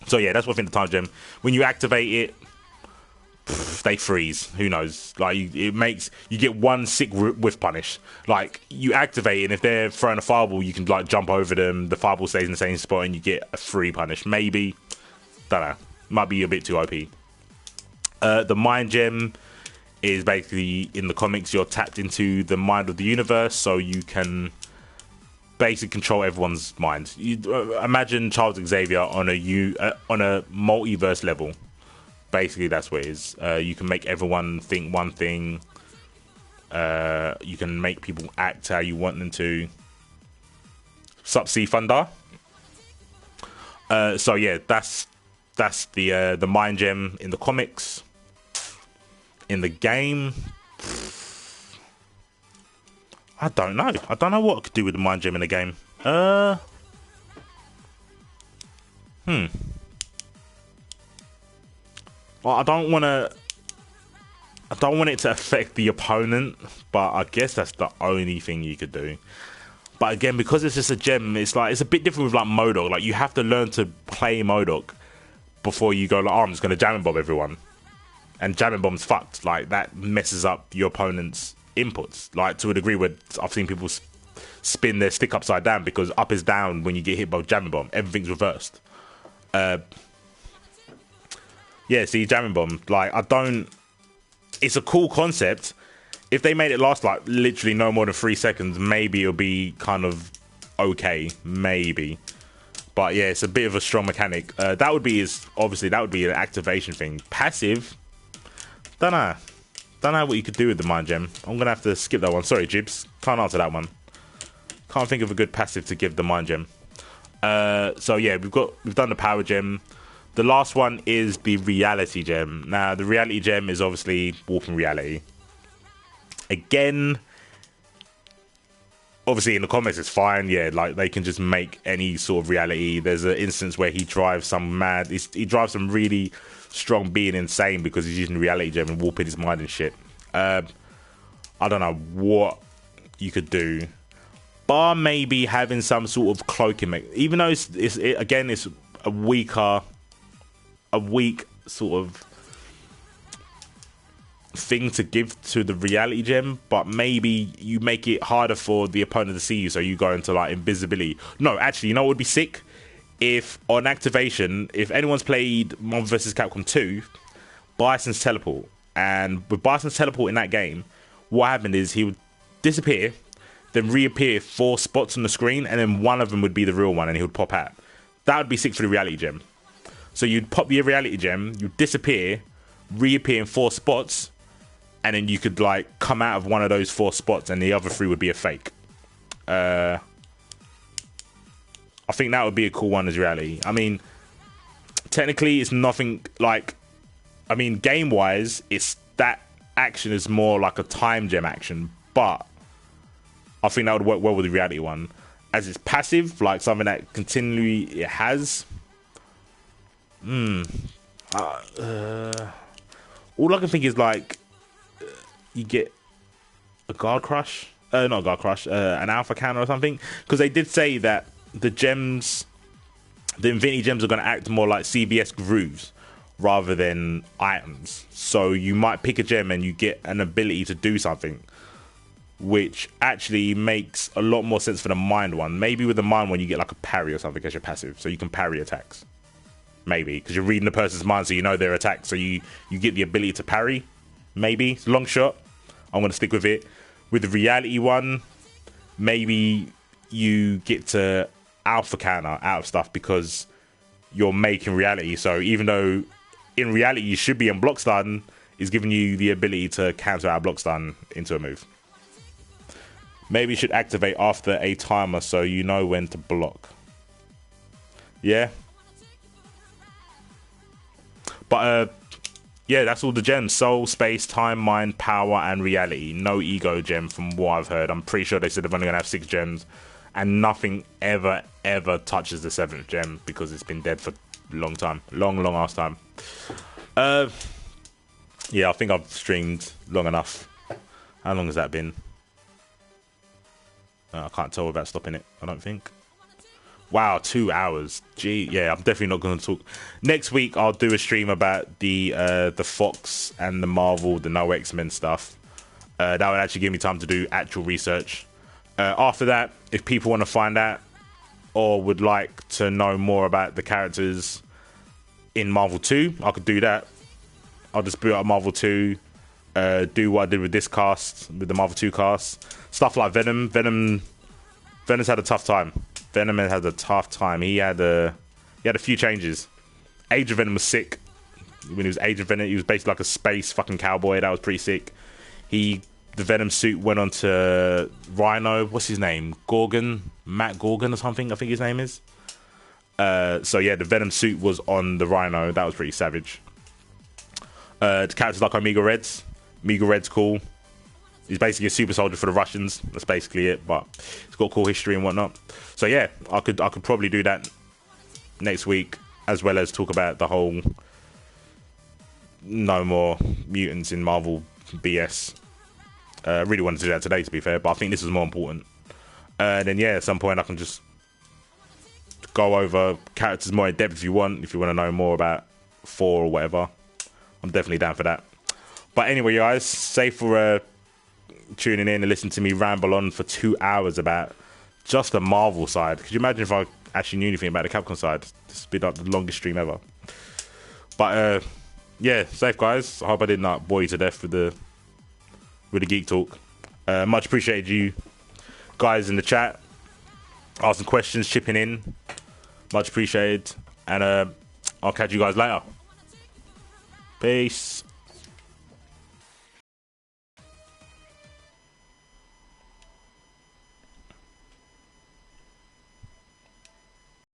So yeah, that's what I think the time gem. When you activate it, they freeze. Who knows? Like it makes you get one sick whiff punish. Like you activate it, and if they're throwing a fireball, you can like jump over them. The fireball stays in the same spot, and you get a free punish. Maybe, don't know. Might be a bit too OP. The mind gem is basically, in the comics, you're tapped into the mind of the universe, so you can basically control everyone's mind. You imagine Charles Xavier on a multiverse level. Basically, that's what it is. You can make everyone think one thing. You can make people act how you want them to. Sup, C Thunder. So yeah, that's the mind gem in the comics. In the game, I don't know. I don't know what I could do with the mind gem in the game. Well, I don't want it to affect the opponent, but I guess that's the only thing you could do. But again, because it's just a gem, it's a bit different with like MODOK. Like, you have to learn to play MODOK before you go like, oh, I'm just gonna Jamming Bomb everyone. And Jamming Bomb's fucked. Like, that messes up your opponent's inputs. Like, to a degree where I've seen people spin their stick upside down, because up is down when you get hit by Jamming Bomb. Everything's reversed. Yeah, see, Jamming Bomb. Like, it's a cool concept. If they made it last, like, literally no more than 3 seconds, maybe it'll be kind of okay. Maybe. But yeah, it's a bit of a strong mechanic. That would be an activation thing. Passive, don't know what you could do with the mind gem. I'm gonna have to skip that one. Sorry, Jibs, can't answer that one. Can't think of a good passive to give the mind gem. So yeah, we've done the power gem. The last one is the reality gem. Now, the reality gem is obviously warping reality. Again, obviously in the comics it's fine. Yeah, like, they can just make any sort of reality. There's an instance where he drives some really strong being insane because he's using the reality gem and warping his mind and shit. I don't know what you could do, bar maybe having some sort of cloaking even though it's a weak sort of thing to give to the reality gem, but maybe you make it harder for the opponent to see you, so you go into like invisibility. No, actually, you know what would be sick? If on activation, if anyone's played Marvel vs. Capcom 2, Bison's teleport, and with Bison's teleport in that game, what happened is he would disappear, then reappear 4 spots on the screen, and then one of them would be the real one, and he would pop out. That would be sick for the reality gem. So you'd pop the reality gem, you'd disappear, reappear in 4 spots, and then you could like come out of one of those 4 spots, and the other 3 would be a fake. I think that would be a cool one as reality. I mean, technically, it's nothing like. I mean, game wise, it's that action is more like a time gem action, but I think that would work well with the reality one, as it's passive, like something that continually it has. All I can think is like you get a guard crush, not a guard crush, an alpha counter or something, because they did say that the gems, the Infinity Gems, are going to act more like CVS grooves rather than items. So you might pick a gem and you get an ability to do something, which actually makes a lot more sense for the mind one. Maybe with the mind one you get like a parry or something as your passive, so you can parry attacks. Maybe because you're reading the person's mind, so you know their attack, so you get the ability to parry. Maybe it's a long shot. I'm going to stick with it. With the reality one, maybe you get to alpha counter out of stuff because you're making reality. So even though in reality you should be on block stun, is giving you the ability to counter out block stun into a move. Maybe you should activate after a timer so you know when to block. Yeah. But yeah, that's all the gems. Soul, space, time, mind, power, and reality. No ego gem from what I've heard. I'm pretty sure they said they're only going to have 6 gems. And nothing ever touches the 7th gem because it's been dead for a long time. Long ass time. Yeah, I think I've streamed long enough. How long has that been? I can't tell without stopping it, I don't think. Wow, 2 hours. Gee, yeah, I'm definitely not going to talk. Next week, I'll do a stream about the Fox and the Marvel, the No X-Men stuff. That would actually give me time to do actual research. After that, if people want to find out or would like to know more about the characters in Marvel 2, I could do that. I'll just boot up Marvel 2, do what I did with this cast, with the Marvel 2 cast. Stuff like Venom's had a tough time. Venom had a tough time. He had a few changes. Age of Venom was sick. When he was Age of Venom, he was basically like a space fucking cowboy. That was pretty sick. The Venom suit went on to Rhino. What's his name? Matt Gorgon or something, I think his name is. So yeah, the Venom suit was on the Rhino. That was pretty savage. The characters like Omega Red's. Omega Red's cool. He's basically a super soldier for the Russians. That's basically it. But it's got cool history and whatnot. So yeah, I could probably do that next week, as well as talk about the whole no more mutants in Marvel BS. I really wanted to do that today, to be fair, but I think this is more important. Then yeah, at some point I can just go over characters more in depth if you want to know more about 4 or whatever. I'm definitely down for that. But anyway, guys, safe for tuning in and listening to me ramble on for 2 hours about just the Marvel side. Could you imagine if I actually knew anything about the Capcom side? This would be like the longest stream ever. But yeah, safe, guys. I hope I did not bore you to death with the geek talk. Much appreciated you guys in the chat asking questions, chipping in. Much appreciated. And I'll catch you guys later. Peace.